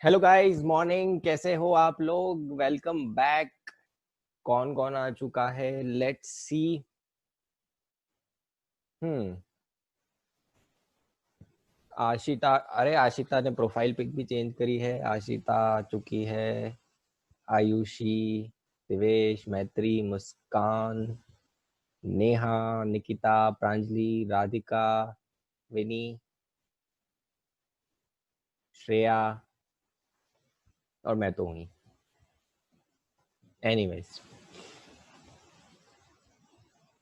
Hello guys, morning. कैसे हो आप लोग? Welcome back. कौन कौन आ चुका है? Let's see. हम्म आशिता। अरे आशिता ने प्रोफाइल पिक भी चेंज करी है। आशिता आ चुकी है। आयुषी, दिवेश, मैत्री, मुस्कान, नेहा, निकिता, प्रांजलि, राधिका, विनी, श्रेया और मैं तो हुई। एनीवेज,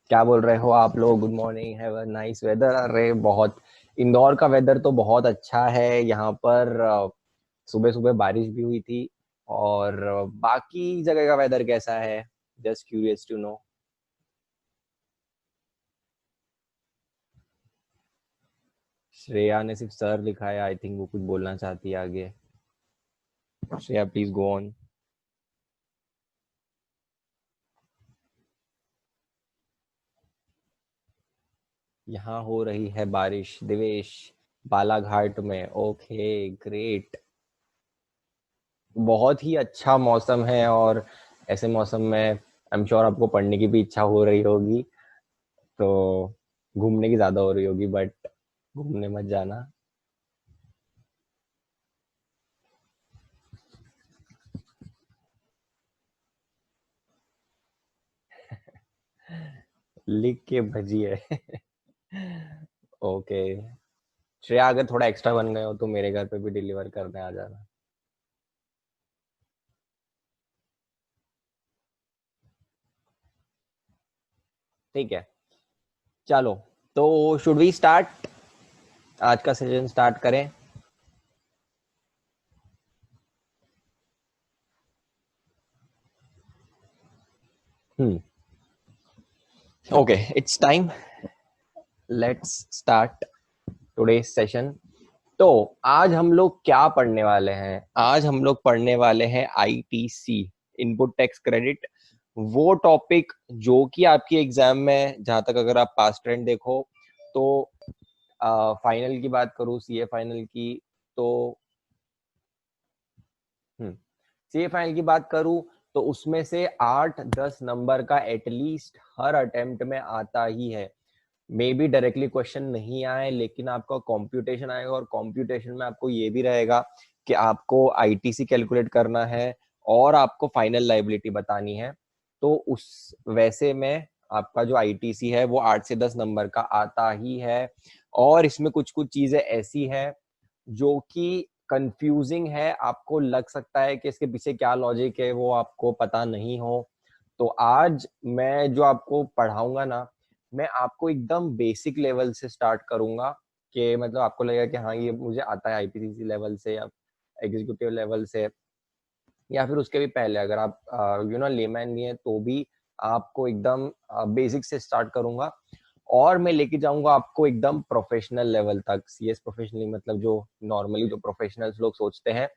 क्या बोल रहे हो आप लोग? Good morning. Have a nice weather. अरे बहुत, इंदौर का वेदर तो बहुत अच्छा है यहाँ पर। सुबह सुबह बारिश भी हुई थी। और बाकी जगह का वेदर कैसा है? Just curious to know. Shreya ने सिर्फ सर लिखा है। आई थिंक वो कुछ बोलना चाहती है आगे। Shreya please go on. यहाँ हो रही है बारिश दिवेश, बालाघाट में। Okay great. बहुत ही अच्छा मौसम है। और ऐसे मौसम में आई एम श्योर आपको पढ़ने की भी इच्छा हो रही होगी। तो घूमने की ज्यादा हो रही होगी, बट घूमने मत जाना। लिख के भजिए। ओके। श्रेया, अगर थोड़ा एक्स्ट्रा बन गए हो तो मेरे घर पे भी डिलीवर करने आ जाना। ठीक है, चलो। तो शुड वी स्टार्ट? आज का सेशन स्टार्ट करें। Hmm okay, it's time. Let's start today session. तो आज हम लोग क्या पढ़ने वाले हैं? आज हम लोग पढ़ने वाले हैं आईटीसी, इनपुट टैक्स क्रेडिट। वो टॉपिक जो कि आपकी एग्जाम में, जहां तक अगर आप पास ट्रेंड देखो तो फाइनल की बात करूँ, सीए फाइनल की, तो सीए फाइनल की बात करूँ तो उसमें से 8-10 नंबर का एटलीस्ट हर अटेम्प्ट में आता ही है। मे बी डायरेक्टली क्वेश्चन नहीं आए, लेकिन आपका कंप्यूटेशन आएगा, और कंप्यूटेशन में आपको ये भी रहेगा कि आपको आईटीसी कैलकुलेट करना है और आपको फाइनल लाइबिलिटी बतानी है। तो उस वैसे में आपका जो आईटीसी है वो 8 से 10 नंबर का आता ही है। और इसमें कुछ कुछ चीजें ऐसी है जो कि कंफ्यूजिंग है। आपको लग सकता है कि इसके पीछे क्या लॉजिक है, वो आपको पता नहीं हो। तो आज मैं जो आपको पढ़ाऊंगा ना, मैं आपको एकदम बेसिक लेवल से स्टार्ट करूंगा। कि मतलब आपको लगेगा कि हाँ, ये मुझे आता है आईपीसीसी लेवल से या एग्जीक्यूटिव लेवल से, या फिर उसके भी पहले। अगर आप लेमैन भी हैं तो भी आपको एकदम बेसिक से स्टार्ट करूंगा। और मैं लेके जाऊंगा आपको एकदम प्रोफेशनल लेवल तक। सीएस प्रोफेशनली मतलब जो नॉर्मली जो प्रोफेशनल्स लोग सोचते हैं,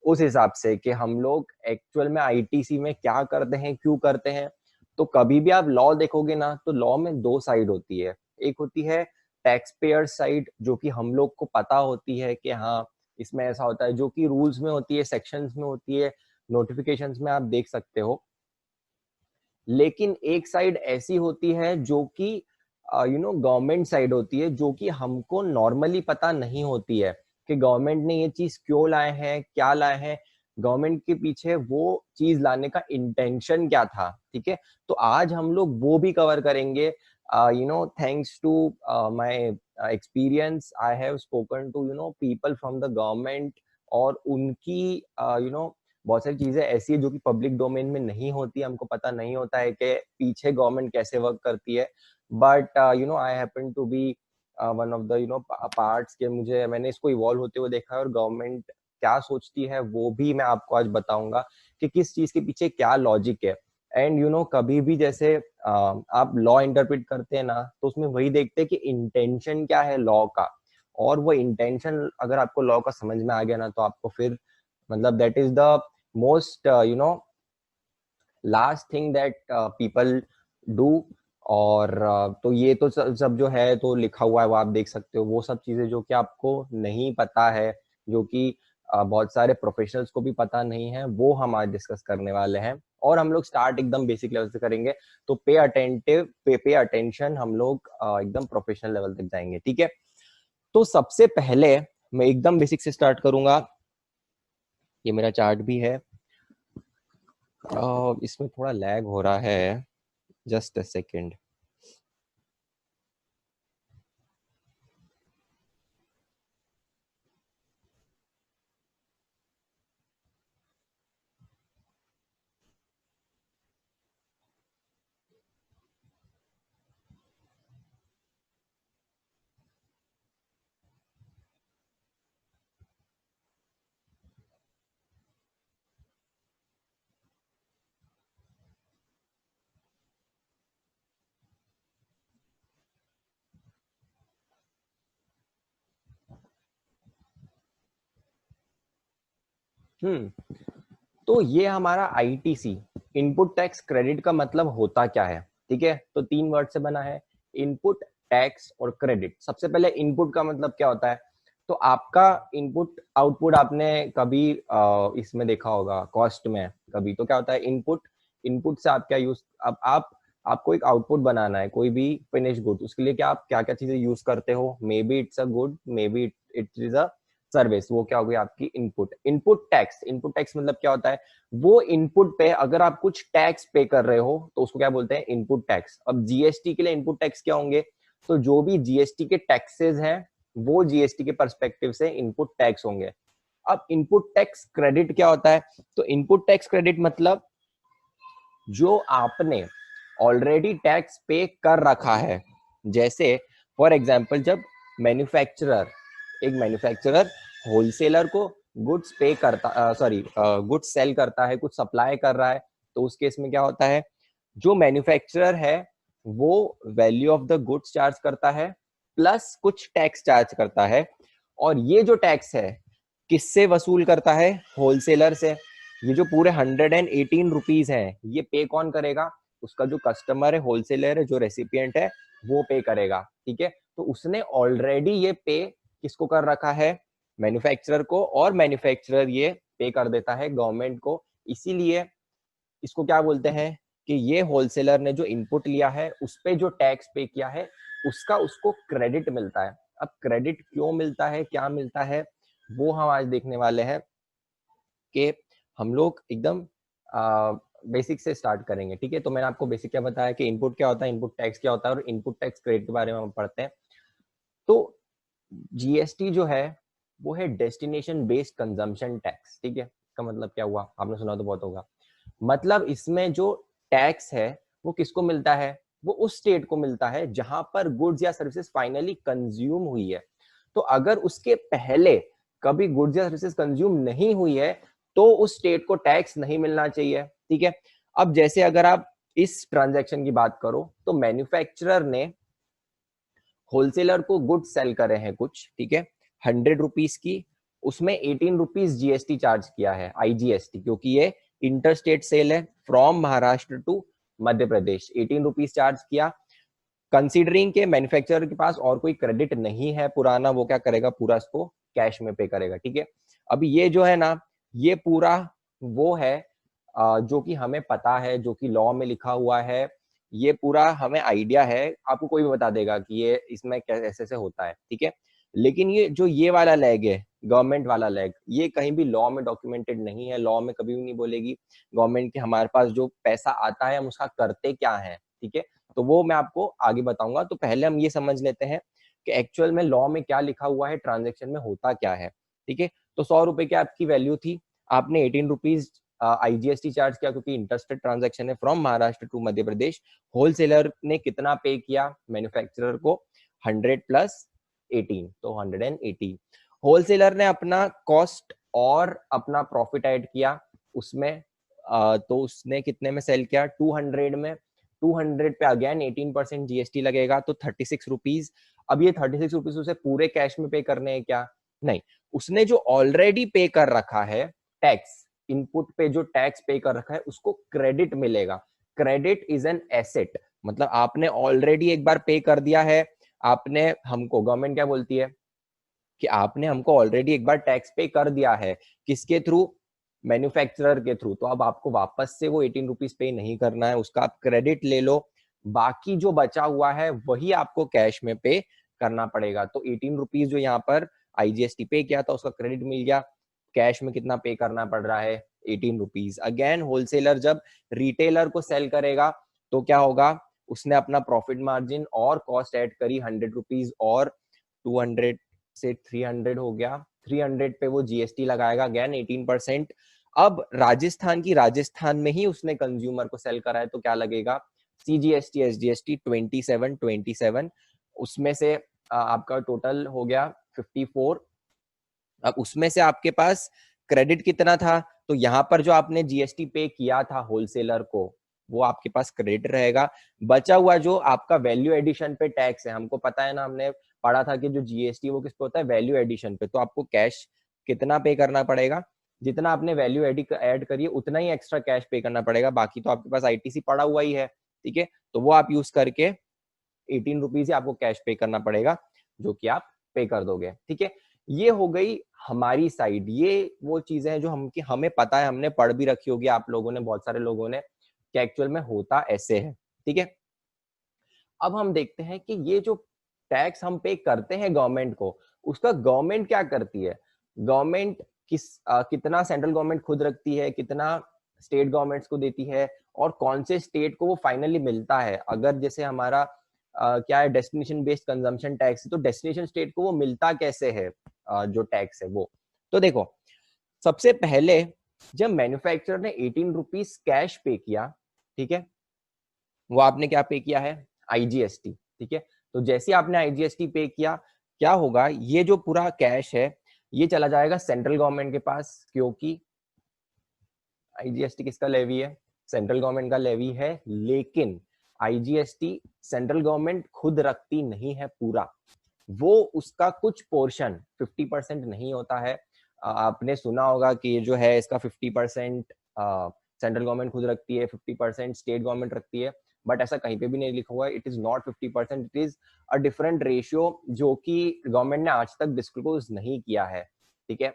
उस हिसाब से कि हम लोग एक्चुअल में आईटीसी में क्या करते हैं, क्यों करते हैं। तो कभी भी आप लॉ देखोगे ना, तो लॉ में दो साइड होती है। एक होती है टैक्स पेयर साइड, जो कि हम लोग को पता होती है कि हाँ, इसमें ऐसा होता है, जो कि रूल्स में होती है, सेक्शंस में होती है, नोटिफिकेशंस में आप देख सकते हो। लेकिन एक साइड ऐसी होती है जो कि गवर्नमेंट साइड होती है, जो कि हमको नॉर्मली पता नहीं होती है कि गवर्नमेंट ने ये चीज क्यों लाए हैं, क्या लाए हैं, गवर्नमेंट के पीछे वो चीज लाने का इंटेंशन क्या था। ठीक है, तो आज हम लोग वो भी कवर करेंगे। Thanks to my experience, I have spoken to people from the government. और उनकी बहुत सारी चीजें ऐसी है जो कि पब्लिक डोमेन में नहीं होती, हमको पता नहीं होता है कि पीछे गवर्नमेंट कैसे वर्क करती है। But I happen to be one of the parts के, मैंने इसको इवॉल्व होते हुए देखा है। और गवर्नमेंट क्या सोचती है वो भी मैं आपको आज बताऊंगा कि किस चीज के पीछे क्या लॉजिक है। एंड कभी भी जैसे आप लॉ इंटरप्रेट करते हैं ना, तो उसमें वही देखते हैं कि इंटेंशन क्या है लॉ का। और वो इंटेंशन अगर आपको लॉ का समझ में आ गया ना, तो आपको फिर मतलब that is the most last thing that people do. और तो ये तो सब जो है तो लिखा हुआ है, वो आप देख सकते हो। वो सब चीजें जो कि आपको नहीं पता है, जो कि बहुत सारे प्रोफेशनल्स को भी पता नहीं है, वो हम आज डिस्कस करने वाले हैं। और हम लोग स्टार्ट एकदम बेसिक लेवल से करेंगे, तो पे अटेंशन, हम लोग एकदम प्रोफेशनल लेवल तक जाएंगे, ठीक है। तो सबसे पहले मैं एकदम बेसिक से स्टार्ट करूंगा। ये मेरा चार्ट भी है, इसमें थोड़ा लैग हो रहा है, जस्ट अ सेकेंड। तो ये हमारा आईटीसी, इनपुट टैक्स क्रेडिट का मतलब होता क्या है, ठीक है। तो 3 वर्ड से बना है, इनपुट, टैक्स और क्रेडिट। सबसे पहले इनपुट का मतलब क्या होता है, तो आपका इनपुट आउटपुट आपने कभी इसमें देखा होगा कॉस्ट में कभी, तो क्या होता है इनपुट। इनपुट से आप क्या यूज, अब आपको एक आउटपुट बनाना है, कोई भी फिनिश गुड, उसके लिए क्या आप क्या क्या चीजें यूज करते हो, may be it's a good, may be it is a service, वो क्या होगी आपकी input. Input tax, input tax मतलब क्या होता है, वो इनपुट पे अगर आप कुछ टैक्स पे कर रहे हो तो उसको क्या बोलते हैं, इनपुट टैक्स। अब जीएसटी के लिए इनपुट टैक्स क्या होंगे, तो जो भी जीएसटी के टैक्सेस हैं वो जीएसटी के पर्सपेक्टिव से इनपुट टैक्स होंगे। अब इनपुट टैक्स क्रेडिट क्या होता है, तो इनपुट टैक्स क्रेडिट मतलब जो आपने ऑलरेडी टैक्स पे कर रखा है। जैसे फॉर एग्जांपल, जब मैन्युफैक्चरर एक मैन्युफैक्चरर होलसेलर को गुड्स पे करता, सॉरी गुड्स सेल करता है, कुछ सप्लाई कर रहा है, तो उस केस में क्या होता है, जो मैन्युफैक्चरर है वो value of the goods charge करता है प्लस कुछ टैक्स चार्ज करता है। और ये जो टैक्स है किससे वसूल करता है, होलसेलर से। ये जो पूरे 118 रुपीज है, ये पे कौन करेगा, उसका जो कस्टमर है, होलसेलर है, जो रेसिपिएंट है, वो पे करेगा, ठीक है। तो उसने ऑलरेडी ये पे किसको कर रखा है, मैन्युफैक्चरर को, और मैन्युफैक्चरर ये पे कर देता है गवर्नमेंट को। इसीलिए इसको क्या बोलते हैं कि ये होलसेलर ने जो इनपुट लिया है उस पे जो टैक्स पे किया है उसका उसको क्रेडिट मिलता है। अब क्रेडिट क्यों मिलता है, क्या मिलता है, वो हम आज देखने वाले हैं कि हम लोग एकदम बेसिक से स्टार्ट करेंगे, ठीक है। तो मैंने आपको बेसिक क्या बताया कि इनपुट क्या होता है, इनपुट टैक्स क्या होता है, और इनपुट टैक्स क्रेडिट के बारे में हम पढ़ते हैं। तो जीएसटी जो है वो है डेस्टिनेशन बेस्ड कंजम्पशन टैक्स, ठीक है। इसका मतलब क्या हुआ, आपने सुना तो बहुत होगा। मतलब इसमें जो टैक्स है वो किसको मिलता है, वो उस स्टेट को मिलता है जहां पर गुड्स या सर्विसेज फाइनली कंज्यूम हुई है। तो अगर उसके पहले कभी गुड्स या सर्विसेज कंज्यूम नहीं हुई है तो उस स्टेट को टैक्स नहीं मिलना चाहिए, ठीक है। अब जैसे अगर आप इस ट्रांजैक्शन की बात करो, तो मैन्युफैक्चरर ने होलसेलर को गुड्स सेल करे हैं कुछ, ठीक है, 100 रुपीज की, उसमें 18 रुपीज जीएसटी चार्ज किया है, आईजीएसटी, क्योंकि ये इंटरस्टेट सेल है from Maharashtra to Madhya Pradesh. 18 rupees charge किया। कंसीडरिंग के मैन्युफैक्चरर के पास और कोई क्रेडिट नहीं है पुराना, वो क्या करेगा, पूरा इसको कैश में पे करेगा, ठीक है। अभी ये जो है ना, ये पूरा वो है जो कि हमें पता है, जो कि लॉ में लिखा हुआ है, ये पूरा हमें आइडिया है। आपको कोई भी बता देगा कि ये इसमें कैसे ऐसे होता है, ठीक है। लेकिन ये जो ये वाला लैग है, गवर्नमेंट वाला लैग, ये कहीं भी लॉ में डॉक्यूमेंटेड नहीं है। लॉ में कभी भी नहीं बोलेगी गवर्नमेंट के हमारे पास जो पैसा आता है हम उसका करते क्या है, ठीक है। तो वो मैं आपको आगे बताऊंगा। तो पहले हम ये समझ लेते हैं कि एक्चुअल में लॉ में क्या लिखा हुआ है, ट्रांजेक्शन में होता क्या है, ठीक है। तो 100 रुपए की आपकी वैल्यू थी, आपने 18 रुपीज आईजीएसटी चार्ज किया क्योंकि इंटरेस्टेड ट्रांजैक्शन है from Maharashtra to Madhya Pradesh. Wholesaler ने कितना पे किया मैन्युफैक्चरर को, 100 प्लस 18, तो 180। होलसेलर ने अपना कॉस्ट और अपना प्रॉफिट ऐड किया उसमें, तो उसने कितने में सेल किया, 200 में। 200 पे अगेन 18% जीएसटी लगेगा, तो 36 रुपीज। अब ये 36 रुपीज उसे पूरे कैश में पे करने हैं क्या, नहीं, उसने जो ऑलरेडी पे कर रखा है टैक्स, इनपुट पे जो टैक्स पे कर रखा है उसको क्रेडिट मिलेगा। क्रेडिट इज एन एसेट, मतलब आपने ऑलरेडी एक बार पे कर दिया है, आपने, हमको गवर्नमेंट क्या बोलती है, कि आपने हमको ऑलरेडी एक बार टैक्स पे कर दिया है, किसके थ्रू, मैन्युफैक्चरर के थ्रू, तो अब आपको वापस से वो 18 रुपीज पे नहीं करना है, उसका आप क्रेडिट ले लो, बाकी जो बचा हुआ है वही आपको कैश में पे करना पड़ेगा। तो 18 रुपीज जो यहाँ पर आईजीएसटी पे किया था उसका क्रेडिट मिल गया, कैश में कितना पे करना पड़ रहा है, 18 रुपीज। अगेन होलसेलर जब रिटेलर को सेल करेगा तो क्या होगा, उसने अपना प्रॉफिट मार्जिन और कॉस्ट ऐड करी 100 रुपीज, और 200 से 300 हो गया, 300 पे वो जीएसटी लगाएगा, अगेन 18%। अब राजस्थान की राजस्थान में ही उसने कंज्यूमर को सेल करा है तो क्या लगेगा, सीजीएसटी एसजीएसटी 27, उसमें से आपका टोटल हो गया 54। अब उसमें से आपके पास क्रेडिट कितना था, तो यहाँ पर जो आपने जीएसटी पे किया था होलसेलर को वो आपके पास क्रेडिट रहेगा। बचा हुआ जो आपका वैल्यू एडिशन पे टैक्स है, हमको पता है ना, हमने पढ़ा था कि जो जीएसटी वो किस पे होता है, वैल्यू एडिशन पे। तो आपको कैश कितना पे करना पड़ेगा, जितना आपने वैल्यू ऐड करी है उतना ही एक्स्ट्रा कैश पे करना पड़ेगा, बाकी तो आपके पास आईटीसी पड़ा हुआ ही है, ठीक है। तो वो आप यूज करके 18 रुपीज ही आपको कैश पे करना पड़ेगा, जो कि आप पे कर दोगे, ठीक है। ये हो गई हमारी साइड, ये वो चीजें हैं जो हमें पता है, हमने पढ़ भी रखी होगी आप लोगों ने, बहुत सारे लोगों ने, कि एक्चुअल में होता ऐसे है, ठीक है। अब हम देखते हैं कि ये जो टैक्स हम पे करते हैं गवर्नमेंट को, उसका गवर्नमेंट क्या करती है, गवर्नमेंट कितना सेंट्रल गवर्नमेंट खुद रखती है, कितना स्टेट गवर्नमेंट्स को देती है, और कौन से स्टेट को वो फाइनली मिलता है। अगर जैसे हमारा क्या है, डेस्टिनेशन बेस्ड कंजम्पशन टैक्स, तो डेस्टिनेशन स्टेट को वो मिलता कैसे है, जो टैक्स है वो। तो देखो, सबसे पहले जब मैन्युफैक्चरर ने 18 रुपीज कैश पे किया, ठीक है, वो आपने क्या पे किया है, आईजीएसटी, ठीक है। तो जैसे आपने आईजीएसटी पे किया, क्या होगा, ये जो पूरा कैश है ये चला जाएगा सेंट्रल गवर्नमेंट के पास, क्योंकि आईजीएसटी किसका लेवी है, सेंट्रल गवर्नमेंट का लेवी है। लेकिन आईजीएसटी सेंट्रल गवर्नमेंट खुद रखती नहीं है पूरा, वो उसका कुछ पोर्शन 50% नहीं होता है। आपने सुना होगा कि ये जो है इसका 50% सेंट्रल गवर्नमेंट खुद रखती है, 50% स्टेट गवर्नमेंट रखती है, बट ऐसा कहीं पे भी नहीं लिखा हुआ है। It is not 50%, it is a different ratio, जो कि गवर्नमेंट ने आज तक डिस्क्लोज नहीं किया है, ठीक है।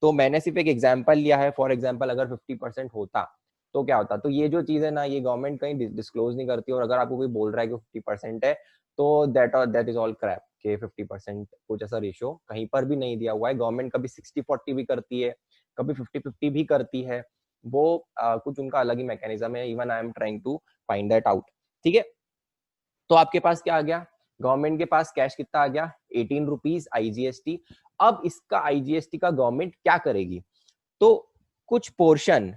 तो मैंने सिर्फ एक एग्जांपल लिया है, फॉर एग्जांपल अगर 50% होता तो क्या होता। तो ये जो चीज है ना, ये गवर्नमेंट कहीं डिस्क्लोज नहीं करती, और अगर आपको कोई बोल रहा है कि 50% है, तो दैट इज ऑल क्रैप, कि 50% कुछ ऐसा रेशियो कहीं पर भी नहीं दिया हुआ है। गवर्नमेंट कभी 60-40 भी करती है, कभी 50-50 भी करती है, वो कुछ उनका अलग ही मैकेनिज्म है। Even I am trying to find that out, ठीक है। तो आपके पास क्या आ गया, गवर्नमेंट के पास कैश कितना आ गया, 18 रुपीज आईजीएसटी। अब इसका आईजीएसटी का गवर्नमेंट क्या करेगी, तो कुछ पोर्शन,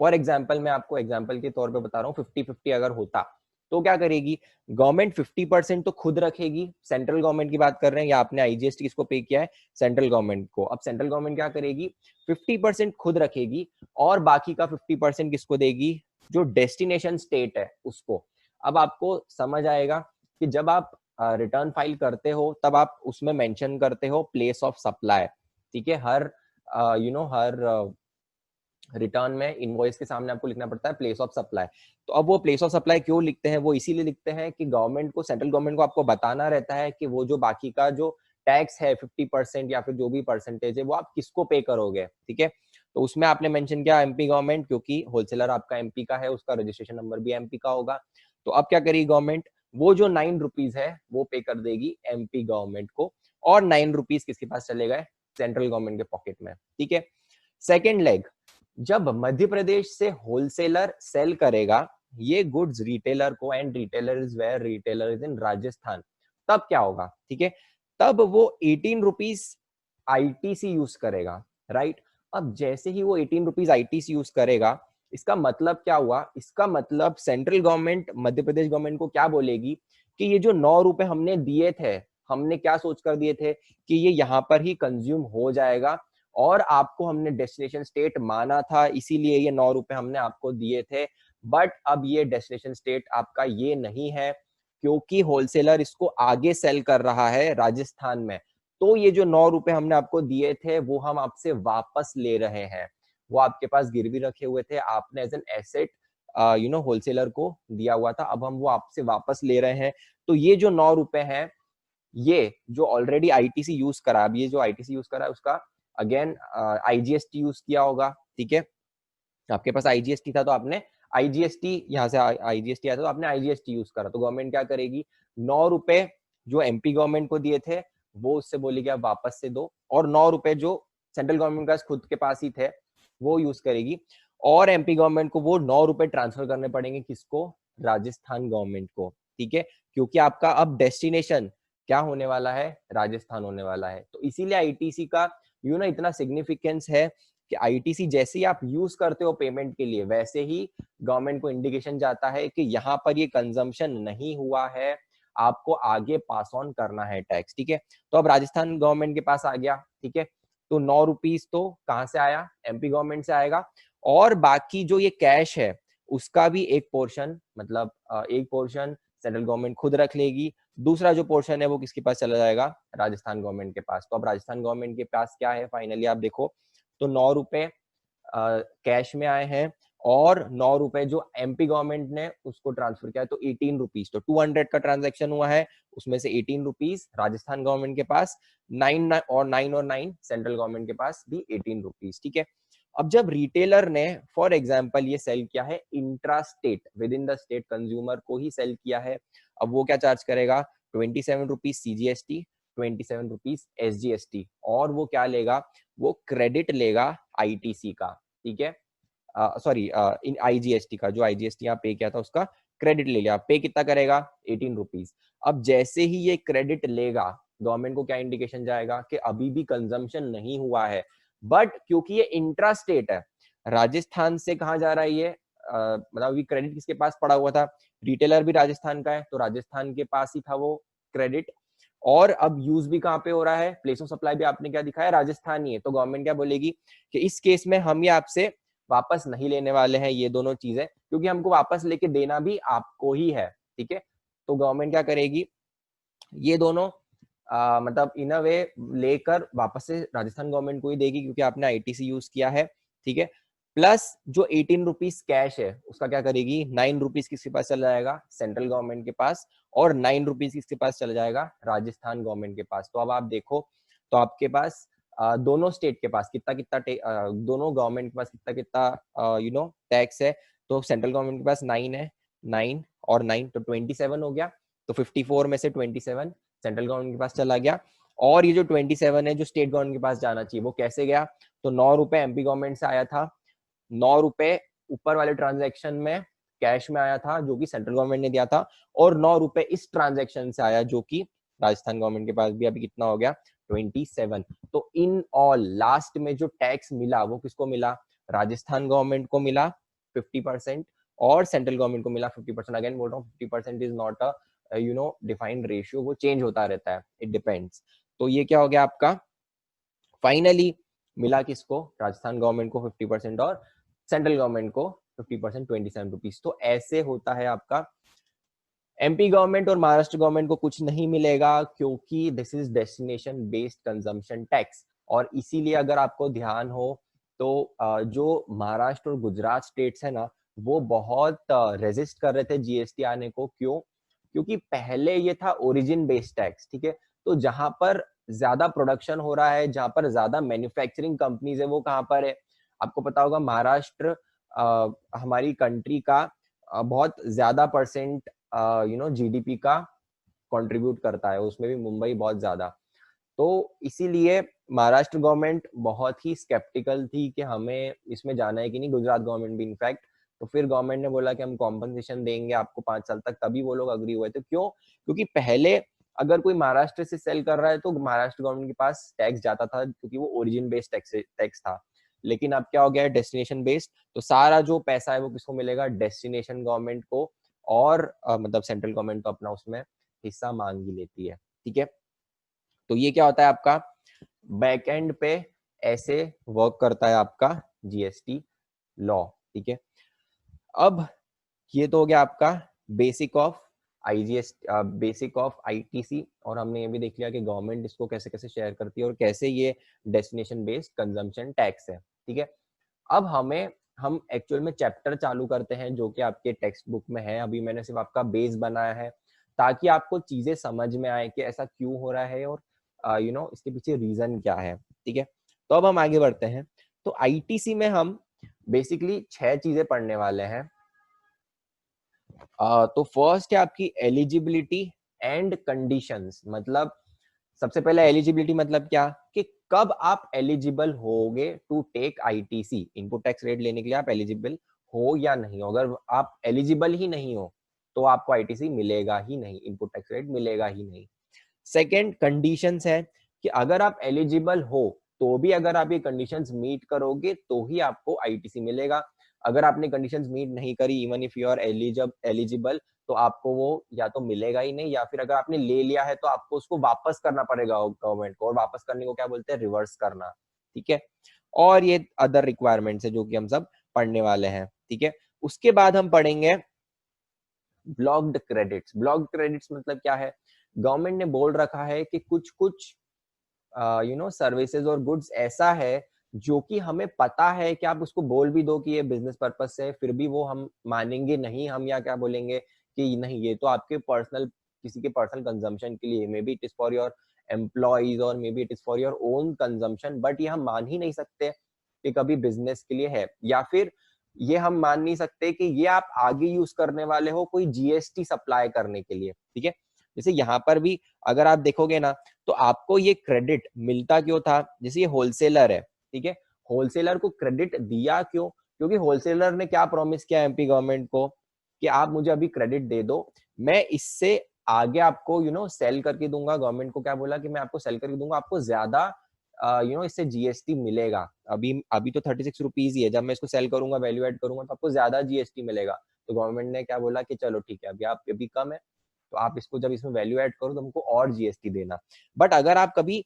फॉर एग्जाम्पल मैं आपको एग्जाम्पल के तौर पे बता रहा हूँ, 50-50 अगर होता तो क्या करेगी गवर्नमेंट, 50% तो खुद रखेगी, सेंट्रल गवर्नमेंट की बात कर रहे हैं, या आपने आईजीएसटी किसको पे किया है, सेंट्रल गवर्नमेंट को। अब सेंट्रल गवर्नमेंट क्या करेगी, 50% खुद रखेगी, और बाकी का 50% किसको देगी, जो डेस्टिनेशन स्टेट है उसको। अब आपको समझ आएगा कि जब आप रिटर्न फाइल करते हो तब आप उसमें मेंशन करते हो प्लेस ऑफ सप्लाई, ठीक है। हर हर रिटर्न में इनवॉइस के सामने आपको लिखना पड़ता है प्लेस ऑफ सप्लाई। तो अब वो प्लेस ऑफ सप्लाई क्यों लिखते हैं, वो इसीलिए लिखते हैं कि गवर्नमेंट को, सेंट्रल गवर्नमेंट को आपको बताना रहता है कि वो जो बाकी का जो टैक्स है 50% या फिर जो भी परसेंटेज है वो आप किसको पे करोगे, ठीक है। तो उसमें आपने मेंशन किया एमपी गवर्नमेंट, क्योंकि होलसेलर आपका एमपी का है, उसका रजिस्ट्रेशन नंबर भी एमपी का होगा। तो अब क्या करेगी गवर्नमेंट, वो जो 9 रुपीज है वो पे कर देगी एमपी गवर्नमेंट को, और 9 रुपीज किसके पास चले गए, सेंट्रल गवर्नमेंट के पॉकेट में, ठीक है। सेकेंड लेग, जब मध्य प्रदेश से होलसेलर सेल करेगा ये गुड्स रिटेलर को, and retailer is where, retailer is in Rajasthan, तब क्या होगा, ठीक है। तब वो 18 रुपीज आईटीसी यूज करेगा, राइट। अब जैसे ही वो 18 रुपीज आईटीसी यूज करेगा, इसका मतलब क्या हुआ, इसका मतलब central government Madhya Pradesh government को क्या बोलेगी कि ये जो 9 रुपए हमने दिए थे, हमने क्या सोच कर दिए थे कि ये यहाँ पर ही कंज्यूम हो जाएगा, और आपको हमने डेस्टिनेशन स्टेट माना था, इसीलिए ये 9 रुपए हमने आपको दिए थे। बट अब ये डेस्टिनेशन स्टेट आपका ये नहीं है, क्योंकि होलसेलर इसको आगे सेल कर रहा है राजस्थान में। तो ये जो 9 रुपए हमने आपको दिए थे वो हम आपसे वापस ले रहे हैं, वो आपके पास गिरवी रखे हुए थे, आपने एज एन एसेट होलसेलर को दिया हुआ था, अब हम वो आपसे वापस ले रहे हैं। तो ये जो 9 रुपए हैं ये जो ऑलरेडी आईटीसी यूज करा, अब ये जो आईटीसी यूज करा उसका अगेन आईजीएसटी यूज किया होगा, ठीक है। आपके पास आईजीएसटी था तो आपने आईजीएसटी, यहाँ से आईजीएसटी आया था तो आपने आईजीएसटी यूज करा, तो गवर्नमेंट क्या करेगी, 9 रुपए जो एमपी गवर्नमेंट को दिए थे वो उससे बोलेगी आप वापस से दो, और 9 रुपए जो सेंट्रल गवर्नमेंट का खुद के पास ही थे वो यूज करेगी, और एमपी गवर्नमेंट को वो 9 रुपए ट्रांसफर करने पड़ेंगे, किसको, राजस्थान गवर्नमेंट को, ठीक है, क्योंकि आपका अब डेस्टिनेशन क्या होने वाला है, राजस्थान होने वाला है। तो इसीलिए आईटीसी का इतना सिग्निफिकेंस है कि आईटीसी जैसे ही आप यूज करते हो पेमेंट के लिए, वैसे ही गवर्नमेंट को इंडिकेशन जाता है कि यहाँ पर ये कंजम्पशन नहीं हुआ है, आपको आगे पास ऑन करना है टैक्स, ठीक है। तो अब राजस्थान गवर्नमेंट के पास आ गया, ठीक है, तो 9 रुपीज तो कहाँ से आया, एमपी गवर्नमेंट से आएगा, और बाकी जो ये कैश है उसका भी एक पोर्शन, मतलब एक पोर्शन सेंट्रल गवर्नमेंट खुद रख लेगी, दूसरा जो पोर्शन है वो किसके पास चला जाएगा, राजस्थान गवर्नमेंट के पास। तो अब राजस्थान गवर्नमेंट के पास क्या है फाइनली आप देखो, तो 9 रुपए कैश में आए हैं, और 9 रुपए जो एमपी गवर्नमेंट ने उसको ट्रांसफर किया है, तो 18 रुपीज, तो 200 का ट्रांजैक्शन हुआ है, उसमें से 18 रुपीज राजस्थान गवर्नमेंट के पास, 9 सेंट्रल गवर्नमेंट के पास भी 18 रुपीज, ठीक है। अब जब रिटेलर ने फॉर एग्जांपल ये सेल किया है intra state, with in the state consumer को ही सेल किया है, अब वो क्या चार्ज करेगा, 27 रुपीज सीजीएसटी, 27 रुपीज एसजीएसटी, और वो क्या लेगा, वो क्रेडिट लेगा आईटीसी का, ठीक है, सॉरी इन आईजीएसटी का, जो आईजीएसटी यहाँ पे किया था उसका क्रेडिट ले लिया, पे कितना करेगा, 18 रुपीज। अब जैसे ही ये क्रेडिट लेगा, गवर्नमेंट को क्या इंडिकेशन जाएगा कि अभी भी कंजम्पशन नहीं हुआ है, बट क्योंकि ये इंट्रा स्टेट है, राजस्थान से कहाँ जा रहा है ये, मतलब अभी क्रेडिट किसके पास पड़ा हुआ था, रिटेलर भी राजस्थान का है, तो राजस्थान के पास ही था वो क्रेडिट, और अब यूज भी कहाँ पे हो रहा है, प्लेस ऑफ सप्लाई भी आपने क्या दिखाया, राजस्थान ही है, तो गवर्नमेंट क्या बोलेगी कि इस केस में हम ये आपसे वापस नहीं लेने वाले हैं ये दोनों चीजें, क्योंकि हमको वापस लेके देना भी आपको ही है, ठीक है। तो गवर्नमेंट क्या करेगी, ये दोनों मतलब इन अ वे लेकर वापस से राजस्थान गवर्नमेंट को ही देगी, क्योंकि आपने आईटीसी यूज किया है, ठीक है। प्लस जो 18 रुपीज कैश है उसका क्या करेगी, 9 रुपीज किसके पास चला जाएगा, सेंट्रल गवर्नमेंट के पास, और 9 रुपीज किसके पास चला जाएगा, राजस्थान गवर्नमेंट के पास। तो अब आप देखो, तो आपके पास दोनों स्टेट के पास कितना कितना दोनों गवर्नमेंट के पास कितना कितना टैक्स है, तो सेंट्रल गवर्नमेंट के पास 9 है, 9 और 9 तो 27 हो गया, तो 54 में से 27 सेंट्रल गवर्नमेंट के पास चला गया, और ये जो 27 है जो स्टेट गवर्नमेंट के पास जाना चाहिए वो कैसे गया, तो 9 रुपए एमपी गवर्नमेंट से आया था, 9 रुपए ऊपर वाले ट्रांजैक्शन में कैश में आया था जो कि सेंट्रल गवर्नमेंट ने दिया था, और 9 रुपए इस ट्रांजैक्शन से आया जो कि राजस्थान गवर्नमेंट के पास भी अभी कितना हो गया, 27। तो इन ऑल लास्ट में जो टैक्स मिला वो किसको मिला, राजस्थान गवर्नमेंट को मिला 50%, और सेंट्रल गवर्नमेंट को मिला 50%। अगेन बोल रहा हूँ 50% is not a defined ratio, वो चेंज होता रहता है, इट डिपेंड्स। तो ये क्या हो गया आपका, फाइनली मिला किसको, राजस्थान गवर्नमेंट को 50% और सेंट्रल गवर्नमेंट को 50%, 27 रुपीज। तो ऐसे होता है आपका, एमपी गवर्नमेंट और महाराष्ट्र गवर्नमेंट को कुछ नहीं मिलेगा, क्योंकि this is destination based consumption tax. और इसीलिए अगर आपको ध्यान हो तो जो महाराष्ट्र और गुजरात स्टेट्स है ना, वो बहुत रेजिस्ट कर रहे थे जीएसटी आने को, क्यों, क्योंकि पहले ये था ओरिजिन बेस्ड टैक्स, ठीक है। तो जहां पर ज्यादा प्रोडक्शन हो रहा है, जहां पर ज्यादा मैन्युफैक्चरिंग कंपनीज है, वो कहां पर है, आपको पता होगा महाराष्ट्र हमारी कंट्री का बहुत ज्यादा परसेंट जीडीपी का कंट्रीब्यूट करता है, उसमें भी मुंबई बहुत ज्यादा। तो इसीलिए महाराष्ट्र गवर्नमेंट बहुत ही स्केप्टिकल थी कि हमें इसमें जाना है कि नहीं, गुजरात गवर्नमेंट भी इनफैक्ट। तो फिर गवर्नमेंट ने बोला कि हम कॉम्पनसेशन देंगे आपको 5 साल तक, तभी वो लोग अग्री हुए थे। क्यों, क्योंकि पहले अगर कोई महाराष्ट्र से सेल कर रहा है तो महाराष्ट्र गवर्नमेंट के पास टैक्स जाता था, क्योंकि वो ओरिजिन बेस्ड टैक्स था। लेकिन अब क्या हो गया है, डेस्टिनेशन बेस्ड, तो सारा जो पैसा है वो किसको मिलेगा, डेस्टिनेशन गवर्नमेंट को, और मतलब सेंट्रल गवर्नमेंट तो अपना उसमें हिस्सा मांग ही लेती है, ठीक है। तो ये क्या होता है आपका, बैक एंड पे ऐसे वर्क करता है आपका जीएसटी लॉ, ठीक है। अब ये तो हो गया आपका basic of IGS, basic of ITC, और हमने ये भी देख लिया कि गवर्नमेंट इसको कैसे कैसे शेयर करती है और कैसे ये डेस्टिनेशन बेस्ड कंजम्पशन टैक्स है, ठीक है। अब हम एक्चुअल में चैप्टर चालू करते हैं जो कि आपके टेक्स्ट बुक में है, अभी मैंने सिर्फ आपका बेस बनाया है। ताकि आपको चीजें समझ में आए कि ऐसा क्यों हो रहा है और इसके पीछे रीजन क्या है। ठीक है, तो अब हम आगे बढ़ते हैं। तो आईटीसी में हम बेसिकली 6 चीजें पढ़ने वाले हैं। तो फर्स्ट है आपकी एलिजिबिलिटी एंड कंडीशंस। मतलब सबसे पहले एलिजिबिलिटी मतलब क्या, कि कब आप एलिजिबल होगे to take ITC, input tax rate लेने के लिए आप एलिजिबल हो या नहीं हो। अगर आप एलिजिबल ही नहीं हो तो आपको आईटीसी मिलेगा ही नहीं, इनपुट टैक्स रेट मिलेगा ही नहीं। सेकेंड कंडीशंस है कि अगर आप एलिजिबल हो तो भी अगर आप ये कंडीशंस मीट करोगे तो ही आपको आईटीसी मिलेगा। अगर आपने कंडीशंस मीट नहीं करी, even if you are eligible, तो आपको वो या तो मिलेगा ही नहीं, या फिर अगर आपने ले लिया है तो आपको उसको वापस करना पड़ेगा गवर्नमेंट को। और वापस करने को क्या बोलते हैं, रिवर्स करना। ठीक है, और ये अदर रिक्वायरमेंट्स है जो कि हम सब पढ़ने वाले हैं। ठीक है, उसके बाद हम पढ़ेंगे ब्लॉक्ड क्रेडिट्स। ब्लॉक्ड क्रेडिट्स मतलब क्या है, गवर्नमेंट ने बोल रखा है कि कुछ कुछ सर्विसेज और गुड्स ऐसा है जो कि हमें पता है कि आप उसको बोल भी दो कि ये बिजनेस पर्पस से, फिर भी वो हम मानेंगे नहीं। हम या क्या बोलेंगे कि नहीं, ये तो आपके पर्सनल, किसी के पर्सनल कंजम्पशन के लिए, may be it is for your employees और may be it is for your own consumption, but ये हम मान ही नहीं सकते कि कभी बिजनेस के लिए है। या फिर ये हम मान नहीं सकते कि ये आप आगे यूज करने वाले हो कोई जीएसटी सप्लाई करने के लिए। ठीक है, जैसे यहाँ पर भी अगर आप देखोगे ना, तो आपको ये क्रेडिट मिलता क्यों था। जैसे ये होलसेलर है, ठीक है, होलसेलर को क्रेडिट दिया क्यों, क्योंकि होलसेलर ने क्या प्रॉमिस किया एमपी गवर्नमेंट को कि आप मुझे अभी क्रेडिट दे दो, मैं इससे आगे आपको सेल करके दूंगा। गवर्नमेंट को क्या बोला कि मैं आपको सेल करके दूंगा, आपको ज्यादा इससे जीएसटी मिलेगा। अभी अभी तो 36 रुपीज ही है, जब मैं इसको सेल करूंगा, वैल्यू एड करूंगा, तो आपको ज्यादा जीएसटी मिलेगा। तो गवर्नमेंट ने क्या बोला कि चलो ठीक है, अभी आप अभी कम है, तो आप इसको जब इसमें वैल्यू ऐड करो तो हमको और जीएसटी देना। बट अगर आप कभी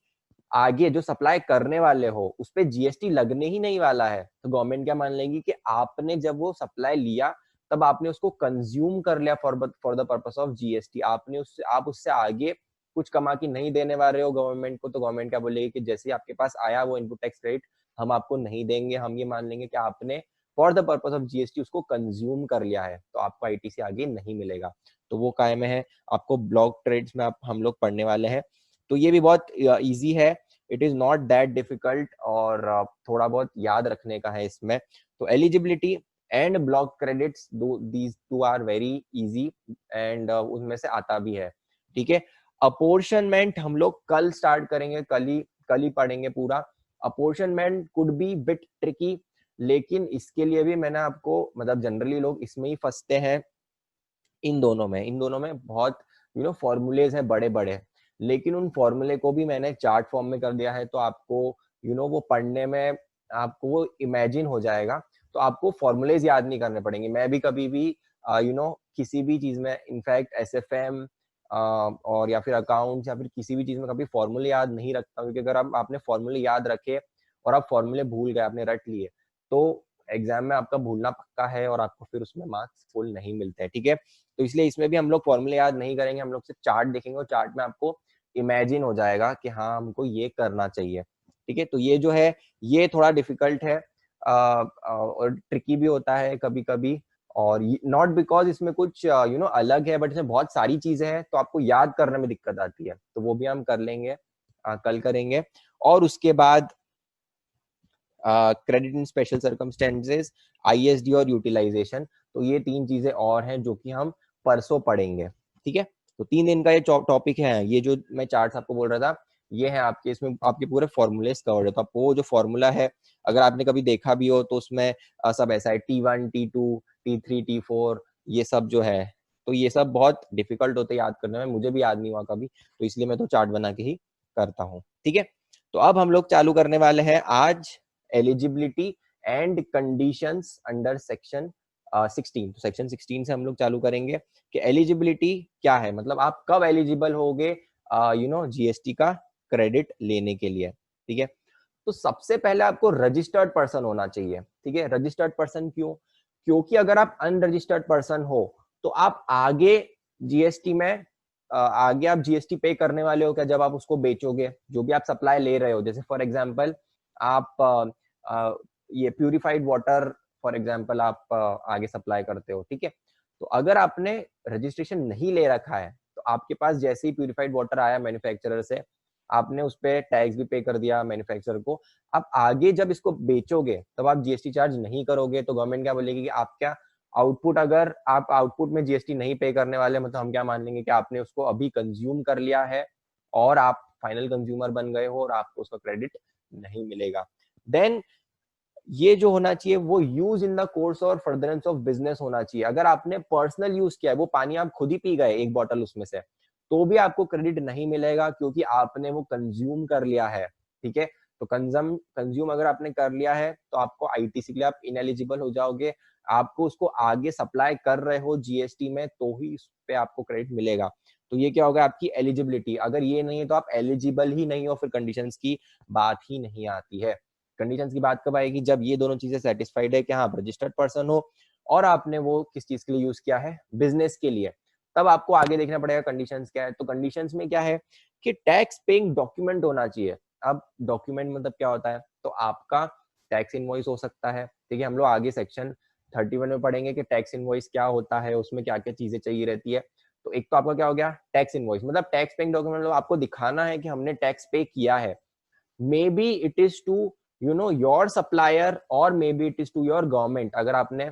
आगे जो सप्लाई करने वाले हो उस पर जीएसटी लगने ही नहीं वाला है, तो गवर्नमेंट क्या मान लेगी कि आपने जब वो सप्लाई लिया तब आपने उसको कंज्यूम कर लिया for the purpose of GST. आपने उससे, आप उससे आगे कुछ कमा के नहीं देने वाले हो गवर्नमेंट को, तो गवर्नमेंट क्या बोलेगी कि जैसे आपके पास आया वो इनपुट टैक्स रेट हम आपको नहीं देंगे, हम ये मान लेंगे कि आपने for the purpose of GST उसको कंज्यूम कर लिया है, तो आपको आईटीसी आगे नहीं मिलेगा। तो वो काय में है, आपको ब्लॉक ट्रेड्स में आप हम लोग पढ़ने वाले हैं। तो ये भी बहुत इजी है, it is not that difficult, और थोड़ा बहुत याद रखने का है इसमें। तो eligibility and block credits, these two are very easy, and उनमें से आता भी है। ठीक है, अपोर्शनमेंट हम लोग कल स्टार्ट करेंगे, कल ही पढ़ेंगे पूरा। Apportionment could be bit tricky, लेकिन इसके लिए भी मैंने आपको, मतलब जनरली लोग इसमें ही फंसते हैं, इन दोनों में बहुत फॉर्मूलेज हैं बड़े बड़े, लेकिन उन फॉर्मूले को भी मैंने चार्ट फॉर्म में कर दिया है, तो आपको वो पढ़ने में आपको वो इमेजिन हो जाएगा। तो आपको फॉर्मूलेज याद नहीं करने पड़ेंगे। मैं भी कभी भी किसी भी चीज में, इनफैक्ट एसएफएम और या फिर अकाउंट्स या फिर किसी भी चीज में कभी फॉर्मूले याद नहीं रखता, क्योंकि अगर आपने फॉर्मूले याद रखे और आप फॉर्मूले भूल गए, आपने रट लिए, तो एग्जाम में आपका भूलना पक्का है और आपको फिर उसमें मार्क्स फुल नहीं मिलते हैं। ठीक है, तो इसलिए इसमें भी हम लोग फॉर्मूले याद नहीं करेंगे, हम लोग सिर्फ चार्ट देखेंगे और चार्ट में आपको इमेजिन हो जाएगा कि हाँ हमको ये करना चाहिए। ठीक है, तो ये जो है ये थोड़ा डिफिकल्ट है और ट्रिकी भी होता है कभी कभी, और नॉट बिकॉज इसमें कुछ अलग है, बट इसमें बहुत सारी चीजें हैं तो आपको याद करने में दिक्कत आती है, तो वो भी हम कर लेंगे, कल करेंगे। और उसके बाद credit in special circumstances, ISD और यूटिलाइजेशन, तो ये 3 चीजें और हैं जो कि हम परसों पढ़ेंगे। ठीक है, तो 3 दिन का ये टॉपिक है। ये जो मैं चार्ट आपको बोल रहा था, ये है आपके, इसमें आपके पूरे फॉर्मूलेस कवर्ड है। तो आपको वो जो फॉर्मूला है, अगर आपने कभी देखा भी हो, तो उसमें सब ऐसा है, T1 T2 T3 T4, ये सब जो है, तो ये सब बहुत डिफिकल्ट होते याद करने में, मुझे भी याद नहीं हुआ कभी, तो इसलिए मैं तो चार्ट बना के ही करता हूँ। ठीक है, तो अब हम लोग चालू करने वाले हैं आज eligibility and conditions under section 16। तो सेक्शन 16 से हम लोग चालू करेंगे कि एलिजिबिलिटी क्या है, मतलब आप कब एलिजिबल होगे जीएसटी का क्रेडिट लेने के लिए। ठीक है, तो सबसे पहले आपको रजिस्टर्ड पर्सन होना चाहिए। ठीक है, रजिस्टर्ड पर्सन क्यों, क्योंकि अगर आप अनरजिस्टर्ड पर्सन हो तो आप आगे जीएसटी में आगे आप जीएसटी पे करने वाले हो क्या, जब आप उसको बेचोगे, जो भी आप सप्लाई ले रहे हो। जैसे फॉर एग्जांपल आप ये प्यूरिफाइड वाटर फॉर एग्जांपल आप आगे सप्लाई करते हो। ठीक है, तो अगर आपने रजिस्ट्रेशन नहीं ले रखा है तो आपके पास जैसे ही प्यूरिफाइड वाटर आया मैन्युफैक्चरर से, आपने उस पर टैक्स भी पे कर दिया मैन्युफैक्चरर को। अब आगे जब इसको बेचोगे तब आप जीएसटी चार्ज नहीं करोगे, तो गवर्नमेंट क्या बोलेगी कि आप क्या आउटपुट, अगर आप आउटपुट में जीएसटी नहीं पे करने वाले, मतलब हम क्या मान लेंगे कि आपने उसको अभी कंज्यूम कर लिया है और आप फाइनल कंज्यूमर बन गए हो और आपको उसका क्रेडिट नहीं मिलेगा। देन ये जो होना चाहिए वो यूज इन द कोर्स और फर्दरेंस ऑफ बिजनेस होना चाहिए। अगर आपने पर्सनल यूज किया है, वो पानी आप खुद ही पी गए एक बॉटल उसमें से, तो भी आपको क्रेडिट नहीं मिलेगा क्योंकि आपने वो कंज्यूम कर लिया है। ठीक है, तो कंज्यूम अगर आपने कर लिया है तो आपको आईटीसी के लिए आप इनएलिजिबल हो जाओगे। आपको उसको आगे सप्लाई कर रहे हो जीएसटी में तो ही इस पे आपको क्रेडिट मिलेगा। तो ये क्या होगा आपकी एलिजिबिलिटी, अगर ये नहीं है तो आप एलिजिबल ही नहीं हो, फिर कंडीशंस की बात ही नहीं आती है। कंडीशंस की बात कब आएगी, जब ये दोनों चीजें सेटिस्फाइड है कि हाँ रजिस्टर्ड पर्सन हो और आपने वो किस चीज के लिए यूज किया है, बिजनेस के लिए, तब आपको आगे देखना पड़ेगा कंडीशंस क्या है। तो कंडीशंस में क्या है कि टैक्स पेइंग डॉक्यूमेंट होना चाहिए। अब डॉक्यूमेंट मतलब क्या होता है, तो आपका टैक्स इनवॉइस हो सकता है। ठीक है, हम लोग आगे सेक्शन 31 में पढ़ेंगे कि टैक्स इनवॉइस क्या होता है, उसमें क्या क्या चीजें चाहिए रहती है। तो एक तो आपका क्या हो गया टैक्स इनवॉइस, मतलब टैक्स पेइंग डॉक्यूमेंट, मतलब आपको दिखाना है कि हमने टैक्स पे किया है। May be it is to your supplier और may be it is to your government. अगर आपने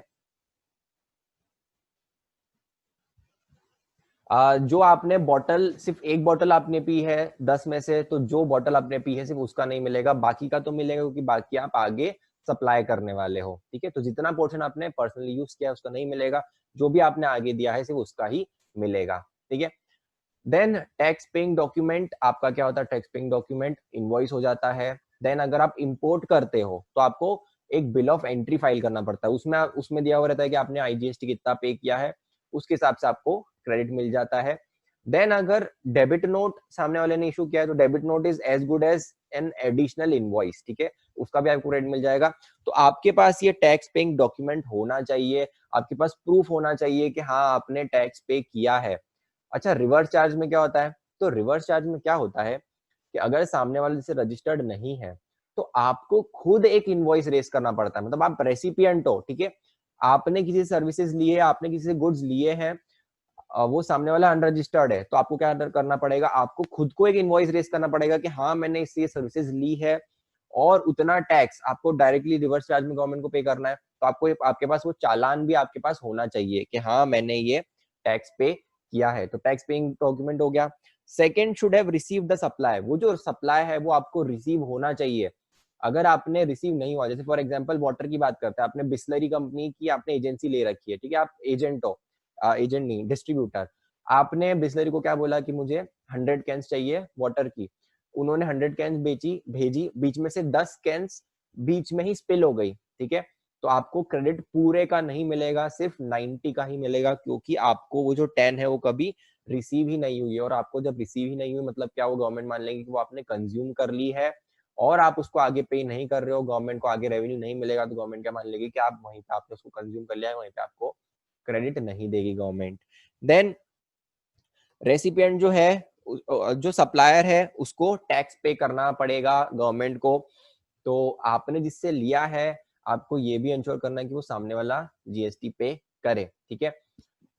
जो आपने बॉटल, सिर्फ एक बॉटल आपने पी है 10 में से, तो जो बॉटल आपने पी है सिर्फ उसका नहीं मिलेगा, बाकी का तो मिलेगा क्योंकि बाकी आप आगे सप्लाई करने वाले हो। ठीक है, तो जितना पोर्शन आपने पर्सनली यूज किया है उसका नहीं मिलेगा, जो भी आपने आगे दिया है सिर्फ उसका ही मिलेगा। ठीक है, देन टैक्स पेइंग डॉक्यूमेंट आपका क्या होता है, टैक्स पेइंग डॉक्यूमेंट इनवॉइस हो जाता है। देन अगर आप इंपोर्ट करते हो तो आपको एक बिल ऑफ एंट्री फाइल करना पड़ता है, उसमें दिया हुआ रहता है कि आपने आईजीएसटी कितना पे किया है, उसके हिसाब से आपको क्रेडिट मिल जाता है। देन अगर डेबिट नोट सामने वाले ने इशू किया है तो debit note is as good as an additional invoice. ठीक है, उसका भी आपको क्रेडिट मिल जाएगा। तो आपके पास ये टैक्स पेइंग डॉक्यूमेंट होना चाहिए, आपके पास प्रूफ होना चाहिए कि हाँ आपने टैक्स पे किया है। अच्छा, रिवर्स चार्ज में क्या होता है, तो रिवर्स चार्ज में क्या होता है कि अगर सामने वाले से रजिस्टर्ड नहीं है तो आपको खुद एक इनवॉइस रेस करना पड़ता है। मतलब आप रेसिपिएंट हो, ठीक है, आपने किसी सर्विसेज लिए, आपने किसी से गुड्स लिए हैं, वो सामने वाला अनरजिस्टर्ड है, तो आपको क्या करना पड़ेगा, आपको खुद को एक इनवॉइस रेस करना पड़ेगा कि हाँ मैंने इससे सर्विसेज ली है और उतना टैक्स आपको डायरेक्टली रिवर्स चार्ज में गवर्नमेंट को पे करना है। तो आपको आपके पास वो चालान भी आपके पास होना चाहिए कि हाँ मैंने ये टैक्स पे किया है। तो टैक्स पेइंग डॉक्यूमेंट हो गया। Second, should have receive the supply, वो जो सप्लाई है वो आपको रिसीव होना चाहिए। अगर आपने रिसीव नहीं हुआ, जैसे फॉर एग्जांपल वाटर की बात करते हैं, आपने बिस्लरी कंपनी की आपने एजेंसी ले रखी है, ठीक है, आप एजेंट हो, एजेंट नहीं डिस्ट्रीब्यूटर, आपने बिस्लरी को क्या बोला कि मुझे 100 कैंस चाहिए वाटर की, उन्होंने 100 कैंस भेजी, बीच में से 10 कैंस बीच में ही स्पिल हो गई। ठीक है, तो आपको क्रेडिट पूरे का नहीं मिलेगा, सिर्फ 90 का ही मिलेगा, क्योंकि आपको वो जो 10 है वो कभी रिसीव ही नहीं हुई है। और आपको जब रिसीव ही नहीं हुई मतलब क्या, वो गवर्नमेंट मान लेगी कि वो आपने कंज्यूम कर ली है और आप उसको आगे पे नहीं कर रहे हो, गवर्नमेंट को आगे रेवेन्यू नहीं मिलेगा, तो गवर्नमेंट क्या मान लेगी कि आप वहीं पे आपने उसको कंज्यूम कर लिया है, वहीं पे आपको क्रेडिट नहीं देगी गवर्नमेंट। देन रेसिपिएंट जो है, जो सप्लायर है, उसको टैक्स पे करना पड़ेगा गवर्नमेंट को। तो आपने जिससे लिया है आपको ये भी इंश्योर करना है कि वो सामने वाला जीएसटी पे करे। ठीक है,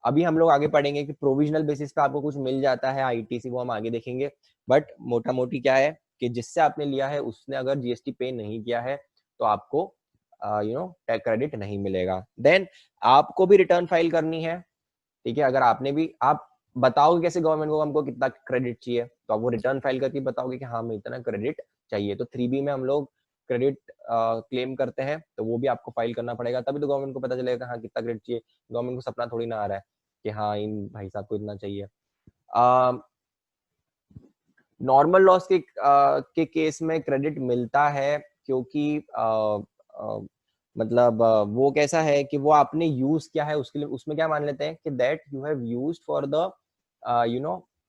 अभी हम लोग आगे पढ़ेंगे कि प्रोविजनल बेसिस पे आपको कुछ मिल जाता है आईटीसी, वो हम आगे देखेंगे। बट मोटा मोटी क्या है कि जिससे आपने लिया है उसने अगर जीएसटी पे नहीं किया है तो आपको टैक्स क्रेडिट नहीं मिलेगा। देन आपको भी रिटर्न फाइल करनी है। ठीक है, अगर आपने भी, आप बताओगे कैसे गवर्नमेंट को हमको कितना क्रेडिट चाहिए, तो आप वो रिटर्न फाइल करके बताओगे कि हाँ हमें इतना क्रेडिट चाहिए। तो 3B में हम लोग क्रेडिट क्लेम करते हैं, तो वो भी आपको फाइल करना पड़ेगा, तभी तो गवर्नमेंट को पता चलेगा हाँ कितना क्रेडिट चाहिए। गवर्नमेंट को सपना थोड़ी ना आ रहा है कि हाँ इन भाई साहब को इतना चाहिए। नॉर्मल लॉस के केस में क्रेडिट मिलता है क्योंकि मतलब वो कैसा है कि वो आपने यूज किया है उसके लिए, उसमें क्या मान लेते हैं कि that you have used for the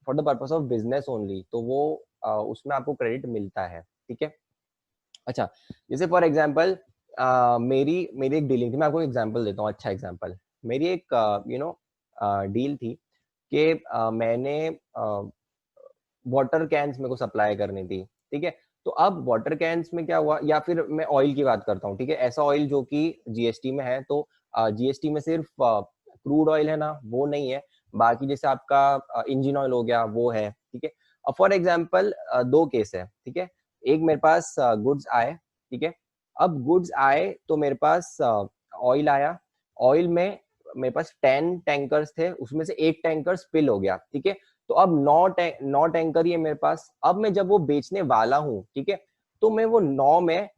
for the purpose of business only, तो वो उसमें आपको क्रेडिट मिलता है। ठीक है, अच्छा, जैसे फॉर एग्जांपल मेरी मेरी एक डीलिंग थी, मैं आपको एग्जांपल देता हूँ, अच्छा एग्जांपल, मेरी एक डील थी कि मैंने वाटर कैंस मेरे को सप्लाई करनी थी। ठीक है, तो अब वाटर कैंस में क्या हुआ, या फिर मैं ऑयल की बात करता हूँ, ठीक है, ऐसा ऑयल जो कि जीएसटी में है, तो जीएसटी में सिर्फ क्रूड ऑयल है ना, वो नहीं है, बाकी जैसे आपका इंजन ऑयल हो गया वो है, ठीक है। अब फॉर एग्जांपल दो केस है, ठीक है। एक मेरे पास गुड्स आए, ठीक है। अब गुड्स आए तो मेरे पास ऑयल आया, ऑयल में मेरे पास 10 टैंकर्स थे, उसमें से एक टैंकर स्पिल हो गया, ठीक है। तो अब 9 टैंकर ही है मेरे पास। अब मैं जब वो बेचने वाला हूँ, ठीक है, तो मैं वो 9 में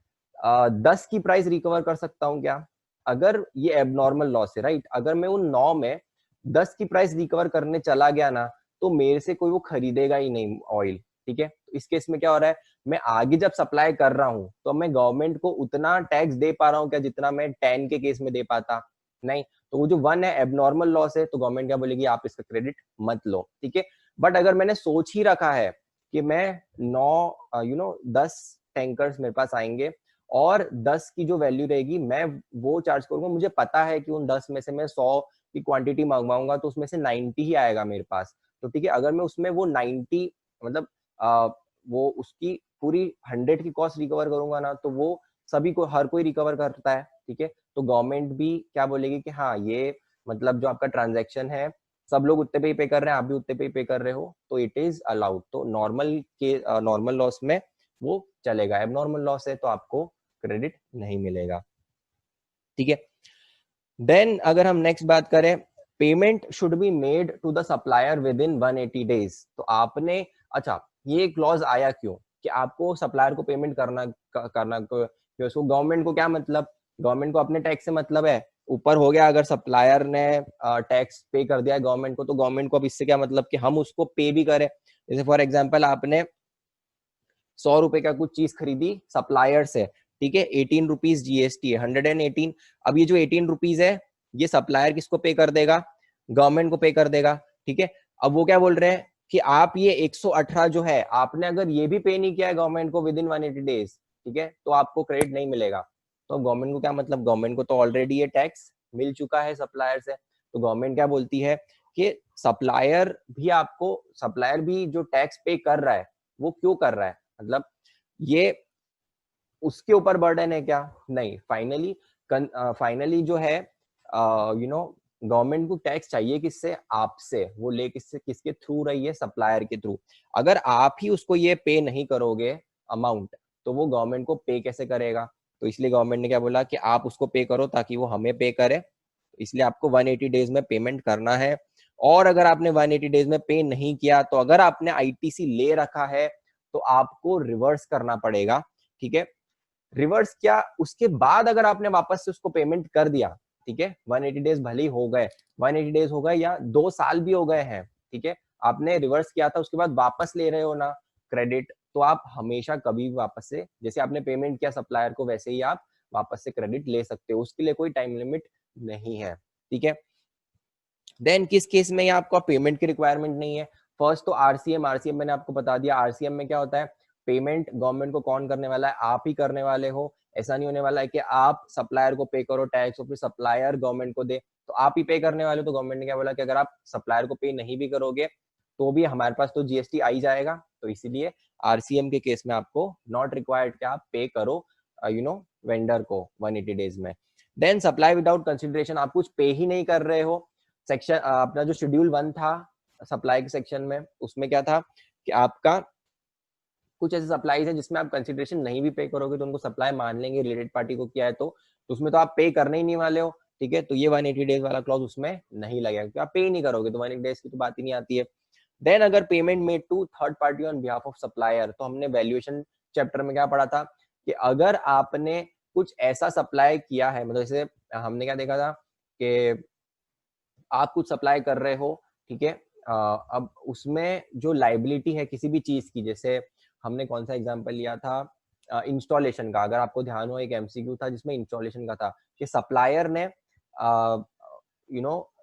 10 की प्राइस रिकवर कर सकता हूँ क्या? अगर ये एबनॉर्मल लॉस है, राइट, अगर मैं उन 9 में 10 की प्राइस रिकवर करने चला गया ना, तो मेरे से कोई वो खरीदेगा ही नहीं ऑयल, ठीक है। तो इस केस में क्या हो रहा है, मैं आगे जब सप्लाई कर रहा हूँ तो मैं गवर्नमेंट को उतना टैक्स दे पा रहा हूँ क्या जितना मैं 10 के केस में दे पाता? नहीं। तो वो जो 1 है एबनॉर्मल लॉस है, तो गवर्नमेंट क्या बोलेगी, आप इसका क्रेडिट मत लो, ठीक है। बट अगर मैंने सोच ही रखा है कि मैं 10 टैंकर्स मेरे पास आएंगे और 10 की जो वैल्यू रहेगी मैं वो चार्ज करूंगा, मुझे पता है कि उन 10 में से मैं 100 की क्वांटिटी मंगवाऊंगा तो उसमें से 90 ही आएगा मेरे पास, तो ठीक है। अगर मैं उसमें वो 90 मतलब वो उसकी पूरी 100 की कॉस्ट रिकवर करूंगा ना, तो वो सभी को, हर कोई रिकवर करता है, ठीक है। तो गवर्नमेंट भी क्या बोलेगी कि हाँ ये मतलब जो आपका ट्रांजैक्शन है सब लोग उतने पे ही पे कर रहे हैं, आप भी उतने पे ही पे कर रहे हो, तो इट इज अलाउड। तो नॉर्मल लॉस में वो चलेगा, एबनॉर्मल लॉस है तो आपको क्रेडिट नहीं मिलेगा, ठीक है। देन अगर हम नेक्स्ट बात करें, payment should be made to the supplier within 180 days. तो आपने, अच्छा, ये क्लॉज आया क्यों कि आपको सप्लायर को पेमेंट करना क्यों? उसको गवर्नमेंट को क्या मतलब, गवर्नमेंट को अपने टैक्स से मतलब है, ऊपर हो गया। अगर सप्लायर ने टैक्स पे कर दिया है गवर्नमेंट को, तो गवर्नमेंट को अब इससे क्या मतलब कि हम उसको पे भी करें। जैसे फॉर एग्जाम्पल आपने 100 रुपए का कुछ चीज खरीदी सप्लायर से, ठीक है, 18 रुपीज जीएसटी है, 118। अब ये जो 18 रुपीज है ये सप्लायर किसको पे कर देगा, गवर्नमेंट को पे कर देगा, ठीक है। अब वो क्या बोल रहे हैं कि आप ये 118 जो है आपने अगर ये भी पे नहीं किया है गवर्नमेंट को विद इन 180 डेज, ठीक है, तो आपको क्रेडिट नहीं मिलेगा। तो गवर्नमेंट को क्या मतलब, गवर्नमेंट को तो ऑलरेडी ये टैक्स मिल चुका है सप्लायर से। तो गवर्नमेंट क्या बोलती है कि सप्लायर भी जो टैक्स पे कर रहा है वो क्यों कर रहा है, मतलब ये उसके ऊपर बर्डन है क्या? नहीं। फाइनली जो है गवर्नमेंट को टैक्स चाहिए किससे, आपसे। वो ले किसके थ्रू रही है, सप्लायर के थ्रू। अगर आप ही उसको ये पे नहीं करोगे अमाउंट, तो वो गवर्नमेंट को पे कैसे करेगा? तो इसलिए गवर्नमेंट ने क्या बोला कि आप उसको पे करो ताकि वो हमें पे करे। इसलिए आपको 180 डेज में पेमेंट करना है। और अगर आपने 180 डेज में पे नहीं किया, तो अगर आपने आईटीसी ले रखा है तो आपको रिवर्स करना पड़ेगा, ठीक है। रिवर्स क्या, उसके बाद अगर आपने वापस से उसको पेमेंट कर दिया, ठीक है, 180 डेज भले ही हो गए, 180 डेज हो गए या 2 साल भी हो गए हैं, ठीक है, आपने रिवर्स किया था उसके बाद वापस ले रहे हो ना क्रेडिट, तो आप हमेशा कभी भी वापस से, जैसे आपने पेमेंट किया सप्लायर को, वैसे ही आप वापस से क्रेडिट ले सकते हो, उसके लिए कोई टाइम लिमिट नहीं है, ठीक है। देन किस केस में आपको पेमेंट की रिक्वायरमेंट नहीं है? फर्स्ट तो आरसीएम मैंने आपको बता दिया। आरसीएम में क्या होता है, पेमेंट गवर्नमेंट को कौन करने वाला है, आप ही करने वाले हो। ऐसा नहीं होने वाला है कि आप सप्लायर को पे करो टैक्स और फिर सप्लायर गवर्नमेंट को दे, तो आप ही पे करने वाले हो। तो गवर्नमेंट ने क्या बोला कि अगर आप सप्लायर को पे नहीं भी करोगे तो भी हमारे पास तो जीएसटी आ ही जाएगा। तो इसीलिए आरसीएम के केस में आपको नॉट रिक्वायर्ड कि आप पे करो वेंडर को 180 डेज में। देन सप्लाई विदाउट कंसिडरेशन, आप कुछ पे ही नहीं कर रहे हो। सेक्शन अपना जो शेड्यूल 1 था सप्लाई के सेक्शन में, उसमें क्या था कि आपका कुछ ऐसे सप्लाईज है जिसमें आप कंसिडरेशन नहीं भी पे करोगे तो उनको सप्लाई मान लेंगे, रिलेटेड पार्टी को किया है तो उसमें तो आप पे करने ही नहीं वाले हो, ठीक है। तो ये 180 डेज वाला क्लॉज उसमें नहीं लगेगा क्योंकि आप पे ही नहीं करोगे, तो 180 डेज की तो बात ही नहीं आती है। देन अगर payment made to third party on behalf of supplier, तो हमने वैल्यूएशन चैप्टर में क्या पढ़ा था कि अगर आपने कुछ ऐसा सप्लाई किया है, मतलब जैसे हमने क्या देखा था कि आप कुछ सप्लाई कर रहे हो, ठीक है, अब उसमें जो लाइबिलिटी है किसी भी चीज की, जैसे हमने कौन सा एग्जांपल लिया था, इंस्टॉलेशन का। अगर आपको ध्यान हो, एक एमसीक्यू था जिसमें इंस्टॉलेशन का था कि सप्लायर ने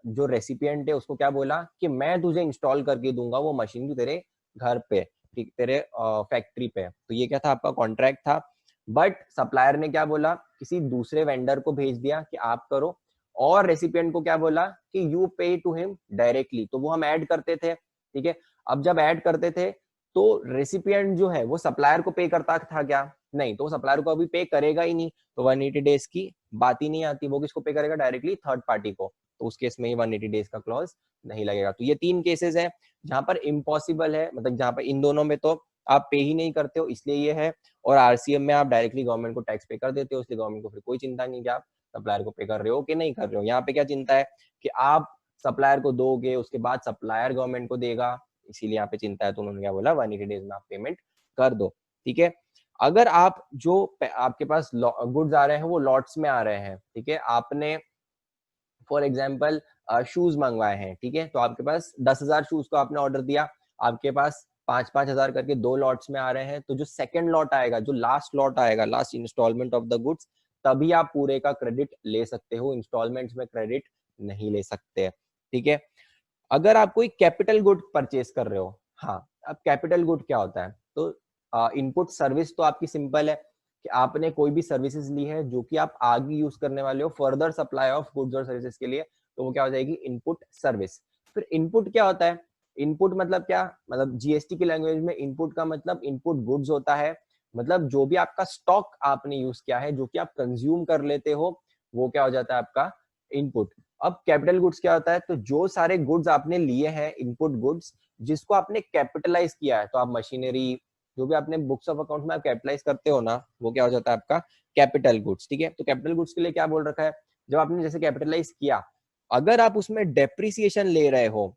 जो रेसिपिएंट है उसको क्या बोला कि मैं तुझे इंस्टॉल करके दूंगा वो मशीन तेरे घर पे, ठीक, तेरे फैक्ट्री पे। तो ये क्या था, आपका कॉन्ट्रैक्ट था। बट सप्लायर ने क्या बोला, किसी दूसरे वेंडर को भेज दिया कि आप करो, और रेसिपिएंट को क्या बोला कि यू पे टू हिम डायरेक्टली। तो वो हम ऐड करते थे, ठीक है। अब जब ऐड करते थे तो रेसिपिएंट जो है वो सप्लायर को पे करता था क्या? नहीं। तो सप्लायर को अभी पे करेगा ही नहीं, तो 180 डेज की बात ही नहीं आती। वो किसको पे करेगा? डायरेक्टली थर्ड पार्टी को। तो उस केस में 180 डेज का क्लॉज नहीं लगेगा। तो ये 3 केसेस है जहां पर इम्पॉसिबल है, मतलब जहां पर इन दोनों में तो आप पे ही नहीं करते हो इसलिए ये है, और आरसीएम में आप डायरेक्टली गवर्नमेंट को टैक्स पे कर देते हो, इसलिए गवर्नमेंट को फिर कोई चिंता नहीं कि आप सप्लायर को पे कर रहे हो कि नहीं कर रहे हो। यहाँ पे क्या चिंता है कि आप सप्लायर को दोगे, उसके बाद सप्लायर गवर्नमेंट को देगा, इसीलिए यहाँ पे चिंता है। तो उन्होंने क्या बोला, 180 डेज में आप पेमेंट कर दो, ठीक है। अगर आप जो आपके पास गुड्स आ रहे हैं वो लॉट्स में आ रहे हैं, ठीक है, आपने फॉर एग्जाम्पल शूज मंगवाए हैं, ठीक है, तो आपके पास 10,000 शूज को आपने ऑर्डर दिया, आपके पास 5,000 करके 2 लॉट्स में आ रहे हैं, तो जो सेकंड लॉट आएगा, जो लास्ट लॉट आएगा, last instalment of the goods, तभी आप पूरे का क्रेडिट ले सकते हो, इंस्टॉलमेंट्स में क्रेडिट नहीं ले सकते, ठीक है। अगर आप कोई कैपिटल गुड परचेज कर रहे हो, हाँ, अब कैपिटल गुड क्या होता है, तो इनपुट सर्विस तो आपकी सिंपल है कि आपने कोई भी सर्विसेज ली है जो कि आप आगे यूज करने वाले हो फर्दर सप्लाई ऑफ गुड्स और सर्विसेज के लिए, तो वो क्या हो जाएगी, इनपुट सर्विस। फिर इनपुट क्या होता है, इनपुट मतलब क्या, मतलब जीएसटी की लैंग्वेज में इनपुट का मतलब इनपुट गुड्स होता है, मतलब जो भी आपका स्टॉक आपने यूज किया है, जो कि आप कंज्यूम कर लेते हो, वो क्या हो जाता है आपका इनपुट। अब कैपिटल गुड्स क्या होता है, तो जो सारे गुड्स आपने लिए हैं इनपुट गुड्स, जिसको आपने कैपिटलाइज किया है, तो आप मशीनरी, जो भी आपने बुक्स ऑफ अकाउंट में आप कैपिटलाइज करते हो ना, वो क्या हो जाता है आपका कैपिटल गुड्स, ठीक है। तो कैपिटल गुड्स के लिए क्या बोल रखा है, जब आपने जैसे कैपिटलाइज किया, अगर आप उसमें डेप्रिसिएशन ले रहे हो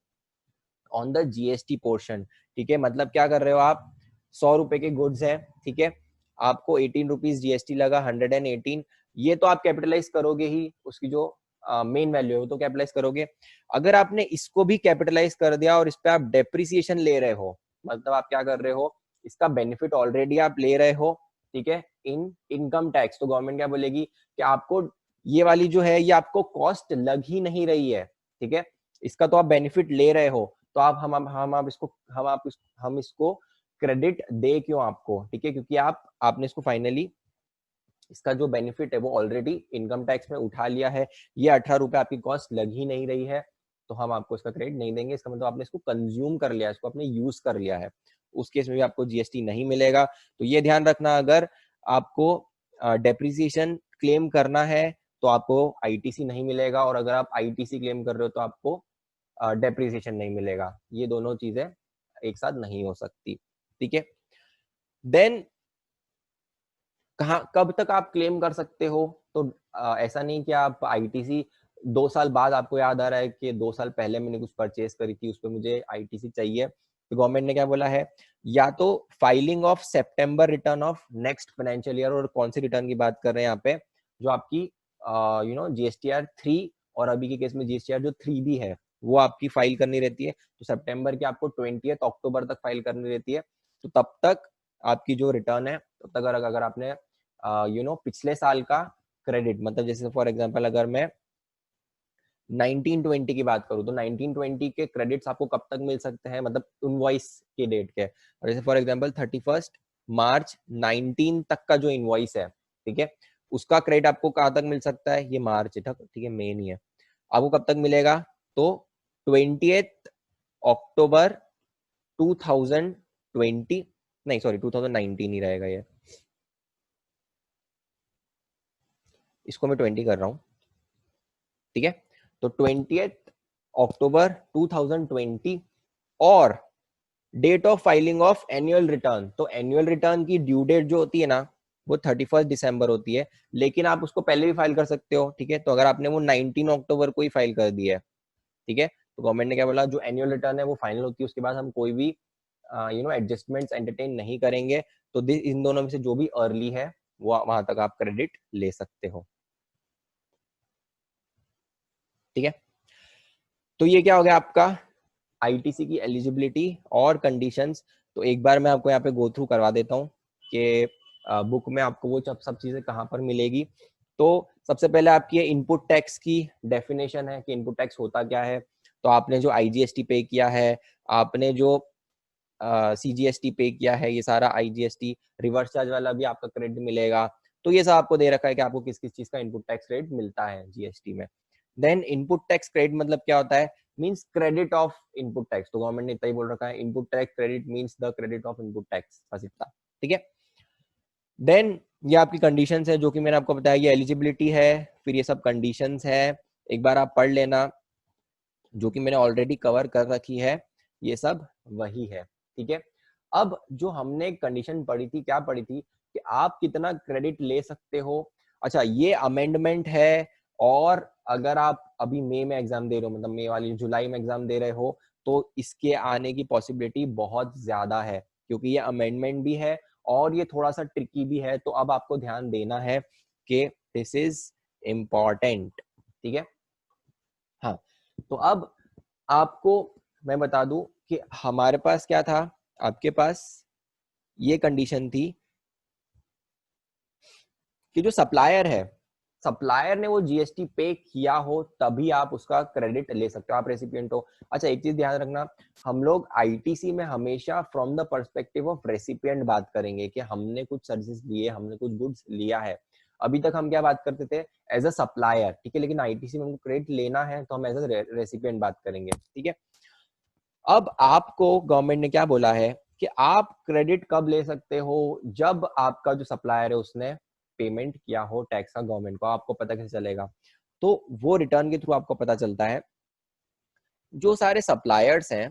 ऑन द जीएसटी पोर्शन, ठीक है, मतलब क्या कर रहे हो आप, 100 रुपए के गुड्स है, ठीक है, आपको 18 रुपीज जीएसटी लगा, 118, ये तो आप कैपिटलाइज करोगे ही, उसकी जो मेन वैल्यू है वो तो कैपिटलाइज करोगे। अगर आपने इसको भी कैपिटलाइज कर दिया और इस पे आप डेप्रिसिएशन ले रहे हो, मतलब आप क्या कर रहे हो, इसका बेनिफिट ऑलरेडी आप ले रहे हो, ठीक है, इन इनकम टैक्स, तो गवर्नमेंट क्या बोलेगी कि आपको ये वाली जो है ये आपको कॉस्ट लग ही नहीं रही है, ठीक है, इसका तो आप बेनिफिट ले रहे हो, तो आप हम इसको क्रेडिट दे क्यों आपको, ठीक है, क्योंकि आपने इसको फाइनली इसका जो बेनिफिट है वो ऑलरेडी इनकम टैक्स में उठा लिया है, ये 18 रुपए आपकी कॉस्ट लग ही नहीं रही है, तो हम आपको इसका क्रेडिट नहीं देंगे, इसका मतलब आपने इसको कंज्यूम कर लिया, इसको आपने यूज कर लिया है, उस केस में भी आपको जीएसटी नहीं मिलेगा। तो ये ध्यान रखना, अगर आपको डेप्रिसिएशन क्लेम करना है तो आपको आईटीसी नहीं मिलेगा, और अगर आप आईटीसी क्लेम कर रहे हो तो आपको डेप्रिसिएशन नहीं मिलेगा, ये दोनों चीजें एक साथ नहीं हो सकती, ठीक है। देन कब तक आप क्लेम कर सकते हो, तो ऐसा नहीं कि आप आईटीसी 2 साल बाद आपको याद आ रहा है कि 2 साल पहले मैंने कुछ परचेज करी थी, उस पर मुझे आईटीसी चाहिए, तो गवर्नमेंट ने क्या बोला है, या तो filing of September return of next financial year, और कौन सी रिटर्न की बात कर रहे हैं यहाँ पे, जो आपकी जीएसटीआर 3, और अभी के केस में जीएसटीआर जो 3 भी है वो आपकी फाइल करनी रहती है, तो सितंबर की आपको 20 अक्टूबर तक फाइल करनी रहती है, तो तब तक आपकी जो रिटर्न है, तब तक अगर आपने पिछले साल का क्रेडिट, मतलब जैसे फॉर एग्जांपल अगर मैं 1920 की बात करूं, तो 1920 के क्रेडिट्स आपको कब तक मिल सकते हैं, मतलब इनवॉइस के डेट के, और जैसे फॉर एग्जांपल 31 मार्च 19 तक का जो इनवॉइस है, ठीक है, उसका क्रेडिट आपको कहाँ तक मिल सकता है, ये मार्च तक, ठीक है, मई नहीं है, आपको कब तक मिलेगा, तो 20 अक्टूबर 2020, नहीं सॉरी 2019 ही रहेगा ये, इसको मैं 20 कर रहा हूँ, ठीक है, तो 20 अक्टूबर 2020, और date of filing of annual return, तो एनुअल रिटर्न की ड्यू डेट जो होती है ना, वो 31 दिसंबर होती है, लेकिन आप उसको पहले भी फाइल कर सकते हो, ठीक है, तो अगर आपने वो 19 अक्टूबर को ही फाइल कर दिया है, ठीक है, तो गवर्नमेंट ने क्या बोला, जो एनुअल रिटर्न है वो फाइनल होती है, उसके बाद हम कोई भी एडजस्टमेंट्स एंटरटेन नहीं करेंगे, तो इन दोनों में से जो भी अर्ली है वो वहां तक आप क्रेडिट ले सकते हो, ठीक है। तो ये क्या हो गया आपका आईटीसी की एलिजिबिलिटी और कंडीशंस। तो एक बार मैं आपको यहाँ पे गो थ्रू करवा देता हूँ कि बुक में आपको वो सब चीजें कहाँ पर मिलेगी। तो सबसे पहले आपकी इनपुट टैक्स की डेफिनेशन है कि इनपुट टैक्स होता क्या है। तो आपने जो आईजीएसटी पे किया है, आपने जो सीजीएसटी पे किया है, ये सारा आईजीएसटी, रिवर्स चार्ज वाला भी आपका क्रेडिट मिलेगा। तो ये सब आपको दे रखा है कि आपको किस किस चीज का इनपुट टैक्स क्रेडिट मिलता है जीएसटी में। देन इनपुट टैक्स क्रेडिट मतलब क्या होता है, means credit of input tax. तो गवर्नमेंट ने इतना ही बोल रखा है, input tax credit means the credit of input tax, बस इतना, ठीक है। देन ये आपकी कंडीशंस है जो कि मैंने आपको बताया, ये एलिजिबिलिटी है, फिर ये सब कंडीशंस है, एक बार आप पढ़ लेना, जो कि मैंने ऑलरेडी कवर कर रखी है, ये सब वही है, ठीक है। अब जो हमने कंडीशन पढ़ी थी, क्या पढ़ी थी कि आप कितना क्रेडिट ले सकते हो। अच्छा, ये अमेंडमेंट है, और अगर आप अभी मई में एग्जाम दे रहे हो, मतलब मई वाली जुलाई में एग्जाम दे रहे हो, तो इसके आने की पॉसिबिलिटी बहुत ज्यादा है, क्योंकि ये अमेंडमेंट भी है और ये थोड़ा सा ट्रिकी भी है। तो अब आपको ध्यान देना है कि दिस इज इम्पॉर्टेंट, ठीक है। हाँ, तो अब आपको मैं बता दूं कि हमारे पास क्या था, आपके पास ये कंडीशन थी कि जो सप्लायर है, सप्लायर ने वो जीएसटी पे किया हो तभी आप उसका क्रेडिट ले सकते हो, आप रेसिपिएंट हो। अच्छा, एक चीज ध्यान रखना, हम लोग आईटीसी में हमेशा from the perspective of recipient बात करेंगे कि हमने कुछ सर्विसेज लिए, हमने कुछ गुड्स लिया है। अभी तक हम क्या बात करते थे, एज अ सप्लायर, ठीक है, लेकिन आईटीसी में हमको क्रेडिट लेना है तो हम एज अ रेसिपिएंट बात करेंगे, ठीक है। अब आपको गवर्नमेंट ने क्या बोला है कि आप क्रेडिट कब ले सकते हो, जब आपका जो सप्लायर है उसने पेमेंट किया हो टैक्स का गवर्नमेंट को। आपको पता कैसे चलेगा, तो वो रिटर्न के थ्रू आपको पता चलता है। जो सारे सप्लायर्स हैं,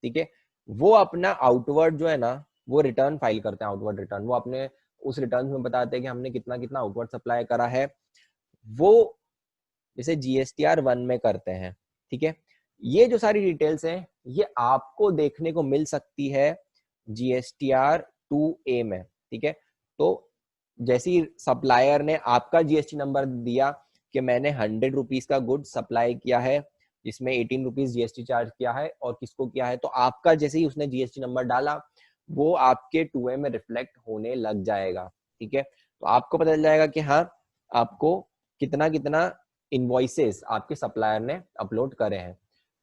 ठीक है, वो अपना आउटवर्ड जो है ना, वो रिटर्न फाइल करते हैं, आउटवर्ड रिटर्न। वो अपने उस रिटर्न में बताते हैं कि हमने कितना कितना आउटवर्ड सप्लाई करा है, वो जैसे GSTR 1 में करते हैं, ठीक है। ये जो सारी डिटेल्स हैं, ये आपको देखने को मिल सकती है GSTR 2A में, ठीक है। तो जैसे ही सप्लायर ने आपका जीएसटी नंबर दिया कि मैंने 100 रुपीज का गुड सप्लाई किया है, जिसमें 18 रुपीज जीएसटी चार्ज किया है, और किसको किया है, तो आपका जैसे ही उसने जीएसटी नंबर डाला, वो आपके 2A में रिफ्लेक्ट होने लग जाएगा, ठीक है। तो आपको पता चल जाएगा कि हाँ, आपको कितना कितना इनवॉइसेस आपके सप्लायर ने अपलोड करे हैं।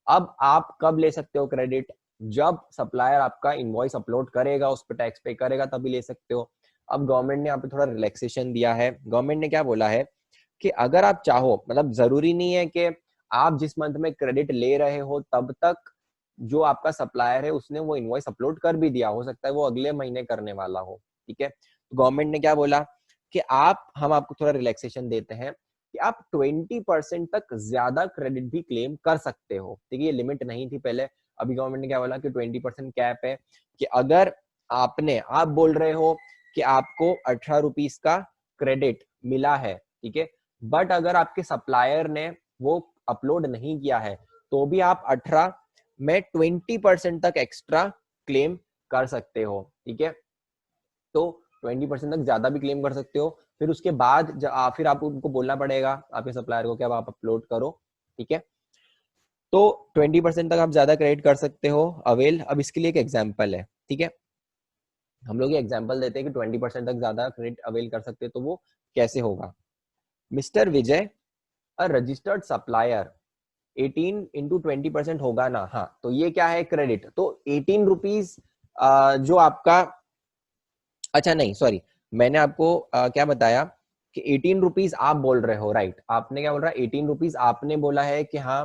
अब आप कब ले सकते हो क्रेडिट, जब सप्लायर आपका इनवॉइस अपलोड करेगा, उस पर टैक्स पे करेगा, तभी ले सकते हो। अब गवर्नमेंट ने यहाँ पे थोड़ा रिलैक्सेशन दिया है। गवर्नमेंट ने क्या बोला है कि अगर आप चाहो, मतलब जरूरी नहीं है कि आप जिस मंथ में क्रेडिट ले रहे हो तब तक जो आपका सप्लायर है उसने वो इनवॉइस अपलोड कर भी दिया, हो सकता है वो अगले महीने करने वाला हो, ठीक है। तो गवर्नमेंट ने क्या बोला कि हम आपको थोड़ा रिलैक्सेशन देते हैं कि आप 20% तक ज्यादा क्रेडिट भी क्लेम कर सकते हो, ठीक है। ये लिमिट नहीं थी पहले, अभी गवर्नमेंट ने क्या बोला कि 20% कैप है, कि अगर आप बोल रहे हो कि आपको 18 रुपीज का क्रेडिट मिला है, ठीक है, बट अगर आपके सप्लायर ने वो अपलोड नहीं किया है, तो भी आप 18 में 20% तक एक्स्ट्रा क्लेम कर सकते हो, ठीक है। तो 20% तक ज्यादा भी क्लेम कर सकते हो। फिर उसके बाद फिर आपको उनको बोलना पड़ेगा आपके सप्लायर को कि अब आप अपलोड करो, ठीक है। तो 20% तक आप ज्यादा क्रेडिट कर सकते हो अवेल। अब इसके लिए एक एग्जाम्पल है, ठीक है। हम लोग ये एग्जाम्पल देते हैं कि 20% तक ज्यादा क्रेडिट अवेल कर सकते हैं, तो वो कैसे होगा। Mister Vijay, a registered supplier, 18 into 20% होगा ना। हाँ, तो ये क्या है, क्रेडिट। तो 18 रुपीज जो आपका, अच्छा नहीं सॉरी, मैंने आपको क्या बताया कि 18 रुपीज आप बोल रहे हो, राइट। आपने क्या बोल रहा है, 18 रुपीज आपने बोला है कि हाँ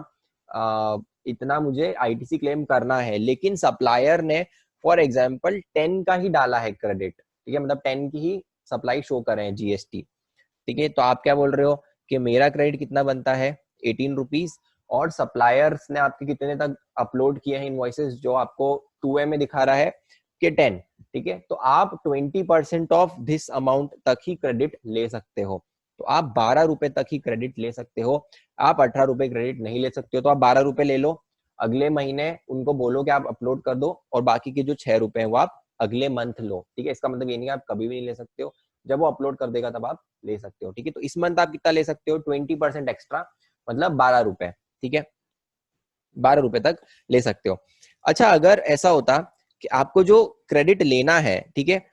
इतना मुझे आईटीसी क्लेम करना है, लेकिन सप्लायर ने फॉर एग्जाम्पल 10 का ही डाला है क्रेडिट, ठीक है, मतलब 10 की ही सप्लाई शो कर रहे हैं जीएसटी, ठीक है। तो आप क्या बोल रहे हो कि मेरा क्रेडिट कितना बनता है, 18 रुपीज, और सप्लायर्स ने आपके कितने तक अपलोड किए हैं इनवॉइसेस, जो आपको 2A में दिखा रहा है कि 10, ठीक है। तो आप 20% ऑफ दिस अमाउंट तक ही क्रेडिट ले सकते हो। तो आप 12 रुपए तक ही क्रेडिट ले सकते हो, आप 18 रुपए क्रेडिट नहीं ले सकते हो। तो आप 12 रुपए ले लो, अगले महीने उनको बोलो कि आप अपलोड कर दो, और बाकी के जो 6 रुपए हैं वो आप अगले मंथ लो, ठीक है। इसका मतलब ये नहीं आप कभी भी नहीं ले सकते हो, जब वो अपलोड कर देगा तब आप ले सकते हो, ठीक है। तो इस मंथ आप कितना ले सकते हो, 20% एक्स्ट्रा, मतलब 12 रुपए, ठीक है, 12 रुपए तक ले सकते हो। अच्छा, अगर ऐसा होता कि आपको जो क्रेडिट लेना है, ठीक है,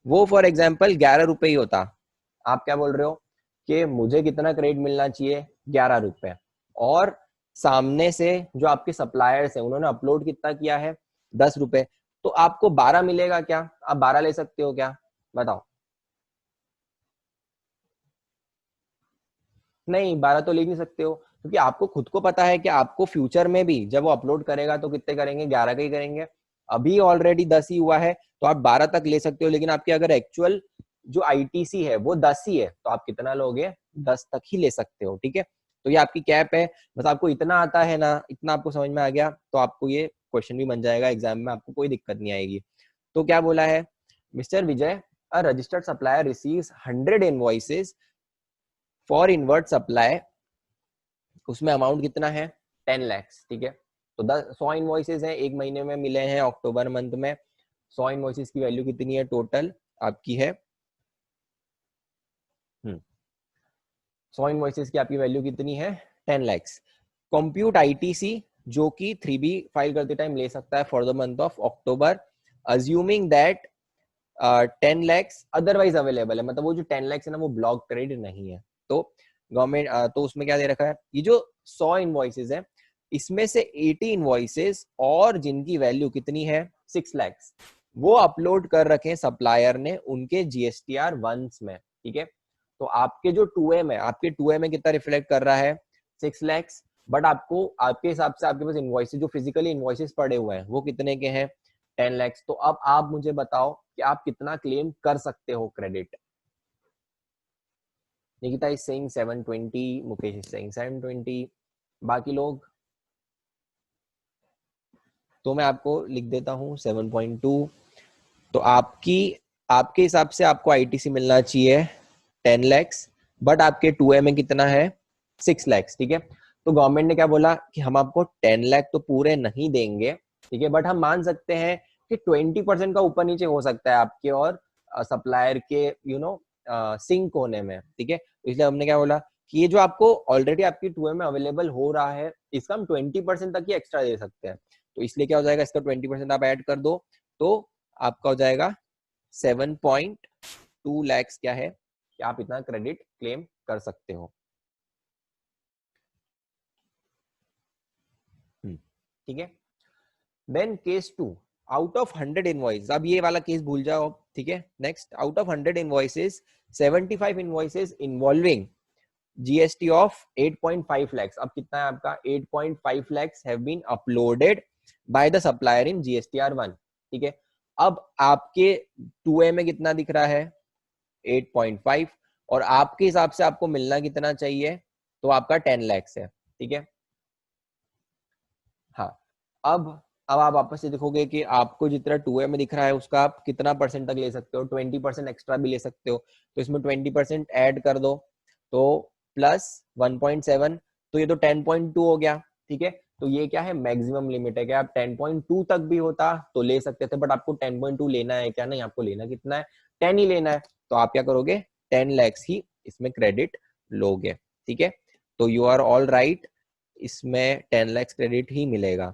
वो फॉर एग्जाम्पल 11 रुपए ही होता, आप क्या बोल रहे हो कि मुझे कितना क्रेडिट मिलना चाहिए, 11 रुपए, और सामने से जो आपके सप्लायर्स हैं उन्होंने अपलोड कितना किया है, 10 रुपए, तो आपको 12 मिलेगा क्या, आप 12 ले सकते हो क्या, बताओ। नहीं, 12 तो ले नहीं सकते हो, क्योंकि आपको खुद को पता है कि आपको फ्यूचर में भी जब वो अपलोड करेगा तो कितने करेंगे, 11 का ही करेंगे। अभी ऑलरेडी 10 ही हुआ है, तो आप 12 तक ले सकते हो, लेकिन आपके अगर एक्चुअल जो आईटीसी है वो 10 ही है, तो आप कितना लोगे, 10 तक ही ले सकते हो, ठीक है। तो ये आपकी कैप है। बस आपको इतना आता है ना, इतना आपको समझ में आ गया तो आपको ये क्वेश्चन भी बन जाएगा एग्जाम में, आपको कोई दिक्कत नहीं आएगी। तो क्या बोला है, mister Vijay, a registered supplier receives 100 invoices for inward supply, उसमें अमाउंट कितना है 10 लाख, ठीक है। तो 100 इनवॉइसेस हैं, एक महीने में मिले हैं अक्टूबर मंथ में। 100 इनवॉइसेस की वैल्यू कितनी है टोटल आपकी है 100 इनवॉइसेस की आपकी वैल्यू कितनी है 10 लाख। कंप्यूट आईटीसी जो कि 3B फाइल करते टाइम ले सकता है for the month of October, assuming that 10 lakhs otherwise available है, मतलब वो जो 10 लैक्स है ना वो ब्लॉक ट्रेड नहीं है। तो गवर्नमेंट तो उसमें क्या दे रखा है, ये जो 100 इनवॉइसेस है इसमें से 80 इनवॉइसेस और जिनकी वैल्यू कितनी है 6 लैक्स, वो अपलोड कर रखे सप्लायर ने उनके GSTR 1s में, ठीक है। तो आपके जो 2A में, आपके 2A में कितना रिफ्लेक्ट कर रहा है 6 लैक्स, बट आपको आपके हिसाब से आपके पास इनवॉइसेस जो फिजिकली इनवॉइसेस पड़े हुए हैं वो कितने के हैं 10 लैक्स। तो अब आप मुझे बताओ कि आप कितना क्लेम कर सकते हो credit. Nikita is saying 720, Mukesh is saying 720, बाकी लोग, तो मैं आपको लिख देता हूं 7.2। तो आपके हिसाब से आपको आईटीसी मिलना चाहिए 10 लैक्स, बट आपके 2A में कितना है 6 लैक्स, ठीक है। तो गवर्नमेंट ने क्या बोला कि हम आपको 10 लाख तो पूरे नहीं देंगे, ठीक है, बट हम मान सकते हैं कि 20% का ऊपर नीचे हो सकता है आपके और सप्लायर के सिंक होने में, ठीक है। तो इसलिए हमने क्या बोला कि ये जो आपको ऑलरेडी आपकी 2A में अवेलेबल हो रहा है इसका हम 20% तक ही एक्स्ट्रा दे सकते हैं। तो इसलिए क्या हो जाएगा, इसका 20% आप ऐड कर दो तो आपका हो जाएगा 7.2 लैक्स, क्या है कि आप इतना क्रेडिट क्लेम कर सकते हो, ठीक है। Then case 2, out of 100 invoice, अब ये वाला केस भूल जाओ, ठीक है। Next, out of 100 invoices 75 invoices involving GST of 8.5 lakhs, अब कितना है आपका 8.5 lakhs have been uploaded by the supplier in GSTR 1, ठीक है। अब आपके 2A में कितना दिख रहा है 8.5, और आपके हिसाब से आपको मिलना कितना चाहिए, तो आपका 10 lakhs है, ठीक है। हाँ, अब आप वापस से देखोगे कि आपको जितना 2A में दिख रहा है उसका आप कितना परसेंट तक ले सकते हो, 20% एक्स्ट्रा भी ले सकते हो। तो इसमें 20% ऐड कर दो तो प्लस 1.7, तो ये तो 10.2 हो गया, ठीक है। तो ये क्या है मैक्सिमम लिमिट है, क्या आप 10.2 तक भी होता तो ले सकते थे, बट आपको 10.2 लेना है क्या, नहीं, आपको लेना कितना है 10 ही लेना है। तो आप क्या करोगे 10 लैक्स ही इसमें क्रेडिट लोगे, ठीक है। तो यू आर ऑल राइट, इसमें 10 लैक्स क्रेडिट ही मिलेगा,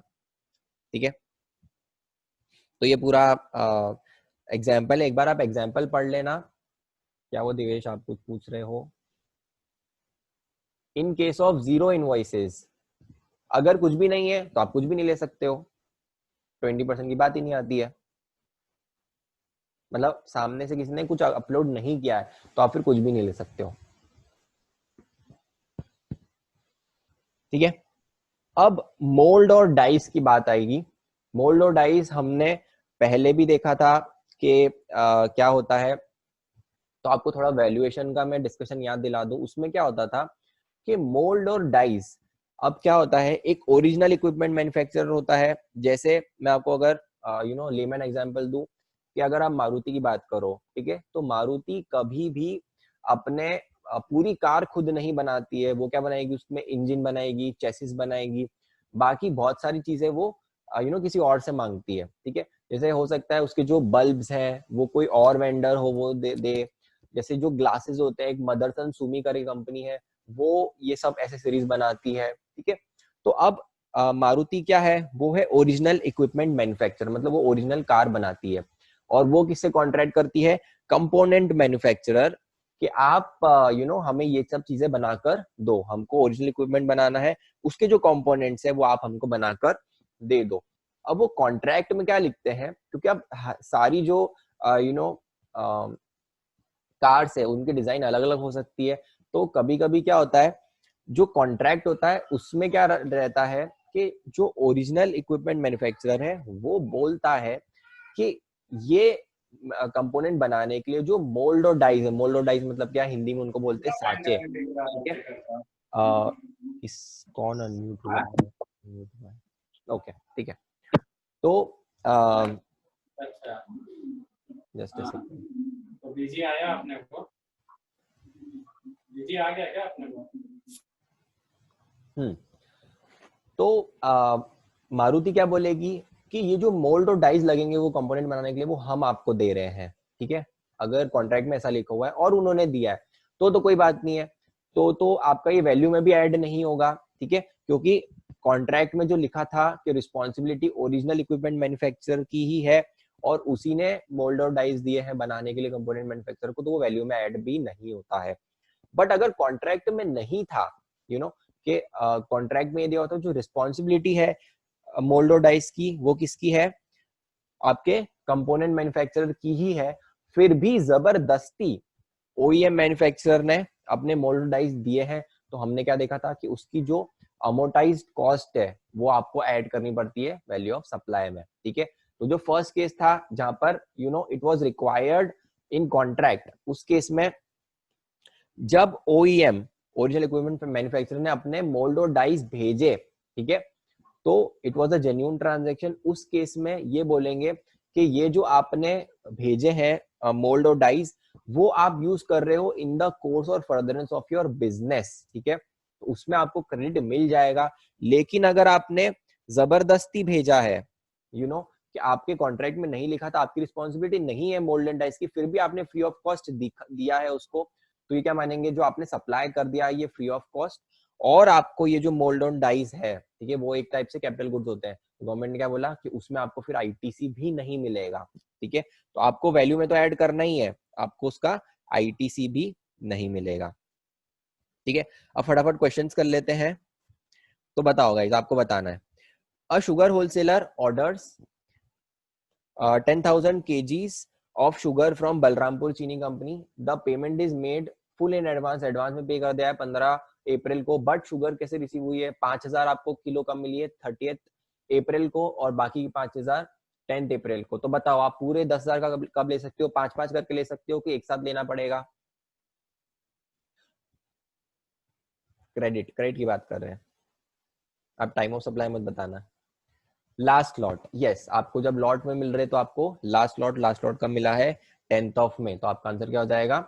ठीक है। तो ये पूरा एग्जाम्पल, एक बार आप एग्जाम्पल पढ़ लेना। क्या वो दिवेश आप कुछ पूछ रहे हो, इन केस ऑफ 0 इनवॉइसेस, अगर कुछ भी नहीं है तो आप कुछ भी नहीं ले सकते हो, 20% की बात ही नहीं आती है, मतलब सामने से किसी ने कुछ अपलोड नहीं किया है तो आप फिर कुछ भी नहीं ले सकते हो, ठीक है। अब मोल्ड और डाइस की बात आएगी। मोल्ड और डाइस हमने पहले भी देखा था कि क्या होता है, तो आपको थोड़ा वैल्यूएशन का मैं डिस्कशन याद दिला दूं। उसमें क्या होता था कि मोल्ड और डाइस, अब क्या होता है एक ओरिजिनल इक्विपमेंट मैन्युफैक्चरर होता है, जैसे मैं आपको अगर लेमन एग्जांपल दूं कि अगर आप मारुति की बात करो, ठीक है, तो मारुति कभी भी अपने पूरी कार खुद नहीं बनाती है, वो क्या बनाएगी उसमें इंजन बनाएगी, चेसिस बनाएगी, बाकी बहुत सारी चीजें वो किसी और से मांगती है, ठीक है। जैसे हो सकता है उसके जो बल्ब्स हैं वो कोई और वेंडर हो वो दे, जैसे जो ग्लासेस होते हैं एक मदरसन सुमी करके कंपनी है वो ये सब एसेसरीज बनाती है, ठीक है। तो अब मारुति क्या है, वो है ओरिजिनल इक्विपमेंट मैन्युफैक्चरर, मतलब वो ओरिजिनल कार बनाती है, और वो किससे कॉन्ट्रैक्ट करती है कंपोनेंट मैन्युफैक्चरर कि आप हमें ये सब चीजें बनाकर दो, हमको ओरिजिनल इक्विपमेंट बनाना है, उसके जो कंपोनेंट्स है वो आप हमको बनाकर दे दो। अब वो कॉन्ट्रैक्ट में क्या लिखते हैं, क्योंकि अब सारी जो यू नो कार्स है उनकी डिजाइन अलग अलग हो सकती है, तो कभी कभी क्या होता है जो कॉन्ट्रैक्ट होता है उसमें क्या रहता है कि जो ओरिजिनल इक्विपमेंट मैन्युफैक्चरर है वो बोलता है कि ये कंपोनेंट बनाने के लिए जो मोल्ड और डाइज है, मोल्ड और डाइज मतलब क्या हिंदी में उनको बोलते हैं साँचे, ठीक है। इस कौन अनम्यूट हुआ है? ओके ठीक है, तो अच्छा जस्ट अ सेकंड। तो बीजी आया अपने को, बीजी आ गया क्या अपने को? तो मारुति क्या बोलेगी कि ये जो मोल्ड और डाइस लगेंगे वो कंपोनेंट बनाने के लिए वो हम आपको दे रहे हैं, ठीक है। अगर कॉन्ट्रैक्ट में ऐसा लिखा हुआ है और उन्होंने दिया है तो कोई बात नहीं है, तो आपका ये वैल्यू में भी ऐड नहीं होगा, ठीक है, क्योंकि कॉन्ट्रैक्ट में जो लिखा था कि रिस्पॉन्सिबिलिटी ओरिजिनल इक्विपमेंट मैन्युफैक्चरर की ही है और उसी ने मोल्ड और डाइस दिए हैं बनाने के लिए कंपोनेंट मैन्युफैक्चरर को, तो वो वैल्यू में ऐड भी नहीं होता है। बट अगर कॉन्ट्रैक्ट में नहीं था, यू नो कि कॉन्ट्रैक्ट में ये दिया होता जो रिस्पॉन्सिबिलिटी है मोल्ड और डाइस की, वो किसकी है? आपके कंपोनेंट मैन्युफैक्चरर की ही है, फिर भी जबरदस्ती ओईएम मैन्युफैक्चरर ने अपने मोल्ड डाइस दिए हैं, तो हमने क्या देखा था कि उसकी जो अमोर्टाइज्ड कॉस्ट है वो आपको ऐड करनी पड़ती है वैल्यू ऑफ सप्लाई में, ठीक है। तो जो फर्स्ट केस था जहां पर it was required in contract, उस केस में जब ओईएम ओरिजिनल इक्विपमेंट मैन्युफैक्चरर ने अपने मोल्ड और डाइस भेजे, ठीक है, तो it was a genuine transaction. उस केस में ये बोलेंगे कि ये जो आपने भेजे हैं मोल्ड और डाइस, वो आप यूज कर रहे हो इन द कोर्स और फर्दरेंस ऑफ योर बिजनेस, ठीक है, तो उसमें आपको क्रेडिट मिल जाएगा। लेकिन अगर आपने जबरदस्ती भेजा है, कि आपके कॉन्ट्रैक्ट में नहीं लिखा था, आपकी रिस्पॉन्सिबिलिटी नहीं है मोल्ड एंड डाइस की, फिर भी आपने फ्री ऑफ कॉस्ट दिया है उसको, तो ये क्या मानेंगे? जो आपने सप्लाई कर दिया है ये फ्री ऑफ कॉस्ट, और आपको ये जो मोल्ड ऑन डाइस है, ठीक है, वो एक टाइप से कैपिटल गुड्स होते हैं। गवर्नमेंट ने क्या बोला कि उसमें आपको फिर आईटीसी भी नहीं मिलेगा, ठीक है, तो आपको वैल्यू में तो ऐड करना ही है, आपको उसका आईटीसी भी नहीं मिलेगा, ठीक है। अब फटाफट क्वेश्चंस कर लेते हैं, तो बताओ गाइस, आपको बताना है। A sugar wholesaler orders 10,000 kgs of sugar from Balrampur Chini company, the payment is made full in advance, advance में पे कर दिया है 15 अप्रैल को, बट शुगर कैसे रिसीव हुई है? 5,000 आपको किलो कम मिली है 30 अप्रैल को, और बाकी 5,000 10 अप्रैल को। तो बताओ आप पूरे 10,000 का कब ले सकते हो? 5-5 करके ले सकते हो कि एक साथ लेना पड़ेगा? क्रेडिट की बात कर रहे हैं आप, टाइम ऑफ सप्लाई मत बताना। लास्ट लॉट, यस, आपको जब लॉट में मिल रहे तो आपको लास्ट लॉट कब मिला है? 10th ऑफ मे, तो आपका आंसर क्या हो जाएगा?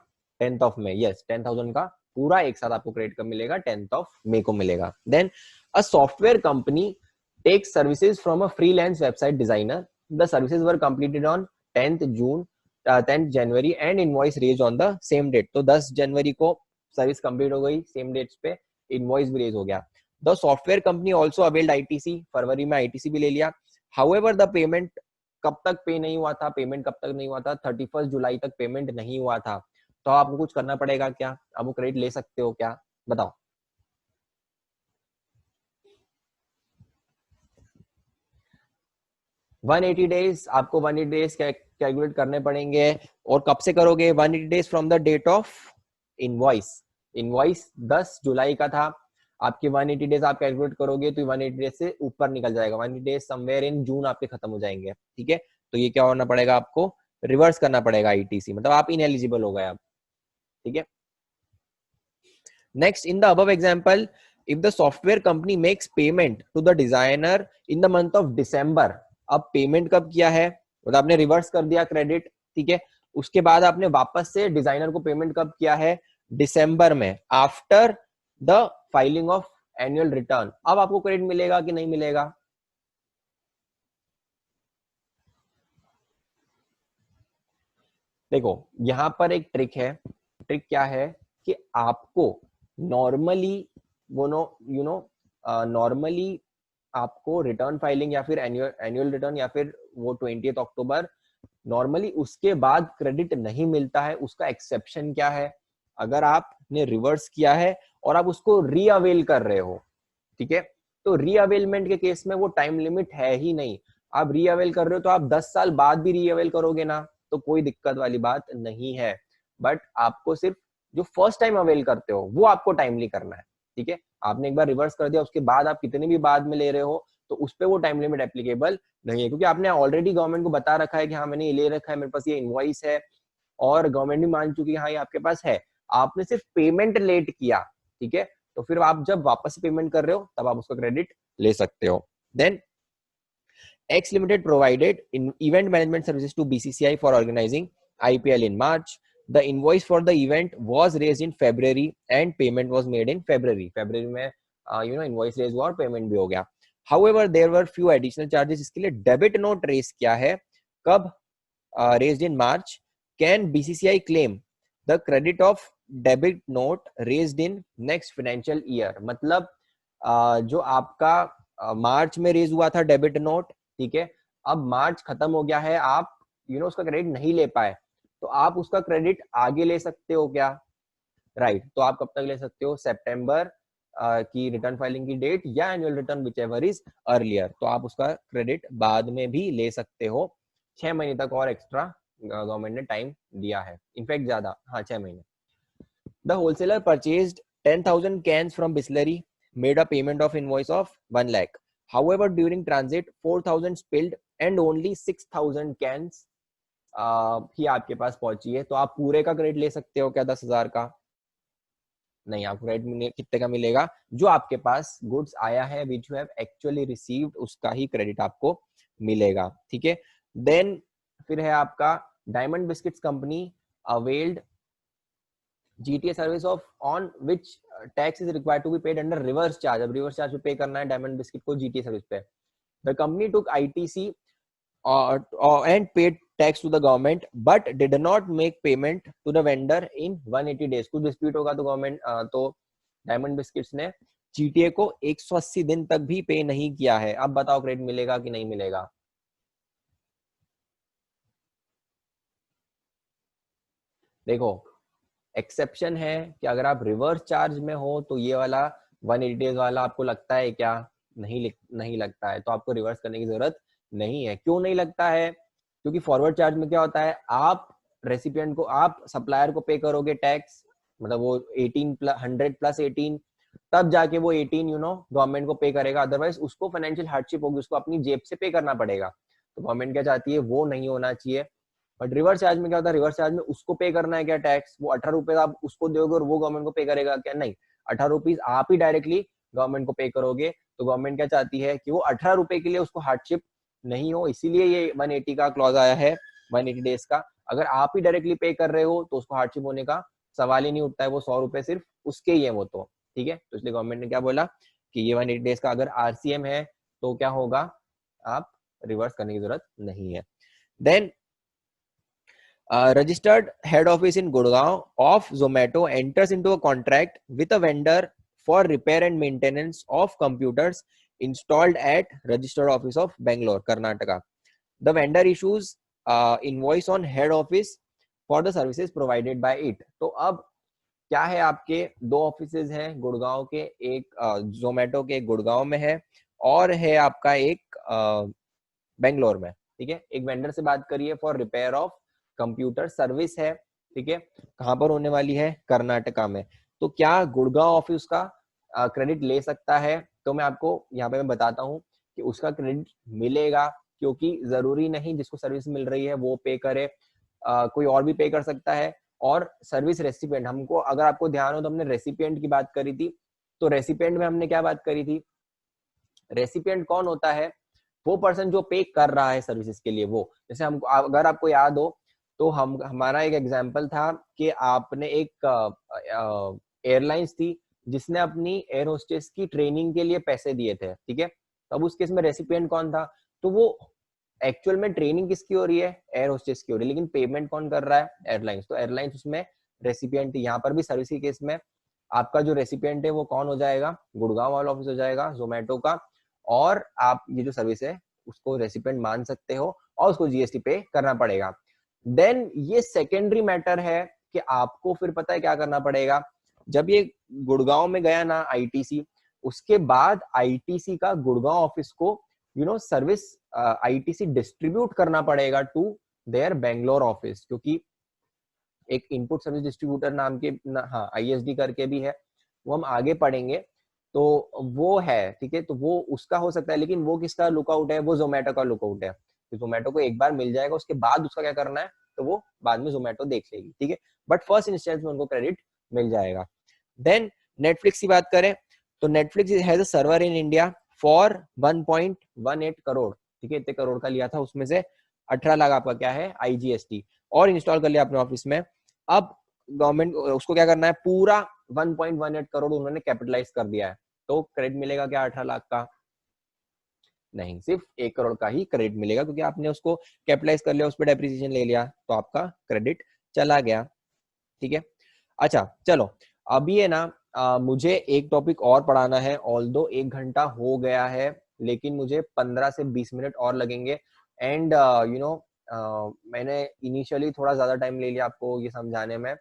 10th ऑफ मे, यस, 10,000 का पूरा एक साथ आपको क्रेडिट कब मिलेगा? 10th ऑफ मे को मिलेगा। Then a software company takes services from a freelance website designer, the services were completed on 10th January and invoice raise on the same date. तो 10 जनवरी को सर्विस कंप्लीट हो गई, same dates पे invoice भी raise हो गया। The software company also availed ITC, फरवरी में आईटीसी भी ले लिया। हाउएवर द पेमेंट कब तक पे नहीं हुआ था? पेमेंट कब तक नहीं हुआ था? 31 जुलाई तक पेमेंट नहीं हुआ था, तो आपको कुछ करना पड़ेगा क्या? आप वो क्रेडिट ले सकते हो क्या? बताओ। वन 180 डेज, आपको 180 डेज कैलकुलेट करने पड़ेंगे, और कब से करोगे? 180 days from the date of invoice. Invoice 10 जुलाई का था, आपके 180 डेज आप कैलकुलेट करोगे तो 180 डेज से ऊपर निकल जाएगा, 180 डेज समवेयर इन जून आपके खत्म हो जाएंगे, ठीक है। तो ये क्या होना पड़ेगा? आपको रिवर्स करना पड़ेगा आईटीसी, मतलब आप इनएलिजिबल हो गए अब, ठीक है। Next, in the above example, if the software company makes payment to the designer in the month of December, अब पेमेंट कब किया है? मतलब आपने रिवर्स कर दिया क्रेडिट, ठीक है, उसके बाद आपने वापस से डिजाइनर को पेमेंट कब किया है? दिसंबर में, after the filing of annual return. अब आपको क्रेडिट मिलेगा कि नहीं मिलेगा? देखो यहां पर एक ट्रिक है। ट्रिक क्या है कि आपको नॉर्मली नॉर्मली आपको रिटर्न फाइलिंग या फिर एनुअल रिटर्न या फिर वो 20 अक्टूबर, नॉर्मली उसके बाद क्रेडिट नहीं मिलता है। उसका एक्सेप्शन क्या है? अगर आपने रिवर्स किया है और आप उसको रीअवेल कर रहे हो, ठीक है, तो रीअवेलमेंट के केस में वो टाइम लिमिट है ही नहीं। आप रीअवेल कर रहे हो तो आप 10 साल बाद भी रीअवेल करोगे ना, तो कोई दिक्कत वाली बात नहीं है। बट आपको सिर्फ जो फर्स्ट टाइम अवेल करते हो वो आपको टाइमली करना है, ठीक है। आपने एक बार रिवर्स कर दिया, उसके बाद आप कितने भी बाद में ले रहे हो तो उस पर वो टाइम लिमिट एप्लीकेबल नहीं है, क्योंकि आपने ऑलरेडी गवर्नमेंट को बता रखा है कि हाँ मैंने ये ले रखा है, मेरे पास ये इनवॉइस है, और गवर्नमेंट भी मान चुकी है हाँ ये आपके पास है। आपने सिर्फ पेमेंट लेट किया, ठीक है, तो फिर आप जब वापस पेमेंट कर रहे हो तब आप उसका क्रेडिट ले सकते हो. Then X Limited provided in event management services to BCCI for organizing IPL in March. The invoice for the event was raised in February and payment was made in February. February में invoice raise हुआ और payment भी हो गया. However, there were few additional charges. इसके लिए debit note raise किया है. कब raised in March? Can BCCI claim the credit of debit note raised in next financial year? मतलब जो आपका मार्च में रेज हुआ था डेबिट नोट, ठीक है, अब मार्च खत्म हो गया है, आप उसका क्रेडिट नहीं ले पाए, तो आप उसका क्रेडिट आगे ले सकते हो क्या? राइट, तो आप कब तक ले सकते हो? सितंबर की रिटर्न फाइलिंग की डेट या annual return which ever is earlier, तो आप उसका क्रेडिट बाद में भी ले सकते हो. 6 महीने तक और एक्स्ट्रा गवर्नमेंट ने टाइम दिया है, इनफैक्ट ज्यादा, हाँ 6 महीने. The wholesaler purchased 10,000 cans from Bisleri, made a payment of invoice of 1 lakh. However, during transit 4,000 spilled and only 6,000 cans ही आपके पास पहुंची है. तो आप पूरे का क्रेडिट ले सकते हो क्या 10,000 का? नहीं, आपको क्रेडिट कितने का मिलेगा? जो आपके पास गुड्स आया है which you have actually received, उसका ही क्रेडिट आपको मिलेगा. ठीक है. देन फिर है आपका Diamond Biscuits company availed GTA service of on which tax is required to be paid under reverse charge. अब रिवर्स चार्ज पे करना है डायमंड बिस्किट को GTA सर्विस पे. The company took ITC and paid tax to the government but did not make payment to the vendor in 180 days. कुछ dispute होगा तो government तो diamond biscuits ने GTA को 180 दिन तक भी पे नहीं किया है. अब बताओ क्रेडिट मिलेगा कि नहीं मिलेगा? देखो, एक्सेप्शन है कि अगर आप रिवर्स चार्ज में हो तो ये वाला 180 डेज वाला आपको लगता है क्या? नहीं लगता है, तो आपको रिवर्स करने की जरूरत नहीं है. क्यों नहीं लगता है? क्योंकि फॉरवर्ड चार्ज में क्या होता है, आप रेसिपिएंट को, आप सप्लायर को पे करोगे टैक्स, मतलब वो 100 प्लस 18, तब जाके वो 18 गवर्नमेंट को पे करेगा. अदरवाइज उसको फाइनेंशियल हार्डशिप होगी, उसको अपनी जेब से पे करना पड़ेगा. तो गवर्नमेंट क्या चाहती है, वो नहीं होना चाहिए. बट रिवर्स चार्ज में क्या होता है, रिवर्स चार्ज में उसको पे करना है क्या टैक्स? वो 18 रुपए आप उसको दोगे और वो गवर्नमेंट को पे करेगा क्या? नहीं, 18 रुपीज आप ही डायरेक्टली गवर्नमेंट को पे करोगे. तो गवर्नमेंट क्या चाहती है कि वो 18 रुपए के लिए उसको हार्डशिप नहीं हो, इसीलिए ये 180 का क्लॉज आया है, 180 डेज का. अगर आप ही डायरेक्टली पे कर रहे हो तो उसको हार्डशिप होने का सवाल ही नहीं उठता है. वो 100 रुपए सिर्फ उसके ही है वो तो. ठीक है, तो इसलिए गवर्नमेंट ने क्या बोला कि ये 180 डेज का अगर RCM है तो क्या होगा, आप रिवर्स करने की जरूरत नहीं है. Then registered head office in Gurgaon of Zomato enters into a contract with a vendor for repair and maintenance of computers installed at registered office of Bangalore, Karnataka. The vendor issues invoice on head office for the services provided by it. तो अब क्या है, आपके दो offices हैं गुड़गांव के, एक जोमेटो के गुड़गांव में है और है आपका एक बेंगलोर में. ठीक है, एक वेंडर से बात करिए for repair of computer service है. ठीक है, कहां पर होने वाली है? कर्नाटका में. तो क्या गुड़गांव ऑफिस का क्रेडिट ले सकता है? तो मैं आपको यहाँ पे मैं बताता हूँ कि उसका क्रेडिट मिलेगा, क्योंकि जरूरी नहीं जिसको सर्विस मिल रही है वो पे करे, कोई और भी पे कर सकता है. और सर्विस रेसिपिएंट, हमको अगर आपको ध्यान हो तो हमने रेसिपिएंट की बात करी थी. तो रेसिपिएंट में हमने क्या बात करी थी? रेसिपिएंट कौन होता है? वो पर्सन जो पे कर रहा है सर्विसेज के लिए. वो जैसे हमको, अगर आपको याद हो तो हमारा एक एग्जांपल था कि आपने एक एयरलाइंस थी जिसने अपनी एयर होस्टेस की ट्रेनिंग के लिए पैसे दिए थे. ठीक है, तब उस केस में रेसिपिएंट कौन था? तो वो एक्चुअल में ट्रेनिंग किसकी हो रही है? एयर होस्टेस की हो रही है, लेकिन पेमेंट कौन कर रहा है? एयरलाइंस. तो एयरलाइंस उसमें रेसिपिएंट. यहाँ पर भी सर्विस के केस में आपका जो रेसिपिएंट है वो कौन हो जाएगा? गुड़गांव वाला ऑफिस हो जाएगा जोमेटो का. और आप ये जो सर्विस है उसको रेसिपिएंट मान सकते हो और उसको GST पे करना पड़ेगा. देन ये सेकेंडरी मैटर है कि आपको फिर पता है क्या करना पड़ेगा. जब ये गुड़गांव में गया ना ITC, उसके बाद ITC का गुड़गांव ऑफिस को सर्विस ITC डिस्ट्रीब्यूट करना पड़ेगा टू देयर बेंगलोर ऑफिस, क्योंकि एक इनपुट सर्विस डिस्ट्रीब्यूटर नाम के हाँ ISD करके भी है, वो हम आगे पढ़ेंगे. तो वो है, ठीक है, तो वो उसका हो सकता है, लेकिन वो किसका लुकआउट है? वो जोमेटो का लुकआउट है. तो जोमेटो को एक बार मिल जाएगा, उसके बाद उसका क्या करना है तो वो बाद में जोमेटो देख लेगी. ठीक है, बट फर्स्ट इंस्टेंस में उनको क्रेडिट मिल जाएगा. देन नेटफ्लिक्स की बात करें तो Netflix has a server in India for 1.18 crore, ठीक है, इतने करोड़ का लिया था, उसमें से 18 लाख आपका क्या है IGST और इंस्टॉल कर लिया अपने ऑफिस में। अब गवर्नमेंट उसको क्या करना है, पूरा 1.18 करोड़ उन्होंने कैपिटलाइज कर दिया है, तो क्रेडिट मिलेगा क्या 18 लाख का? नहीं, सिर्फ 1 करोड़ का ही क्रेडिट मिलेगा, क्योंकि आपने उसको कैपिटलाइज कर लिया, उस पर डेप्रिसिएशन ले लिया, तो आपका क्रेडिट चला गया, ठीक है। अच्छा चलो, अभी है ना मुझे एक टॉपिक और पढ़ाना है, ऑल्दो 1 घंटा हो गया है, लेकिन मुझे 15 से 20 मिनट और लगेंगे। एंड यू नो मैंने इनिशियली थोड़ा ज्यादा टाइम ले लिया आपको ये समझाने में,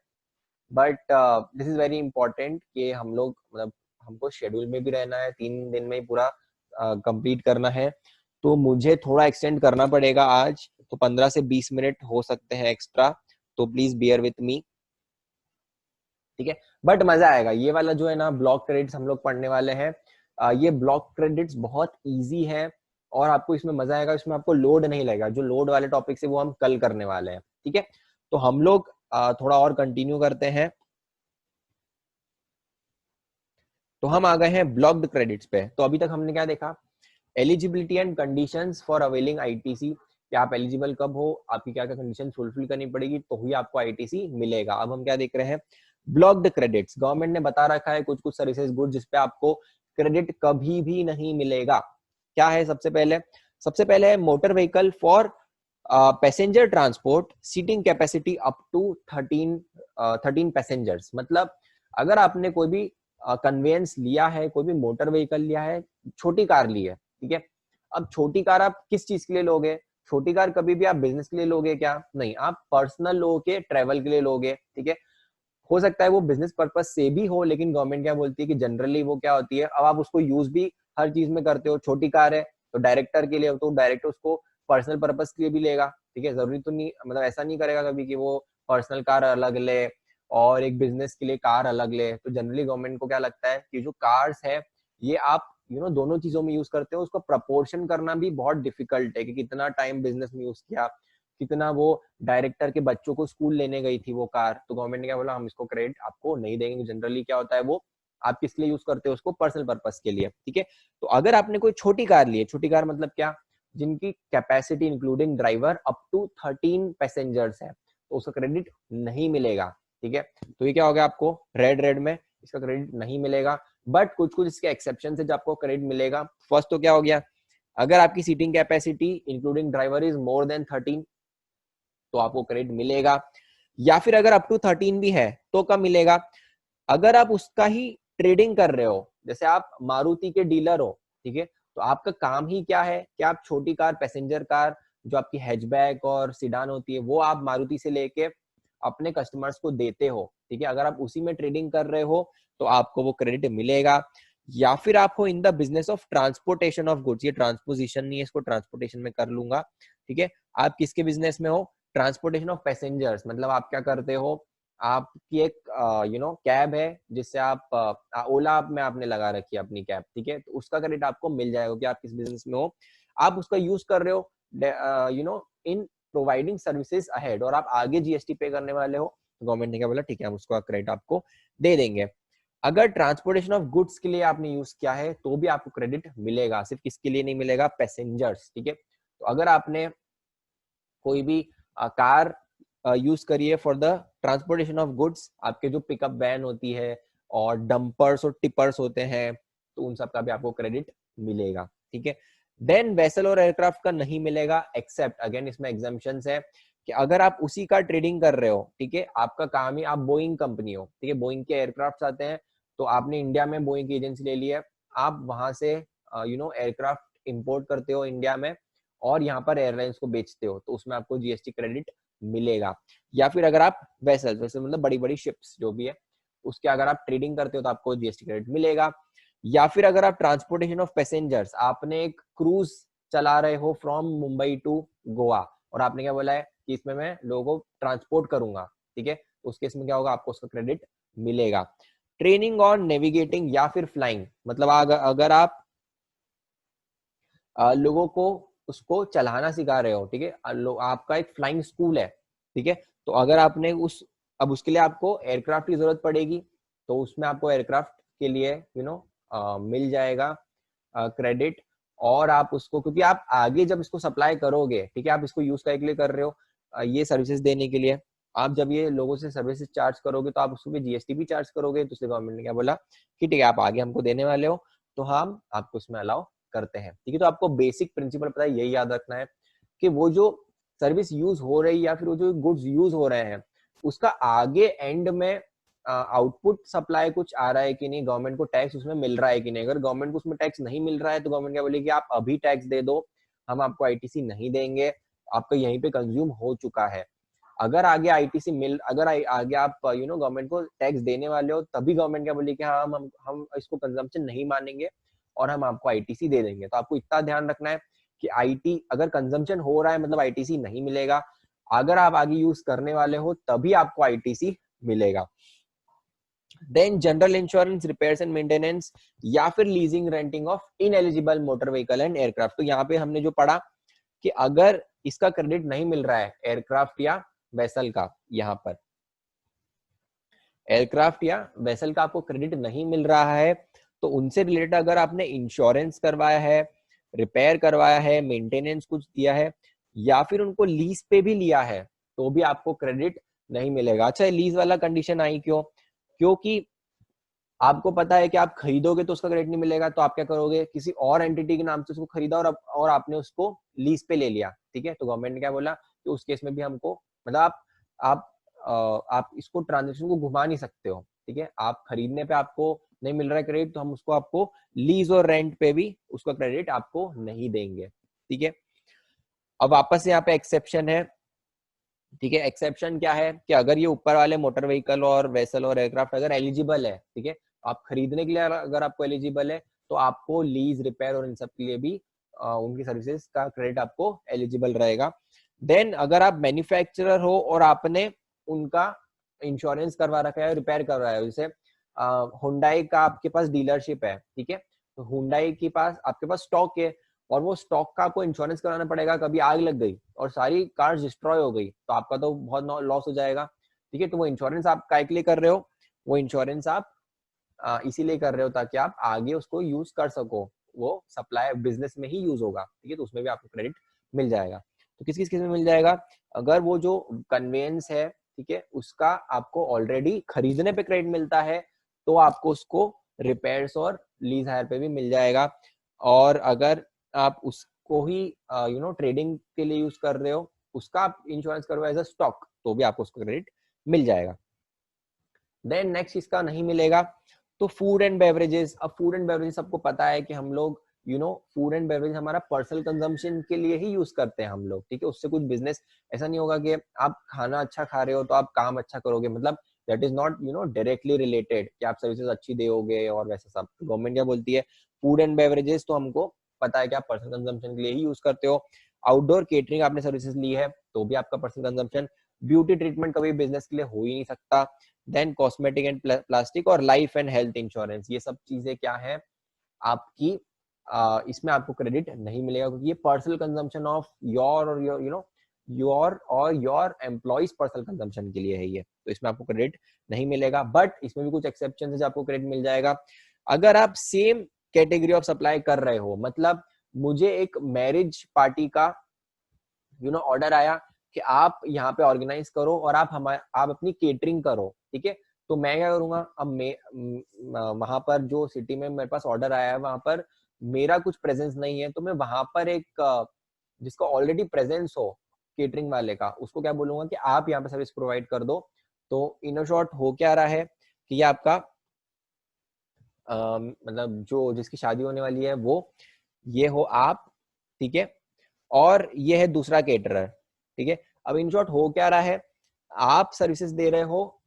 but this is very important कि हम लोग मतलब हमको शेड्यूल में भी रहना है, 3 दिन में ही पूरा कंप्लीट करना है, तो मुझे थोड़ा एक्सटेंड करना पड़ेगा आज, तो 15 से 20 मिनट हो सकते हैं एक्स्ट्रा, तो प्लीज बियर विथ मी, ठीक है। बट मजा आएगा, ये वाला जो है ना ब्लॉक क्रेडिट्स हम लोग पढ़ने वाले हैं, ये ब्लॉक क्रेडिट्स बहुत इजी है और आपको इसमें मजा आएगा, इसमें आपको लोड नहीं लगेगा, जो लोड वाले टॉपिक है वो हम कल करने वाले हैं, ठीक है। तो हम लोग थोड़ा और कंटिन्यू करते हैं, तो हम आ गए हैं ब्लॉक्ड क्रेडिट्स पे। तो अभी तक हमने क्या देखा, eligibility and conditions for availing ITC, कि आप एलिजिबल कब हो, आपकी क्या क्या कंडीशन फुलफिल करनी पड़ेगी तो ही आपको आईटीसी मिलेगा। अब हम क्या देख रहे हैं, ब्लॉक्ड क्रेडिट्स। गवर्नमेंट ने बता रखा है कुछ कुछ सर्विसेज गुड जिसपे आपको क्रेडिट कभी भी नहीं मिलेगा। क्या है? सबसे पहले है motor vehicle for passenger transport seating capacity up to 13 passengers. मतलब अगर आपने कोई भी कन्वेंस लिया है, कोई भी मोटर व्हीकल लिया है, छोटी कार ली है, ठीक है। अब छोटी कार आप किस चीज के लिए लोगे? छोटी कार कभी भी आप बिजनेस के लिए लोगे क्या? नहीं, आप पर्सनल लोगों के ट्रेवल के लिए लोगे, ठीक है। हो सकता है वो बिजनेस पर्पज से भी हो, लेकिन गवर्नमेंट क्या बोलती है कि जनरली वो क्या होती है, अब आप उसको यूज भी हर चीज में करते हो। छोटी कार है तो डायरेक्टर के लिए, तो डायरेक्टर उसको पर्सनल पर्पज के लिए भी लेगा, ठीक है। जरूरी तो नहीं, मतलब ऐसा नहीं करेगा कभी कि वो पर्सनल कार अलग ले और एक बिजनेस के लिए कार अलग ले। तो जनरली गवर्नमेंट को क्या लगता है कि जो कार्स है ये आप दोनों चीजों में यूज करते हो, उसका प्रपोर्शन करना भी बहुत डिफिकल्ट है कि कितना टाइम बिजनेस में यूज किया, कितना वो डायरेक्टर के बच्चों को स्कूल लेने गई थी वो कार। तो गवर्नमेंट ने क्या बोला, हम इसको क्रेडिट आपको नहीं देंगे। जनरली क्या होता है, वो आप किस लिए यूज करते हो उसको? पर्सनल पर्पस के लिए, ठीक है। तो अगर आपने कोई छोटी कार ली है, छोटी कार मतलब क्या, जिनकी capacity including driver up to 13 passengers है, तो उसका क्रेडिट नहीं मिलेगा, ठीक है। तो ये क्या हो गया, आपको रेड में इसका क्रेडिट नहीं मिलेगा। बट कुछ कुछ इसके एक्सेप्शन है जो आपको क्रेडिट मिलेगा। फर्स्ट तो क्या हो गया, अगर आपकी seating capacity including driver is more than 13 तो आपको क्रेडिट मिलेगा। या फिर अगर अप टू 13 भी है तो कब मिलेगा, अगर आप उसका ही ट्रेडिंग कर रहे हो, जैसे आप मारुति के डीलर हो, ठीक है। तो आपका काम ही क्या है कि आप छोटी कार, पैसेंजर कार, जो आपकी हैचबैक और सिडान होती है, वो आप मारुति से लेके अपने कस्टमर्स को देते हो, ठीक है। अगर आप उसी में ट्रेडिंग कर रहे हो तो आपको वो क्रेडिट मिलेगा। या फिर आप हो in the business of transportation of goods, ये ट्रांसपोजिशन नहीं है, इसको ट्रांसपोर्टेशन में कर लूंगा, ठीक है। आप किसके बिजनेस में हो? Transportation of passengers. मतलब आप क्या करते हो, आपकी एक कैब है जिससे आप ओला में आपने लगा रखी है अपनी कैब, ठीक है। तो उसका क्रेडिट आपको मिल जाएगा कि आप किस बिजनेस में हो, आप उसका यूज कर रहे हो इन प्रोवाइडिंग सर्विसेज अहेड, और आप आगे जीएसटी पे करने वाले हो, तो गवर्नमेंट ने क्या बोला, ठीक है हम उसका क्रेडिट आपको दे देंगे। अगर ट्रांसपोर्टेशन ऑफ गुड्स के लिए आपने यूज किया है तो भी आपको क्रेडिट मिलेगा। सिर्फ किसके लिए नहीं मिलेगा? पैसेंजर्स, ठीक है। तो अगर आपने कोई भी कार यूज करिए for the transportation of goods, आपके जो पिकअप वैन होती है और डंपर्स और टिपर्स होते हैं, तो उन सब का भी आपको क्रेडिट मिलेगा, ठीक है। देन वेसल और एयरक्राफ्ट का नहीं मिलेगा, एक्सेप्ट अगेन इसमें एग्जाम्पशंस है कि अगर आप उसी का ट्रेडिंग कर रहे हो, ठीक है, आपका काम ही, आप बोइंग कंपनी हो, ठीक है, बोइंग के एयरक्राफ्ट आते हैं, तो आपने इंडिया में बोइंग की एजेंसी ले ली है, आप वहां से एयरक्राफ्ट इंपोर्ट करते हो इंडिया में और यहाँ पर एयरलाइंस को बेचते हो, तो उसमें आपको जीएसटी क्रेडिट मिलेगा। या फिर अगर आप वेसल मतलब बड़ी बड़ी शिप्स जो भी है उसके अगर आप ट्रेडिंग करते हो तो आपको जीएसटी क्रेडिट मिलेगा। या फिर अगर आप ट्रांसपोर्टेशन ऑफ पैसेंजर्स, आपने एक क्रूज चला रहे हो फ्रॉम मुंबई टू गोवा और आपने क्या बोला है कि इसमें मैं लोगों को ट्रांसपोर्ट करूंगा, ठीक है, तो उस केस में क्या होगा, आपको उसका क्रेडिट मिलेगा। ट्रेनिंग ऑन नेविगेटिंग या फिर फ्लाइंग, मतलब अगर आप लोगों को उसको चलाना सिखा रहे हो, ठीक है, आपका एक फ्लाइंग स्कूल है, ठीक है, तो अगर आपने अब उसके लिए आपको एयरक्राफ्ट की जरूरत पड़ेगी, तो उसमें आपको एयरक्राफ्ट के लिए मिल जाएगा क्रेडिट। और आप उसको, क्योंकि आप आगे जब इसको सप्लाई करोगे, ठीक है, आप इसको यूज करने के लिए कर रहे हो, ये सर्विसेज देने के लिए, आप जब ये लोगों से सर्विसेज चार्ज करोगे तो आप उसको भी जीएसटी भी चार्ज करोगे। तो इसलिए गवर्नमेंट ने क्या बोला कि ठीक है, आप आगे हमको देने वाले हो तो हम आपको इसमें अलाउ करते हैं। ठीक है, तो आपको बेसिक प्रिंसिपल पता है, यही याद रखना है कि वो जो सर्विस यूज हो रही या फिर वो जो गुड्स यूज हो रहे हैं उसका आगे एंड में आउटपुट सप्लाई कुछ आ रहा है कि नहीं, गवर्नमेंट को टैक्स उसमें मिल रहा है कि नहीं। अगर गवर्नमेंट को उसमें टैक्स नहीं मिल रहा है तो गवर्नमेंट क्या बोलेगी, आप अभी टैक्स दे दो, हम आपको आईटीसी नहीं देंगे, आपका यहीं पे कंज्यूम हो चुका है। अगर आगे आईटीसी अगर आगे आप गवर्नमेंट को टैक्स देने वाले हो, तभी गवर्नमेंट क्या बोलेगी, हाँ हम इसको कंजम्पशन नहीं मानेंगे और हम आपको आईटीसी दे देंगे। तो आपको इतना ध्यान रखना है कि अगर कंजम्पशन हो रहा है मतलब आईटीसी नहीं मिलेगा, अगर आप आगे यूज करने वाले हो तभी आपको आईटीसी मिलेगा। Then general insurance, repairs and maintenance, या फिर leasing renting of ineligible motor vehicle and aircraft. तो यहाँ पे हमने जो पढ़ा कि अगर इसका क्रेडिट नहीं मिल रहा है एयरक्राफ्ट या वेसल का, यहाँ पर एयरक्राफ्ट या वेसल का आपको क्रेडिट नहीं मिल रहा है, तो उनसे रिलेटेड अगर आपने इंश्योरेंस करवाया है, रिपेयर करवाया है, मेंटेनेंस कुछ दिया है, या फिर उनको लीज पे भी लिया है, तो भी आपको क्रेडिट नहीं मिलेगा। अच्छा, लीज वाला कंडीशन आई क्यों? क्योंकि आपको पता है कि आप खरीदोगे तो उसका क्रेडिट नहीं मिलेगा, तो आप क्या करोगे, किसी और एंटिटी के नाम से उसको खरीदा और आपने उसको लीज पे ले लिया। ठीक है, तो गवर्नमेंट ने क्या बोला कि उस केस में भी हमको, मतलब आप आप इसको ट्रांजेक्शन को घुमा नहीं सकते हो। ठीक है, आप खरीदने पे आपको नहीं मिल रहा है क्रेडिट, तो हम उसको आपको लीज और रेंट पे भी उसका क्रेडिट आपको नहीं देंगे। ठीक है, अब वापस यहाँ पे एक्सेप्शन है। ठीक है, एक्सेप्शन क्या है कि अगर ये ऊपर वाले मोटर व्हीकल और वेसल और एयरक्राफ्ट अगर एलिजिबल है, ठीक है, आप खरीदने के लिए अगर आपको एलिजिबल है, तो आपको लीज, रिपेयर और इन सब के लिए भी उनकी सर्विसेज का क्रेडिट आपको एलिजिबल रहेगा। देन अगर आप मैन्युफैक्चरर हो और आपने उनका इंश्योरेंस करवा रखा है, रिपेयर करवाया है, जैसे हुंडई का आपके पास डीलरशिप है, ठीक है, तो हुंडई के पास आपके पास स्टॉक है और वो स्टॉक का आपको इंश्योरेंस कराना पड़ेगा। कभी आग लग गई और सारी कार्स डिस्ट्रॉय हो गई तो आपका तो बहुत लॉस हो जाएगा। ठीक है, तो वो इंश्योरेंस आप काय के लिए कर रहे हो, वो इंश्योरेंस आप इसीलिए कर रहे हो ताकि आप आगे उसको यूज कर सको, वो सप्लाई बिजनेस में ही यूज होगा। ठीक है, तो उसमें भी आपको क्रेडिट मिल जाएगा। तो किस किस केस में मिल जाएगा, अगर वो जो कन्वेंस है, ठीक है, उसका आपको ऑलरेडी खरीदने पे क्रेडिट मिलता है तो आपको उसको रिपेयर्स और लीज हायर पे भी मिल जाएगा। और अगर आप उसको ही ट्रेडिंग के लिए यूज कर रहे हो, उसका आप इंश्योरेंस करो एज अ स्टॉक, तो भी आपको उसका क्रेडिट मिल जाएगा। देन नेक्स्ट इसका नहीं मिलेगा तो फूड एंड बेवरेजेस। अब फूड एंड बेवरेजेस सबको पता है कि हम लोग फूड एंड बेवरेज हमारा पर्सनल कंजम्पशन के लिए ही यूज करते हैं हम लोग। ठीक है, उससे कुछ बिजनेस ऐसा नहीं होगा कि आप खाना अच्छा खा रहे हो तो आप काम अच्छा करोगे, मतलब that is not directly related कि आप सर्विसेज अच्छी दोगे और वैसा सब। गवर्नमेंट क्या बोलती है, फूड एंड बेवरेजेस तो हमको पता है कि आप पर्सनल कंजम्पशन के लिए ही यूज करते हो। आउटडोर केटरिंग आपने सर्विसेज ली है तो भी आपका पर्सनल कंजम्पशन। ब्यूटी ट्रीटमेंट कभी बिजनेस के लिए हो ही नहीं सकता। देन कॉस्मेटिक एंड प्लास्टिक और लाइफ एंड हेल्थ इंश्योरेंस, ये सब चीजें क्या है आपकी, इसमें आपको क्रेडिट नहीं मिलेगा क्योंकि ये पर्सनल कंजम्पशन ऑफ योर और योर एम्प्लॉइज पर्सनल कंजम्पशन के लिए है ये, तो इसमें आपको क्रेडिट नहीं मिलेगा। बट इसमें भी कुछ एक्सेप्शन है जो आपको क्रेडिट मिल जाएगा। अगर आप सेम कैटेगरी ऑफ सप्लाई कर रहे हो, मतलब मुझे एक मैरिज पार्टी का ऑर्डर आया कि आप यहाँ पे ऑर्गेनाइज करो और आप अपनी केटरिंग करो। ठीक है, तो मैं क्या करूंगा, अब मैं वहां पर जो सिटी में मेरे पास ऑर्डर आया है वहां पर मेरा कुछ प्रेजेंस नहीं है, तो मैं वहां पर एक जिसका ऑलरेडी प्रेजेंस हो केटरिंग वाले का, उसको क्या बोलूंगा कि आप यहाँ पे सर्विस प्रोवाइड कर दो। तो इन शॉर्ट हो क्या रहा है कि ये आपका मतलब जो जिसकी शादी होने वाली है वो ये हो आप, ठीक है, और ये है दूसरा केटरर। ठीक है, अब इन शॉर्ट हो क्या रहा है, आप सर्विसेज दे रहे हो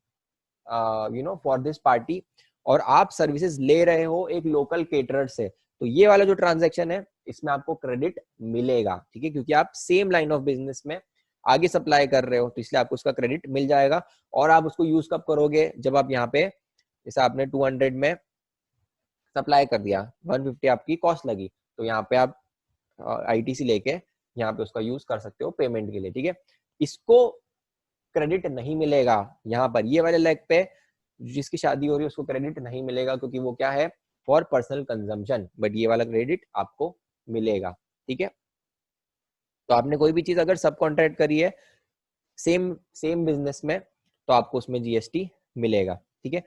फॉर दिस पार्टी और आप सर्विसेज ले रहे हो एक लोकल केटरर से, तो ये वाला जो ट्रांजैक्शन है इसमें आपको क्रेडिट मिलेगा। ठीक है, क्योंकि आप सेम लाइन ऑफ बिजनेस में आगे सप्लाई कर रहे हो तो इसलिए आपको उसका क्रेडिट मिल जाएगा। और आप उसको यूज कब करोगे, जब आप यहाँ पे जैसे आपने 200 में सप्लाई कर दिया, 150 आपकी कॉस्ट लगी, तो यहाँ पे आप आईटीसी लेके यहाँ पे उसका यूज कर सकते हो पेमेंट के लिए। ठीक है, इसको क्रेडिट नहीं मिलेगा यहाँ पर, ये वाले लेग पे जिसकी शादी हो रही है उसको क्रेडिट नहीं मिलेगा, क्योंकि वो क्या है, फॉर पर्सनल कंजम्पशन, बट ये वाला क्रेडिट आपको मिलेगा। ठीक है, तो आपने कोई भी चीज अगर सब कॉन्ट्रैक्ट करी है सेम सेम बिजनेस में, तो आपको उसमें जीएसटी मिलेगा। ठीक है,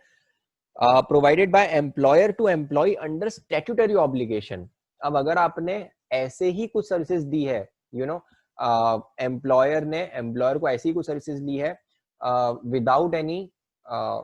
provided by employer to employee under statutory obligation. अब अगर आपने ऐसे ही कुछ सर्विसेज दी है, यू नो, एम्प्लॉयर ने एम्प्लॉयर को ऐसी कुछ सर्विसेज दी है without any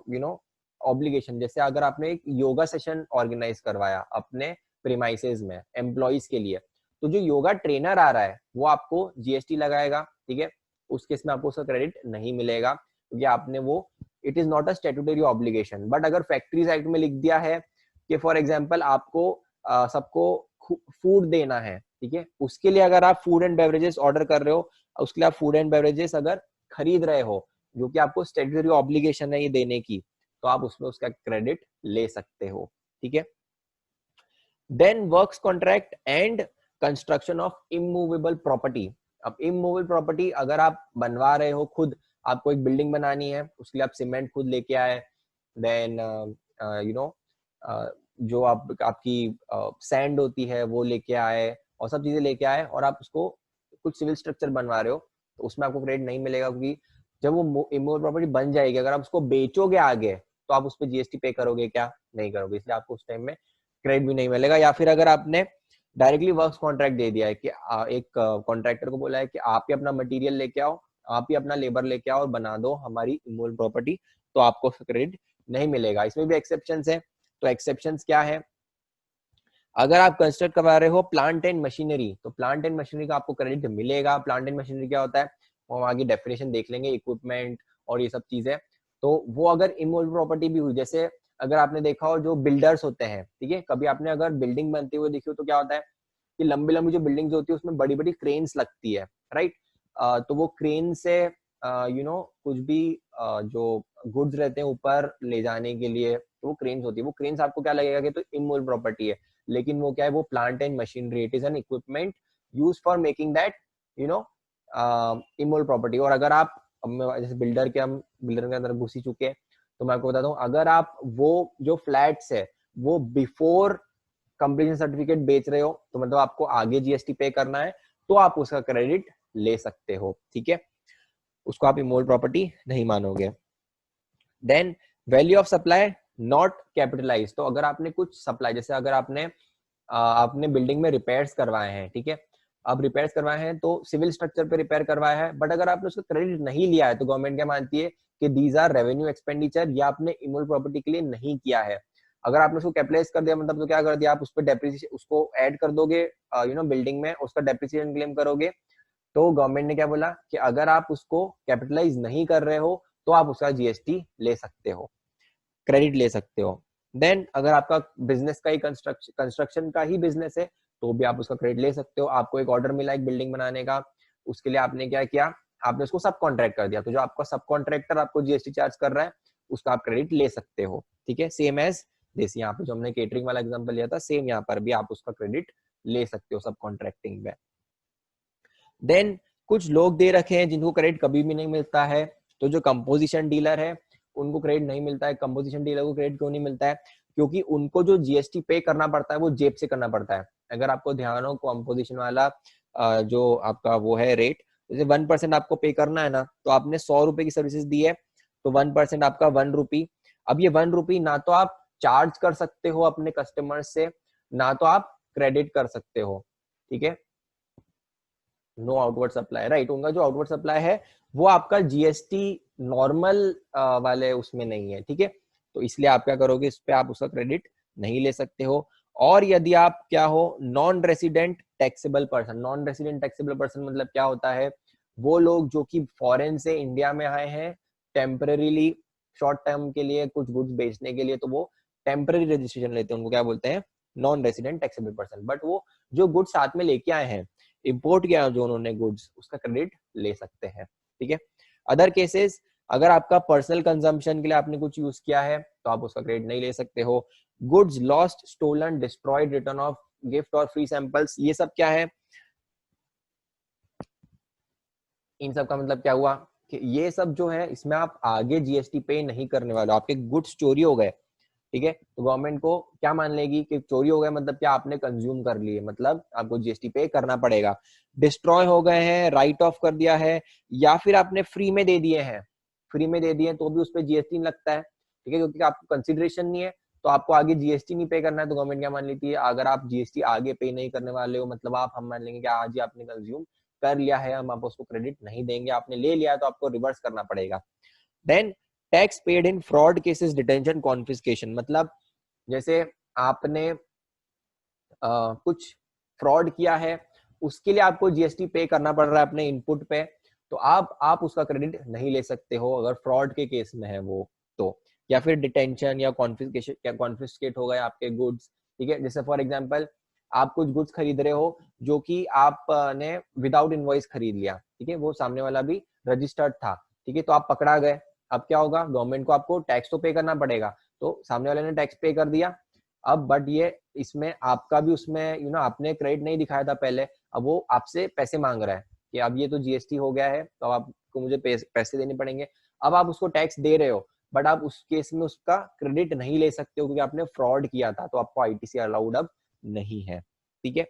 you know obligation, जैसे अगर आपने एक योगा सेशन ऑर्गेनाइज करवाया अपने प्रीमाइसेस में एम्प्लॉइज के लिए, तो जो योगा ट्रेनर आ रहा है वो आपको जीएसटी लगाएगा। ठीक है, उस केस में आपको उसका क्रेडिट नहीं मिलेगा, क्योंकि आपने वो, it is not a statutory obligation. But अगर फैक्ट्रीज एक्ट में लिख दिया है कि फॉर एग्जांपल आपको सबको फूड देना है, ठीक है, उसके लिए अगर आप फूड एंड बेवरेजेस ऑर्डर कर रहे हो, उसके लिए आप फूड एंड बेवरेजेस अगर खरीद रहे हो, जो कि आपको स्टैट्यूटरी ऑब्लिगेशन है ये देने की, तो आप उसमें उसका क्रेडिट ले सकते हो। ठीक है, then works contract and construction of immovable property. अब इमूवेबल प्रॉपर्टी अगर आप बनवा रहे हो खुद, आपको एक बिल्डिंग बनानी है, उसके लिए आप सीमेंट खुद लेके आए, देन यू नो जो आपकी सैंड होती है वो लेके आए, और सब चीजें लेके आए, और आप उसको कुछ सिविल स्ट्रक्चर बनवा रहे हो, तो उसमें आपको क्रेडिट नहीं मिलेगा, क्योंकि जब वो इमूवेबल प्रॉपर्टी बन जाएगी, अगर आप उसको बेचोगे आगे, तो आप उस पर जीएसटी पे करोगे क्या? नहीं करोगे, इसलिए आपको उस टाइम में क्रेडिट भी नहीं मिलेगा। या फिर अगर आपने डायरेक्टली वर्क्स कॉन्ट्रैक्ट दे दिया है कि एक कॉन्ट्रैक्टर को बोला है कि आप ही अपना मटेरियल लेके आओ, आप ही अपना लेबर लेके आओ और बना दो हमारी इमूवेबल प्रॉपर्टी, तो आपको क्रेडिट नहीं मिलेगा। इसमें भी एक्सेप्शंस है। तो एक्सेप्शंस क्या है? अगर आप कंस्ट्रक्ट करवा रहे हो प्लांट एंड मशीनरी, तो प्लांट एंड मशीनरी का आपको क्रेडिट मिलेगा। प्लांट एंड मशीनरी क्या होता है वो हम आगे डेफिनेशन देख लेंगे, इक्विपमेंट और ये सब चीजें। तो वो अगर इमूवेबल प्रॉपर्टी भी हुई, जैसे अगर आपने देखा हो जो बिल्डर्स होते हैं, ठीक है, कभी आपने अगर बिल्डिंग बनते हुए देखी हो, तो क्या होता है कि लंबी लंबी जो बिल्डिंग्स होती है उसमें बड़ी बड़ी क्रेन्स लगती है, राइट। तो वो क्रेन से कुछ भी जो गुड्स रहते हैं ऊपर ले जाने के लिए, तो वो क्रेन्स होती है। वो क्रेन्स आपको क्या लगेगा कि तो इमूवेबल प्रॉपर्टी है, लेकिन वो क्या है, वो plant and machinery, it is an equipment use for making that immovable property. और अगर आप, जैसे बिल्डर के अंदर घुस ही चुके हैं, तो मैं आपको बताता हूँ, अगर आप वो जो फ्लैट्स है वो बिफोर कंप्लीशन सर्टिफिकेट बेच रहे हो, तो मतलब आपको आगे जीएसटी पे करना है, तो आप उसका क्रेडिट ले सकते हो। ठीक है, उसको आप इमूवेबल प्रॉपर्टी नहीं मानोगे। Then value of supply not capitalise. तो अगर आपने कुछ सप्लाई, जैसे अगर आपने बिल्डिंग में रिपेयर्स करवाए हैं, ठीक है, अब रिपेयर्स करवाए हैं तो सिविल स्ट्रक्चर पे रिपेयर करवाया है, बट अगर आपने उसका क्रेडिट नहीं लिया है, तो गवर्नमेंट क्या मानती है कि दीज आर रेवेन्यू एक्सपेंडिचर, या आपने इमूवेबल प्रॉपर्टी के लिए नहीं किया है। अगर आपने उसको कैपिटलाइज कर दिया, मतलब तो क्या कर दिया, आप उस पर डेप्रिसिएशन उसको ऐड कर दोगे बिल्डिंग में, उसका डेप्रिसिएशन क्लेम करोगे। तो गवर्नमेंट ने क्या बोला कि अगर आप उसको कैपिटलाइज नहीं कर रहे हो, तो आप उसका जीएसटी ले सकते हो, क्रेडिट ले सकते हो। देन अगर आपका बिजनेस का ही कंस्ट्रक्शन का ही बिजनेस है, तो भी आप उसका क्रेडिट ले सकते हो। आपको एक ऑर्डर मिला एक बिल्डिंग बनाने का, उसके लिए आपने क्या किया, आपने उसको सब कॉन्ट्रैक्ट कर दिया, तो जो आपका सब कॉन्ट्रैक्टर आपको जीएसटी चार्ज कर रहा है, उसका आप क्रेडिट ले सकते हो। ठीक है, सेम एज दिस, यहाँ पे जो हमने केटरिंग वाला एग्जांपल लिया था, सेम यहाँ पर भी आप उसका क्रेडिट ले सकते हो सब कॉन्ट्रैक्टिंग में। देन कुछ लोग दे रखे हैं जिनको क्रेडिट कभी भी नहीं मिलता है, तो जो कंपोजिशन डीलर है उनको क्रेडिट नहीं मिलता है। कंपोजिशन डीलर को क्रेडिट क्यों नहीं मिलता है? क्योंकि उनको जो जीएसटी पे करना पड़ता है वो जेब से करना पड़ता है। अगर आपको ध्यान हो, कंपोजिशन वाला जो आपका वो है रेट, जैसे 1% आपको पे करना है ना, तो आपने 100 रुपए की सर्विसेज दी है, तो 1% आपका 1 रुपी। अब ये 1 रुपी ना तो आप चार्ज कर सकते हो अपने कस्टमर से, ना तो आप क्रेडिट कर सकते हो। ठीक है, नो आउटवर्ड सप्लाई, राइट। उनका जो आउटवर्ड सप्लाई है वो आपका जीएसटी नॉर्मल वाले उसमें नहीं है। ठीक है, तो इसलिए आप क्या करोगे, इस पे आप उसका क्रेडिट नहीं ले सकते हो। और यदि आप क्या हो, non resident taxable person. Non resident taxable person मतलब क्या होता है, वो लोग जो कि फॉरेन से इंडिया में आए हैं टेम्पररीली, शॉर्ट टर्म के लिए कुछ गुड्स बेचने के लिए, तो वो टेम्पररी रजिस्ट्रेशन लेते हैं, उनको क्या बोलते हैं, non resident taxable person. But वो जो गुड्स साथ में लेके आए हैं, इंपोर्ट किया जो उन्होंने गुड्स, उसका क्रेडिट ले सकते हैं। ठीक है, अदर केसेस, अगर आपका पर्सनल कंजम्पशन के लिए आपने कुछ यूज किया है, तो आप उसका क्रेडिट नहीं ले सकते हो। Goods lost, stolen, destroyed, return of gift और फ्री सैंपल्स, ये सब क्या है, इन सब का मतलब क्या हुआ कि ये सब जो है इसमें आप आगे जीएसटी पे नहीं करने वाले हो, आपके गुड्स चोरी हो गए, ठीक है, तो गवर्नमेंट को क्या मान लेगी कि चोरी हो गए, मतलब क्या आपने कंज्यूम कर लिए, मतलब आपको जीएसटी पे करना पड़ेगा। डिस्ट्रॉय हो गए हैं, राइट ऑफ कर दिया है, या फिर आपने फ्री में दे दिए हैं, फ्री में दे दिए तो भी उस पर जीएसटी नहीं लगता है, ठीक है, क्योंकि आपको कंसिडरेशन नहीं है, तो आपको आगे जीएसटी नहीं पे करना है। तो गवर्नमेंट क्या मान लेती है, अगर आप जीएसटी आगे पे नहीं करने वाले हो, मतलब आप हम मान लेंगे कि आज ही आपने कंज्यूम कर लिया है, हम आपको उसको क्रेडिट नहीं देंगे, आपने ले लिया है तो आपको रिवर्स करना पड़ेगा। Then tax paid in fraud cases, detention, confiscation, मतलब जैसे आपने कुछ फ्रॉड किया है, उसके लिए आपको जीएसटी पे करना पड़ रहा है अपने इनपुट पे, तो आप उसका क्रेडिट नहीं ले सकते हो अगर फ्रॉड के केस में है वो तो, या फिर डिटेंशन या कॉन्फिस्केशन, या कॉन्फिस्केट हो गए आपके गुड्स, ठीक है। जैसे फॉर एग्जांपल आप कुछ गुड्स खरीद रहे हो जो कि आपने विदाउट इनवॉइस खरीद लिया, ठीक है, वो सामने वाला भी रजिस्टर्ड था, ठीक है, तो आप पकड़ा गए, अब क्या होगा, गवर्नमेंट को आपको टैक्स तो पे करना पड़ेगा, तो सामने वाले ने टैक्स पे कर दिया, अब बट ये इसमें आपका भी उसमें आपने क्रेडिट नहीं दिखाया था पहले, अब वो आपसे पैसे मांग रहा है कि अब ये तो जीएसटी हो गया है तो आपको मुझे पैसे देने पड़ेंगे, अब आप उसको टैक्स दे रहे हो, बट आप उस केस में उसका क्रेडिट नहीं ले सकते हो क्योंकि आपने फ्रॉड किया था, तो आपको आईटीसी अलाउड अब नहीं है, ठीक है।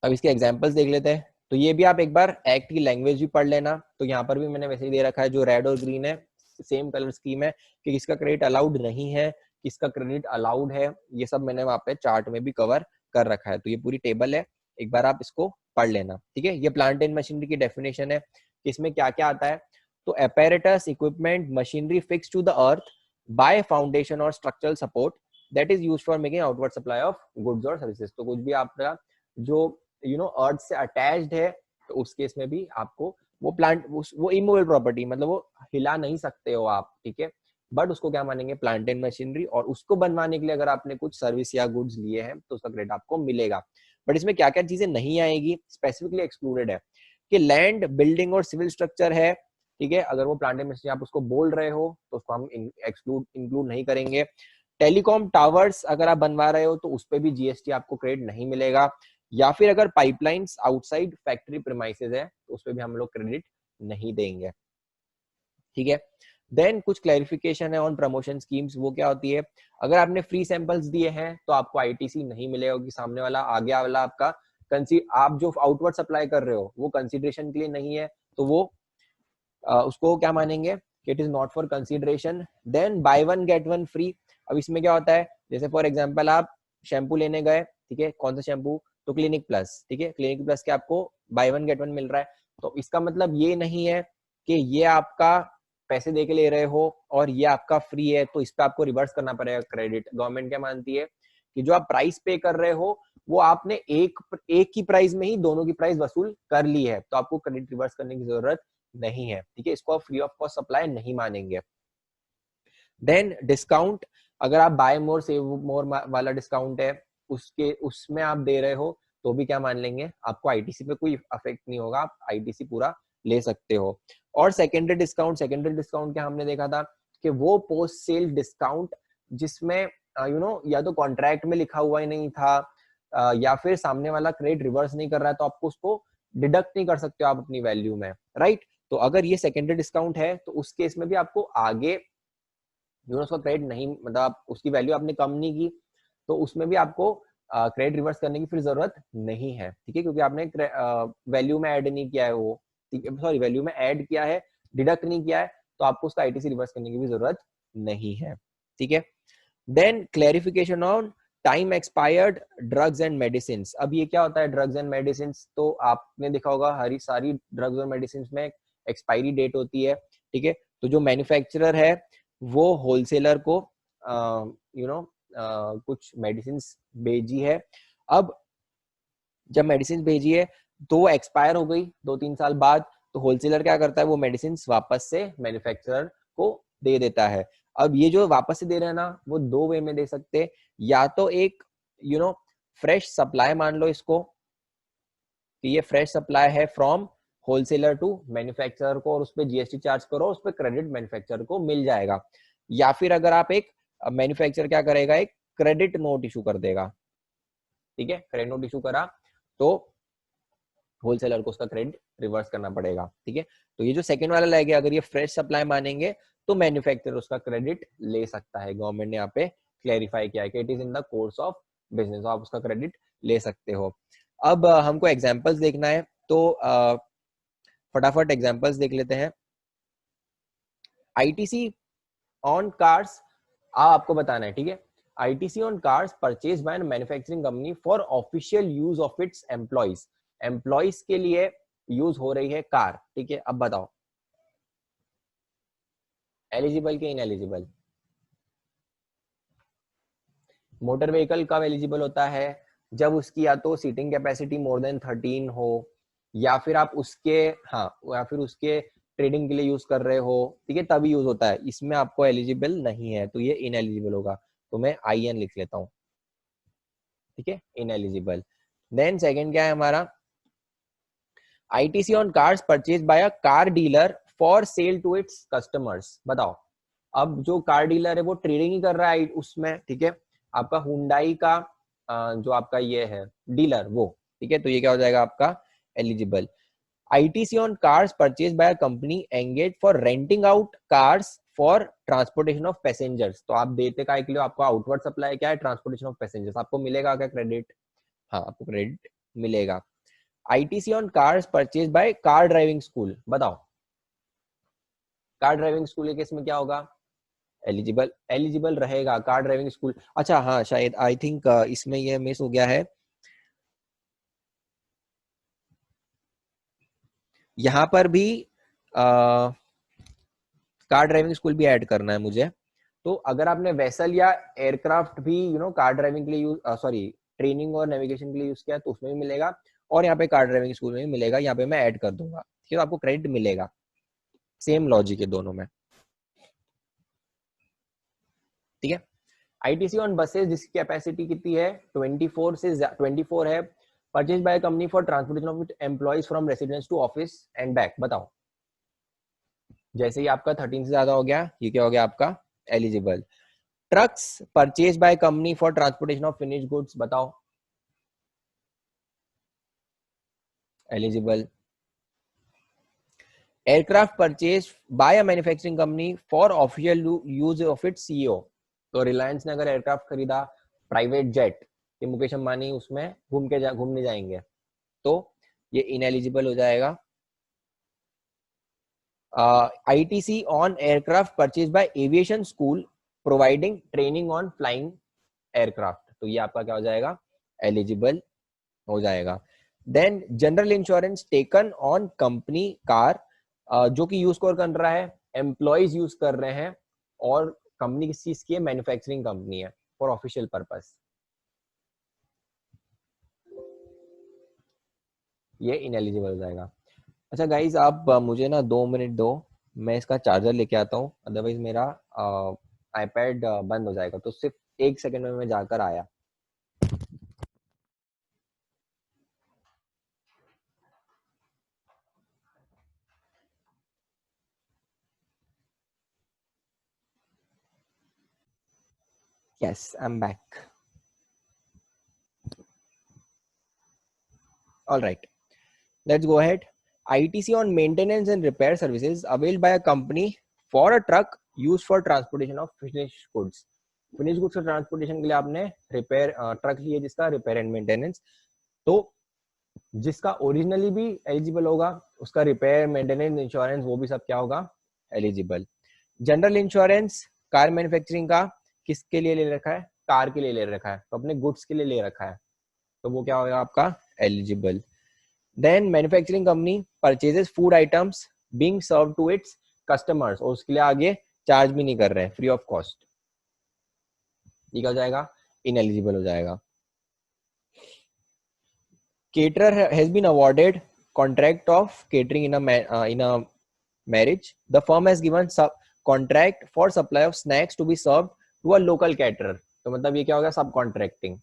अब इसके एग्जांपल्स देख लेते हैं, तो ये भी आप एक बार एक्ट की लैंग्वेज भी पढ़ लेना, तो यहाँ पर भी मैंने वैसे ही दे रखा है, जो रेड और ग्रीन है सेम कलर स्कीम है, कि किसका क्रेडिट अलाउड नहीं है, किसका क्रेडिट अलाउड है, ये सब मैंने वहां पे चार्ट में भी कवर कर रखा है, तो ये पूरी टेबल है, एक बार आप इसको पढ़ लेना, ठीक है। ये प्लांट एंड मशीनरी की डेफिनेशन है कि इसमें क्या क्या आता है, तो apparatus, equipment, machinery fix to the earth by foundation और structural support that is used for making outward supply of goods और सर्विसेज, तो कुछ भी आपका जो अर्थ से अटैच्ड है, तो उस केस में भी आपको वो प्लांट, वो इमूवेबल प्रॉपर्टी, मतलब वो हिला नहीं सकते हो आप, ठीक है, बट उसको क्या मानेंगे, प्लांट एंड मशीनरी, और उसको बनवाने के लिए अगर आपने कुछ सर्विस या गुड्स लिए हैं तो उसका क्रेडिट आपको मिलेगा। बट इसमें क्या क्या चीजें नहीं आएगी, स्पेसिफिकली एक्सक्लूडेड है कि लैंड, बिल्डिंग और सिविल स्ट्रक्चर है, ठीक है, अगर वो प्लांट एंड मशीनरी आप उसको बोल रहे हो तो उसको हम इंक्लूड नहीं करेंगे। टेलीकॉम टावर्स अगर आप बनवा रहे हो तो उस पर भी जीएसटी आपको क्रेडिट नहीं मिलेगा, या फिर अगर पाइपलाइंस आउटसाइड फैक्ट्री प्रीमाइसेस है तो उस पर भी हम लोग क्रेडिट नहीं देंगे, ठीक है। देन कुछ क्लैरिफिकेशन है ऑन प्रमोशन स्कीम्स, वो क्या होती है, अगर आपने फ्री सैंपल्स दिए हैं तो आपको आईटीसी नहीं मिलेगा क्योंकि सामने वाला आगे वाला आपका आप जो आउटवर्ड सप्लाई कर रहे हो वो कंसीडरेशन के लिए नहीं है, तो वो उसको क्या मानेंगे कि it is not for consideration. Then buy one get one free, अब इसमें क्या होता है, जैसे फॉर एग्जांपल आप शैम्पू लेने गए, ठीक है, कौन सा शैम्पू, तो क्लिनिक प्लस, ठीक है, क्लिनिक प्लस के आपको बाय वन गेट वन मिल रहा है, तो इसका मतलब ये नहीं है कि ये आपका पैसे दे के ले रहे हो और ये आपका फ्री है, तो इस पे आपको रिवर्स करना पड़ेगा क्रेडिट। गवर्नमेंट क्या मानती है कि जो आप प्राइस पे कर रहे हो वो आपने एक की प्राइस में ही दोनों की प्राइस वसूल कर ली है, तो आपको क्रेडिट रिवर्स करने की जरूरत नहीं है, ठीक है, इसको आप फ्री ऑफ कॉस्ट सप्लाई नहीं मानेंगे। देन डिस्काउंट, अगर आप बाय मोर सेव मोर वाला डिस्काउंट है उसमें आप दे रहे हो तो भी क्या मान लेंगे, आपको आईटीसी पे कोई अफेक्ट नहीं होगा, आप आईटीसी पूरा ले सकते हो। और सेकेंडरी डिस्काउंट क्या हमने देखा था कि वो पोस्ट सेल डिस्काउंट जिसमें या तो कॉन्ट्रैक्ट में लिखा हुआ ही नहीं था, या फिर सामने वाला क्रेडिट रिवर्स नहीं कर रहा है, तो आपको उसको डिडक्ट नहीं कर सकते हो आप अपनी वैल्यू में, राइट। तो अगर ये सेकेंडरी डिस्काउंट है तो उस केस में भी आपको आगे उसका क्रेडिट नहीं, मतलब आप उसकी वैल्यू आपने कम नहीं की तो उसमें भी आपको क्रेडिट रिवर्स करने की फिर जरूरत नहीं है, ठीक है, क्योंकि आपने वैल्यू में ऐड नहीं किया है वो, ठीक है, सॉरी वैल्यू में ऐड किया है, डिडक्ट नहीं किया है, तो आपको उसका आईटीसी रिवर्स करने की भी जरूरत नहीं है, ठीक है। Then clarification on time expired drugs and medicine, अब ये क्या होता है ड्रग्स एंड मेडिसिन, तो आपने देखा होगा हरी सारी ड्रग्स और मेडिसिन में एक्सपायरी डेट होती है, ठीक है, तो जो मैन्युफैक्चरर है वो होलसेलर को कुछ मेडिसिन भेजी है, अब जब मेडिसिन भेजी है तो एक्सपायर हो गई 2-3 साल बाद, तो होलसेलर क्या करता है वो मेडिसिन वापस से मैन्युफैक्चरर को दे देता है। अब ये जो वापस से दे रहे हैं ना वो दो वे में दे सकते हैं, या तो एक फ्रेश सप्लाई मान लो इसको कि ये फ्रेश सप्लाई है फ्रॉम होलसेलर टू मैन्युफैक्चरर को और उस पर जीएसटी चार्ज करो, उस पर क्रेडिट मैन्युफैक्चरर को मिल जाएगा, या फिर अगर आप एक मैन्युफैक्चरर क्या करेगा एक क्रेडिट नोट इशू कर देगा, ठीक है, क्रेडिट नोट इशू करा तो होलसेलर को उसका क्रेडिट रिवर्स करना पड़ेगा, ठीक है। तो ये जो सेकंड वाला लग गया, अगर ये फ्रेश सप्लाई मानेंगे तो मैन्युफैक्चरर उसका क्रेडिट ले सकता है। गवर्नमेंट ने यहाँ पे क्लैरिफाई किया है कि it is in the course of business, आप उसका क्रेडिट ले सकते हो। अब हमको एग्जांपल्स देखना है, तो फटाफट एग्जांपल्स देख लेते हैं। आईटीसी ऑन कार्स आपको बताना है, ठीक है। ITC on cars purchase bye manufacturing company for official use of it's employees, employees के लिए यूज हो रही है कार, ठीक है। अब बताओ एलिजिबल के इनएलिजिबल? मोटर व्हीकल कब एलिजिबल होता है? जब उसकी या तो सीटिंग कैपेसिटी मोर देन 13 हो, या फिर आप उसके या फिर उसके ट्रेडिंग के लिए यूज कर रहे हो, ठीक है, तभी यूज होता है। इसमें आपको एलिजिबल नहीं है तो ये इनएलिजिबल होगा, तो मैं IN लिख लेता हूँ, ठीक है, इनएलिजिबल। देन सेकंड क्या है हमारा, ITC on cars purchase by a car dealer for sale to its customers. बताओ, अब जो कार डीलर है वो ट्रेडिंग ही कर रहा है उसमें, ठीक है। आपका हुंडई का जो आपका ये है डीलर वो, ठीक है, तो ये क्या हो जाएगा आपका eligible. ITC on cars purchased by a company engaged for renting out cars for transportation of passengers। तो आप देते काय के लिए, आपको आउटवर्ड सप्लाई क्या है, ट्रांसपोर्टेशन ऑफ पैसेंजर्स, आपको मिलेगा क्या क्रेडिट? हाँ, आपको क्रेडिट मिलेगा। ITC on cars purchased by car driving school। बताओ कार ड्राइविंग स्कूल के केस में क्या होगा? एलिजिबल, एलिजिबल रहेगा कार ड्राइविंग स्कूल। अच्छा हाँ, शायद आई थिंक इसमें ये मिस हो गया है, यहाँ पर भी कार ड्राइविंग स्कूल भी ऐड करना है मुझे। तो अगर आपने वेसल या एयरक्राफ्ट भी कार ड्राइविंग के लिए यूज, सॉरी, ट्रेनिंग और नेविगेशन के लिए यूज किया तो उसमें भी मिलेगा, और यहाँ पे कार ड्राइविंग स्कूल में भी मिलेगा, यहाँ पे मैं ऐड कर दूंगा, ठीक है। तो आपको क्रेडिट मिलेगा, सेम लॉजिक है दोनों में, ठीक है। आईटीसी ऑन बसेस जिसकी कैपेसिटी कितनी है, 24 है, purchase by company for transportation of employees from residence to office and back. बताओ, जैसे ही आपका 13 से ज्यादा हो गया, ये क्या हो गया आपका eligible. Trucks purchase by company for transportation of finished goods. बताओ eligible. Aircraft purchase by a manufacturing company for official use of its CEO। तो रिलायंस ने अगर एयरक्राफ्ट खरीदा, प्राइवेट जेट, ये मुकेश अंबानी उसमें घूमने जाएंगे, तो ये इनएलिजिबल हो जाएगा। ITC on aircraft purchase by aviation school providing training on flying aircraft, तो ये आपका क्या हो जाएगा, एलिजिबल हो जाएगा। Then general insurance taken on company car, जो कि यूज कर रहा है, एम्प्लॉइज यूज कर रहे हैं, और कंपनी किस चीज की है, मैन्युफैक्चरिंग कंपनी है, फॉर ऑफिशियल पर्पस, ये इनएलिजिबल हो जाएगा। अच्छा गाइज, आप मुझे ना 2 मिनट दो, मैं इसका चार्जर लेके आता हूँ, अदरवाइज मेरा आईपैड बंद हो जाएगा, तो सिर्फ 1 सेकंड में मैं जाकर आया। Yes, I'm back. All right, let's go ahead. ITC on maintenance and repair services availed by a company for a truck used for transportation of finished goods। Finish goods के ट्रांसपोर्टेशन के लिए आपने repair truck लिए, जिसका repair and maintenance, तो जिसका originally भी eligible होगा, उसका रिपेयर मेंटेनेंस इंश्योरेंस वो भी सब क्या होगा, eligible. General insurance car manufacturing का किसके लिए ले रखा है, कार के लिए ले रखा है, तो अपने गुड्स के लिए ले रखा है, तो वो क्या होगा आपका eligible. Then manufacturing company purchases food items being serve to its customers, और उसके लिए आगे चार्ज भी नहीं कर रहे हैं, फ्री ऑफ कॉस्ट, ये क्या हो जाएगा, इनएलिजिबल हो जाएगा। caterer has been awarded contract of catering in a marriage, the firm has given contract for supply of snacks to be served to a local caterer, तो मतलब ये क्या होगा, सब कॉन्ट्रैक्टिंग,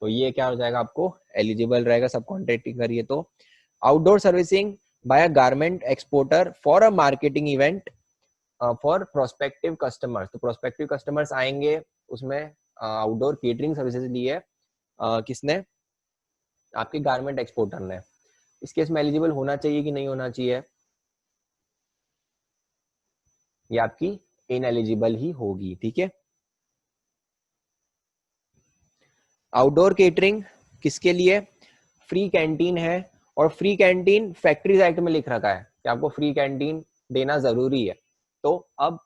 तो ये क्या हो जाएगा आपको एलिजिबल रहेगा, सब कॉन्ट्रैक्टिंग करिए तो। Outdoor servicing by a garment exporter for a marketing event for prospective customers, तो प्रोस्पेक्टिव कस्टमर्स आएंगे, उसमें आउटडोर केटरिंग सर्विसेज ली है, किसने, आपके गारमेंट एक्सपोर्टर ने, इस केस में एलिजिबल होना चाहिए कि नहीं होना चाहिए? ये आपकी इनएलिजिबल ही होगी, ठीक है। आउटडोर केटरिंग किसके लिए? फ्री कैंटीन है, और फ्री कैंटीन फैक्ट्रीज एक्ट में लिख रखा है कि आपको फ्री कैंटीन देना जरूरी है। तो अब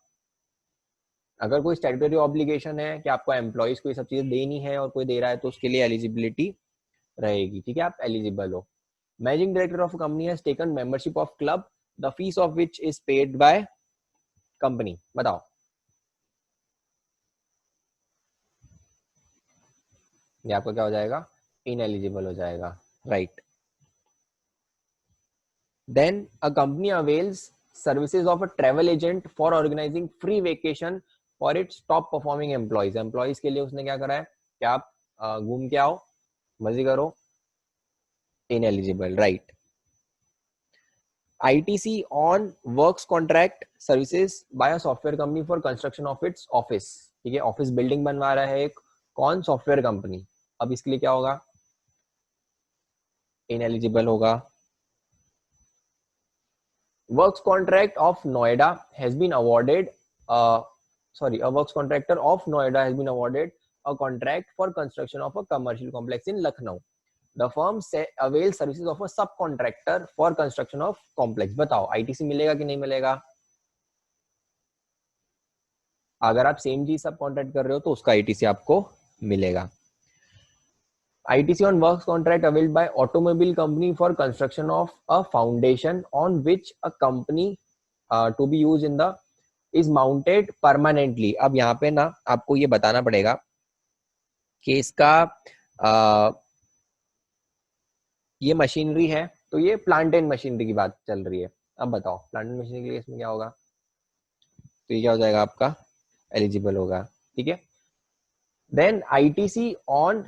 अगर कोई स्टैट्यूटरी ऑब्लिगेशन है कि आपको एम्प्लॉइज को ये सब चीजें देनी है और कोई दे रहा है, तो उसके लिए एलिजिबिलिटी रहेगी, ठीक है, आप एलिजिबल हो। Managing director of company has taken membership of club, the fees of which is paid by company. बताओ, ये आपका क्या हो जाएगा? इनएलिजिबल हो जाएगा, right. Then a company avails services of a travel agent for organizing free vacation for its top performing employees. Employees के लिए उसने क्या करा है कि आप घूम के आओ, मजे करो। Ineligible, right. ITC on works contract services by a software company for construction of its office. ठीक है, ऑफिस बिल्डिंग बनवा रहा है एक, कौन? Software company. अब इसके लिए क्या होगा? इनएलिजिबल होगा। Works contract of Noida has been awarded, a works contractor of Noida has been awarded a contract for construction of a commercial complex in Lucknow. The firm avails services of a subcontractor for construction of complex. बताओ ITC मिलेगा कि नहीं मिलेगा? अगर आप same चीज सब contract कर रहे हो तो उसका ITC आपको मिलेगा। ITC on works contract availed by automobile company for construction of a foundation on which a company to be used in the is mounted permanently. अब यहाँ पे ना आपको ये बताना पड़ेगा कि इसका ये मशीनरी है, तो ये प्लांट एंड मशीनरी की बात चल रही है। अब बताओ प्लांट एंड मशीनरी के लिए इसमें क्या होगा? तो ये क्या हो जाएगा? आपका एलिजिबल होगा, ठीक है। देन ITC ऑन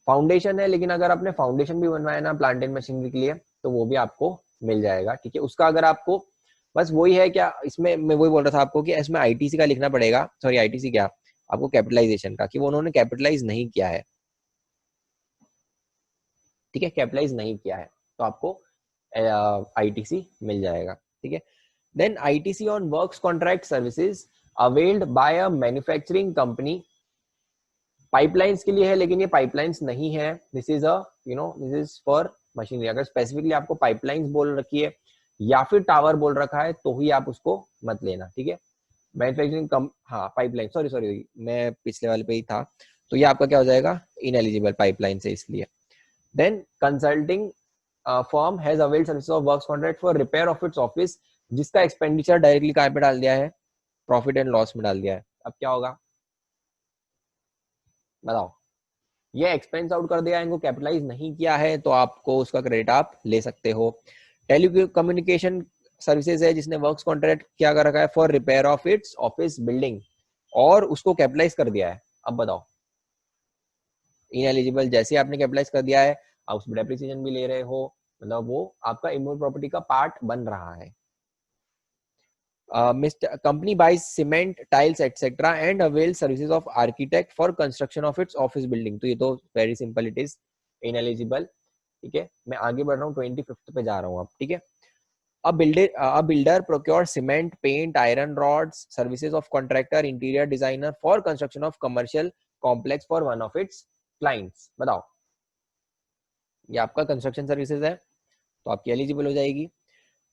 फाउंडेशन है, लेकिन अगर आपने फाउंडेशन भी बनवाया ना प्लांट एंड मशीनरी के लिए, तो वो भी आपको मिल जाएगा, ठीक है। उसका अगर आपको बस वही है क्या, इसमें मैं वही बोल रहा था आपको कि इसमें ITC का लिखना पड़ेगा, सॉरी ITC क्या, आपको कैपिटलाइजेशन का, कि वो उन्होंने कैपिटलाइज नहीं किया है, ठीक है, कैपिटलाइज नहीं किया है, तो आपको ITC मिल जाएगा, ठीक है। Then ITC on works contract services availed by a manufacturing company, pipelines के लिए है, लेकिन ये पाइपलाइंस नहीं है, this is this is for machinery. अगर स्पेसिफिकली आपको पाइपलाइंस बोल रखी है या फिर टावर बोल रखा है तो ही आप उसको मत लेना, ठीक है। मैन्युफैक्चरिंग कम, हाँ पाइपलाइन, सॉरी मैं पिछले वाले पे ही था, तो ये आपका क्या हो जाएगा? इनएलिजिबल पाइपलाइन से, इसलिए। Then consulting firm has availed services of works contract for repair of its office, जिसका एक्सपेंडिचर डायरेक्टली कहाँ पे डाल दिया है? प्रॉफिट एंड लॉस में डाल दिया है। अब क्या होगा बताओ? ये एक्सपेंस आउट कर दिया, इनको कैपिटलाइज नहीं किया है, तो आपको उसका क्रेडिट आप ले सकते हो। टेलीकम्युनिकेशन सर्विसेज है जिसने वर्क्स कॉन्ट्रैक्ट क्या कर रखा है? For repair of its office building, और उसको कैपिटलाइज कर दिया है। अब बताओ, इनएलिजिबल। जैसे आपने कैपिटलाइज कर दिया है, आप उसमें डेप्रिसिएशन भी ले रहे हो, मतलब वो आपका इमोबल प्रॉपर्टी का पार्ट बन रहा है। Mr. Company buys cement, tiles, etc. and avails services of architect for construction of its office building. तो ये तो very simple, it is ineligible, ठीक है। मैं आगे बढ़ रहा हूँ, 25th पे जा रहा हूँ अब, ठीक है। A builder procures cement, paint, iron rods, services of contractor, interior designer for construction of commercial complex for one of its clients. बताओ, ये आपका कंस्ट्रक्शन सर्विसेज है, तो आपकी एलिजिबल हो जाएगी।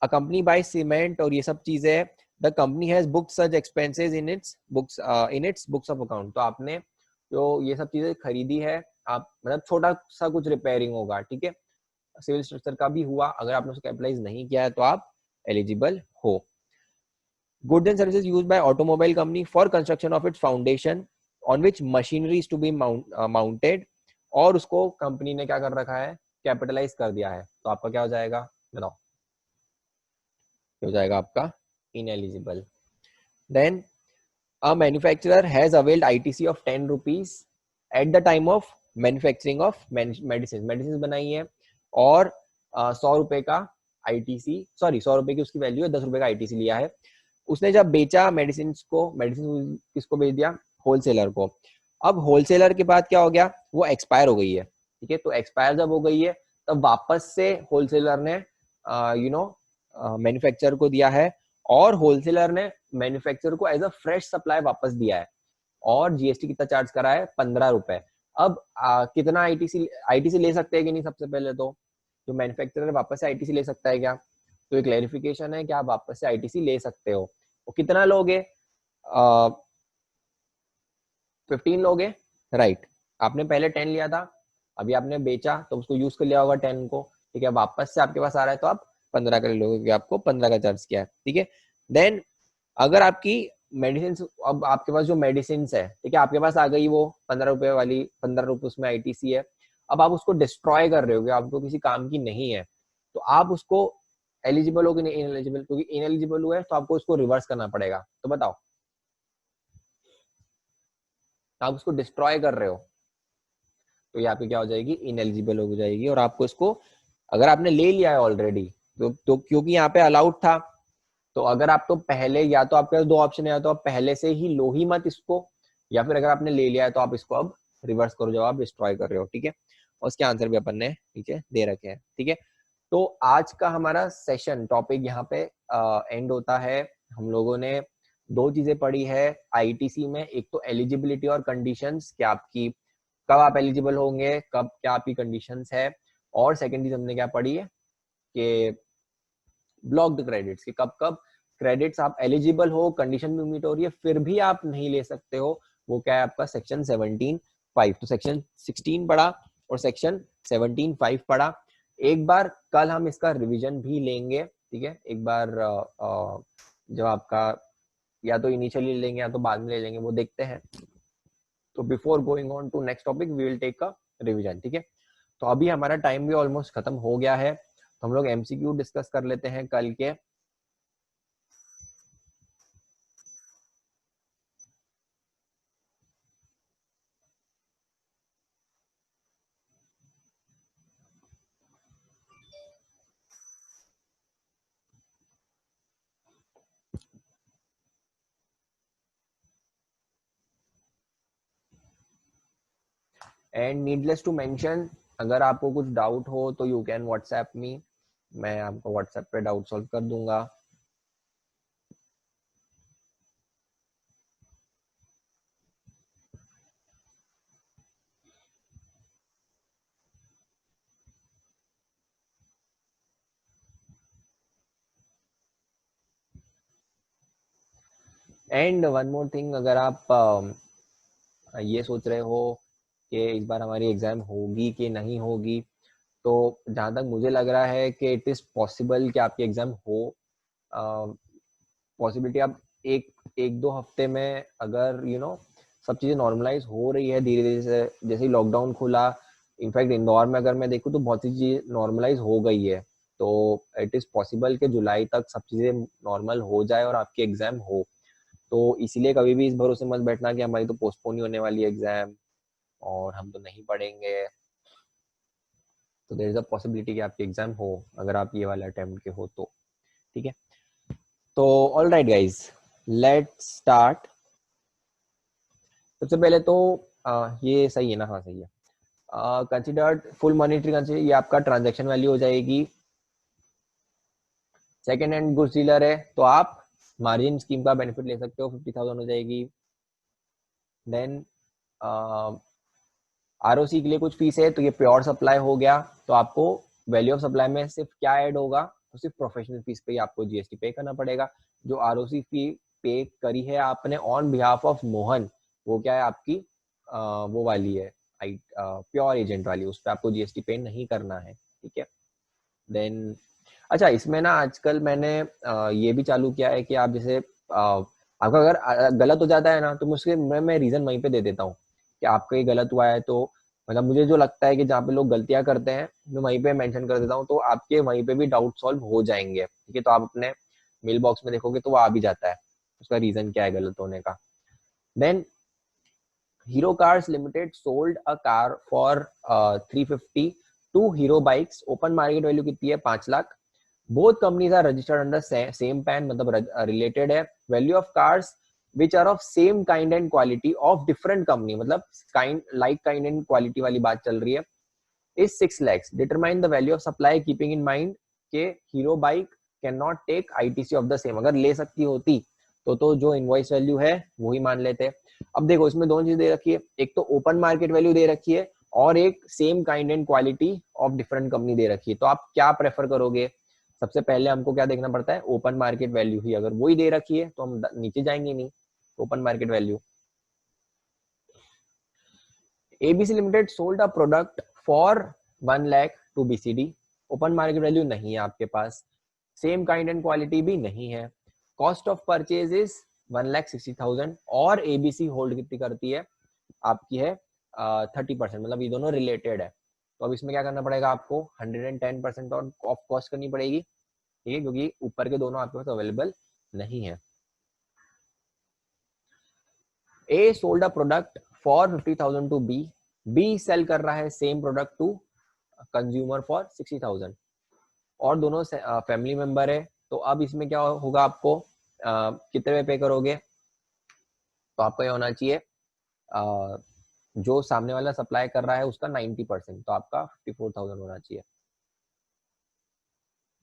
A company buys cement और ये सब चीजें, the company has booked such expenses in its books of account. तो आपने जो ये सब चीजें खरीदी है, आप मतलब छोटा सा कुछ रिपेयरिंग होगा, ठीक है, सिविल स्ट्रक्चर का भी हुआ, अगर आपने उसको कैपिटलाइज नहीं किया है तो आप एलिजिबल हो। Goods and services used by automobile company for construction of its foundation on which machinery is to be mounted, और उसको कंपनी ने क्या कर रखा है? कैपिटलाइज कर दिया है, तो आपका क्या हो जाएगा बताओ? हो जाएगा आपका ineligible. Then a manufacturer has availed ITC of 10 rupees at the time of manufacturing of medicines बनाई है, और 100 रुपए का ITC, सॉरी 100 रुपए की उसकी वैल्यू है, 10 रुपए का ITC लिया है। उसने जब बेचा मेडिसिन किसको बेच दिया? होलसेलर को। अब होलसेलर के बाद क्या हो गया? वो एक्सपायर हो गई है, ठीक है, तो एक्सपायर जब हो गई है तब वापस से होलसेलर ने मैन्युफैक्चरर को दिया है, और होलसेलर ने मैन्युफैक्चरर को एज अ फ्रेश सप्लाई वापस दिया है, और जीएसटी कितना चार्ज करा है? 15 रुपए। अब कितना आईटीसी ले सकते हैं कि नहीं? सबसे पहले तो जो मैन्युफैक्चरर वापस से आईटीसी ले सकता है क्या? तो एक क्लैरिफिकेशन है कि आप वापस से आईटीसी ले सकते हो। वो कितना लोगे? 15 लोगे, राइट। आपने पहले 10 लिया था, अभी आपने बेचा तो उसको यूज कर लिया होगा 10 को, ठीक है। वापस से आपके पास आ रहा है तो आप 15 का ले लोगे, क्योंकि आपको 15 का चार्ज किया है, ठीक है। देन अगर आपकी मेडिसिन, अब आपके पास जो मेडिसिन है, ठीक है, आपके पास आ गई वो 15 रुपए वाली, 15 रुपए उसमें आईटीसी है। अब आप उसको डिस्ट्रॉय कर रहे हो, आपको किसी काम की नहीं है, तो आप उसको एलिजिबल हो कि नहीं इनएलिजिबल? क्योंकि इनएलिजिबल हुआ है तो आपको उसको रिवर्स करना पड़ेगा। तो बताओ, आप उसको डिस्ट्रॉय कर रहे हो तो ये आपकी क्या हो जाएगी? इनएलिजिबल हो जाएगी। और आपको इसको, अगर आपने ले लिया है ऑलरेडी, तो क्योंकि यहाँ पे अलाउड था, तो अगर आप तो पहले, या तो आपके पास दो ऑप्शन है, या तो आप पहले से ही लो ही मत इसको, या फिर अगर आपने ले लिया है तो आप इसको अब रिवर्स करो जब आप डिस्ट्रॉय कर रहे हो, ठीक है। और उसके आंसर भी अपन ने नीचे दे रखे हैं, ठीक है। तो आज का हमारा सेशन टॉपिक यहाँ पे एंड होता है। हम लोगों ने दो चीजें पढ़ी है आईटीसी में, एक तो एलिजिबिलिटी और कंडीशंस, कि आपकी कब आप एलिजिबल होंगे, कब क्या आपकी कंडीशंस है, और सेकंड चीज हमने क्या पढ़ी है कि ब्लॉक्ड क्रेडिट्स, कि कब कब क्रेडिट्स आप एलिजिबल हो, कंडीशन भी मीट हो रही है, फिर भी आप नहीं ले सकते हो। वो क्या है आपका? सेक्शन 17(5). तो सेक्शन 16 पढ़ा और सेक्शन 17(5) पढ़ा। एक बार कल हम इसका रिवीजन भी लेंगे, ठीक है। एक बार जब आपका, या तो इनिशियली लेंगे या तो बाद में ले लेंगे, वो देखते हैं। तो before going on to next topic we will take a revision, ठीक है। तो अभी हमारा टाइम भी ऑलमोस्ट खत्म हो गया है, तो हम लोग एमसीक्यू डिस्कस कर लेते हैं कल के। एंड नीडलेस टू मेंशन, अगर आपको कुछ डाउट हो तो यू कैन व्हाट्सएप मी, मैं आपको व्हाट्सएप पे डाउट सॉल्व कर दूंगा। एंड वन मोर थिंग, अगर आप ये सोच रहे हो कि इस बार हमारी एग्जाम होगी कि नहीं होगी, तो जहां तक मुझे लग रहा है कि इट इज पॉसिबल कि आपकी एग्जाम हो। पॉसिबिलिटी आप एक एक दो हफ्ते में, अगर सब चीजें नॉर्मलाइज हो रही है धीरे धीरे से, जैसे ही लॉकडाउन खुला, इनफैक्ट इंदौर में अगर मैं देखूँ तो बहुत सी चीजें नॉर्मलाइज हो गई है, तो इट इज पॉसिबल कि जुलाई तक सब चीजें नॉर्मल हो जाए और आपकी एग्जाम हो। तो इसीलिए कभी भी इस भरोसे मत बैठना कि हमारी तो पोस्टपोन ही होने वाली है एग्जाम और हम तो नहीं पढ़ेंगे। तो देयर इज अ पॉसिबिलिटी कि आपकी एग्जाम हो, अगर आप ये वाला अटेम्प्ट के हो तो, ठीक है। तो all right guys, let's start. सबसे पहले तो ये सही है ना? हाँ सही है। कंसिडर्ड फुल मॉनिटरी कंसिडर, ये आपका ट्रांजैक्शन वैल्यू हो जाएगी। सेकेंड हैंड गुड्स डीलर है तो आप मार्जिन स्कीम का बेनिफिट ले सकते हो, 50,000 हो जाएगी। देन आरओसी के लिए कुछ फीस है, तो ये प्योर सप्लाई हो गया, तो आपको वैल्यू ऑफ सप्लाई में सिर्फ क्या ऐड होगा? तो सिर्फ प्रोफेशनल फीस पे ही आपको जीएसटी पे करना पड़ेगा। जो आरओसी फी पे करी है आपने ऑन बिहाफ ऑफ मोहन, वो क्या है आपकी वो वाली है, प्योर एजेंट वाली, उस पर आपको जीएसटी पे नहीं करना है, ठीक है। देन अच्छा, इसमें ना आजकल मैंने ये भी चालू किया है कि आप जैसे आपका अगर गलत हो जाता है ना, तो मुझसे मैं रीजन वहीं पे दे देता हूँ कि आपका ये गलत हुआ है। तो मतलब मुझे जो लगता है कि जहाँ पे लोग गलतियां करते हैं, मैं वहीं पे मेंशन कर देता हूँ, तो आपके वहीं पे भी डाउट सॉल्व हो जाएंगे, ठीक है। तो आप अपने मेल बॉक्स में देखोगे तो वो आ भी जाता है, उसका रीजन क्या है गलत होने का। Then Hero cars limited sold a car for 350 to Hero bikes, open market value कितनी है? 5 lakh. Both companies are registered under same PAN, मतलब रिलेटेड है। Value of cars which are of same kind and quality of different company, मतलब kind like kind and quality वाली बात चल रही है, is 6 lakhs. Determine the value of supply keeping in mind के Hero bike can not take ITC of the same. अगर ले सकती होती तो जो इनवॉइस वैल्यू है वही मान लेते. अब देखो इसमें दोनों चीज दे रखी है, एक तो ओपन मार्केट वैल्यू दे रखी है और एक same kind and quality of different company दे रखी है. तो आप क्या प्रेफर करोगे? सबसे पहले हमको क्या देखना पड़ता है? ओपन मार्केट वैल्यू ही. अगर वही दे रखी है तो हम नीचे जाएंगे नहीं. Open market value. ABC limited sold a product for 1 lakh to BCD. Open market value नहीं है आपके पास, सेम काइंड एंड क्वालिटी भी नहीं है. कॉस्ट ऑफ परचेज इज 1,60,000 और ABC होल्ड कितनी करती है? आपकी है 30%. मतलब ये दोनों रिलेटेड है. तो अब इसमें क्या करना पड़ेगा आपको? 110% ऑफ कॉस्ट करनी पड़ेगी. ठीक है, क्योंकि ऊपर के दोनों आपके पास अवेलेबल नहीं है. A sold a product for 50,000 to B. B sell कर रहा है same product to consumer for 60,000 और दोनों फैमिली मेंबर है. तो अब इसमें क्या होगा? आपको कितने में पे करोगे? तो आपको ये होना चाहिए जो सामने वाला सप्लाई कर रहा है उसका 90%, तो आपका 54,000 होना चाहिए.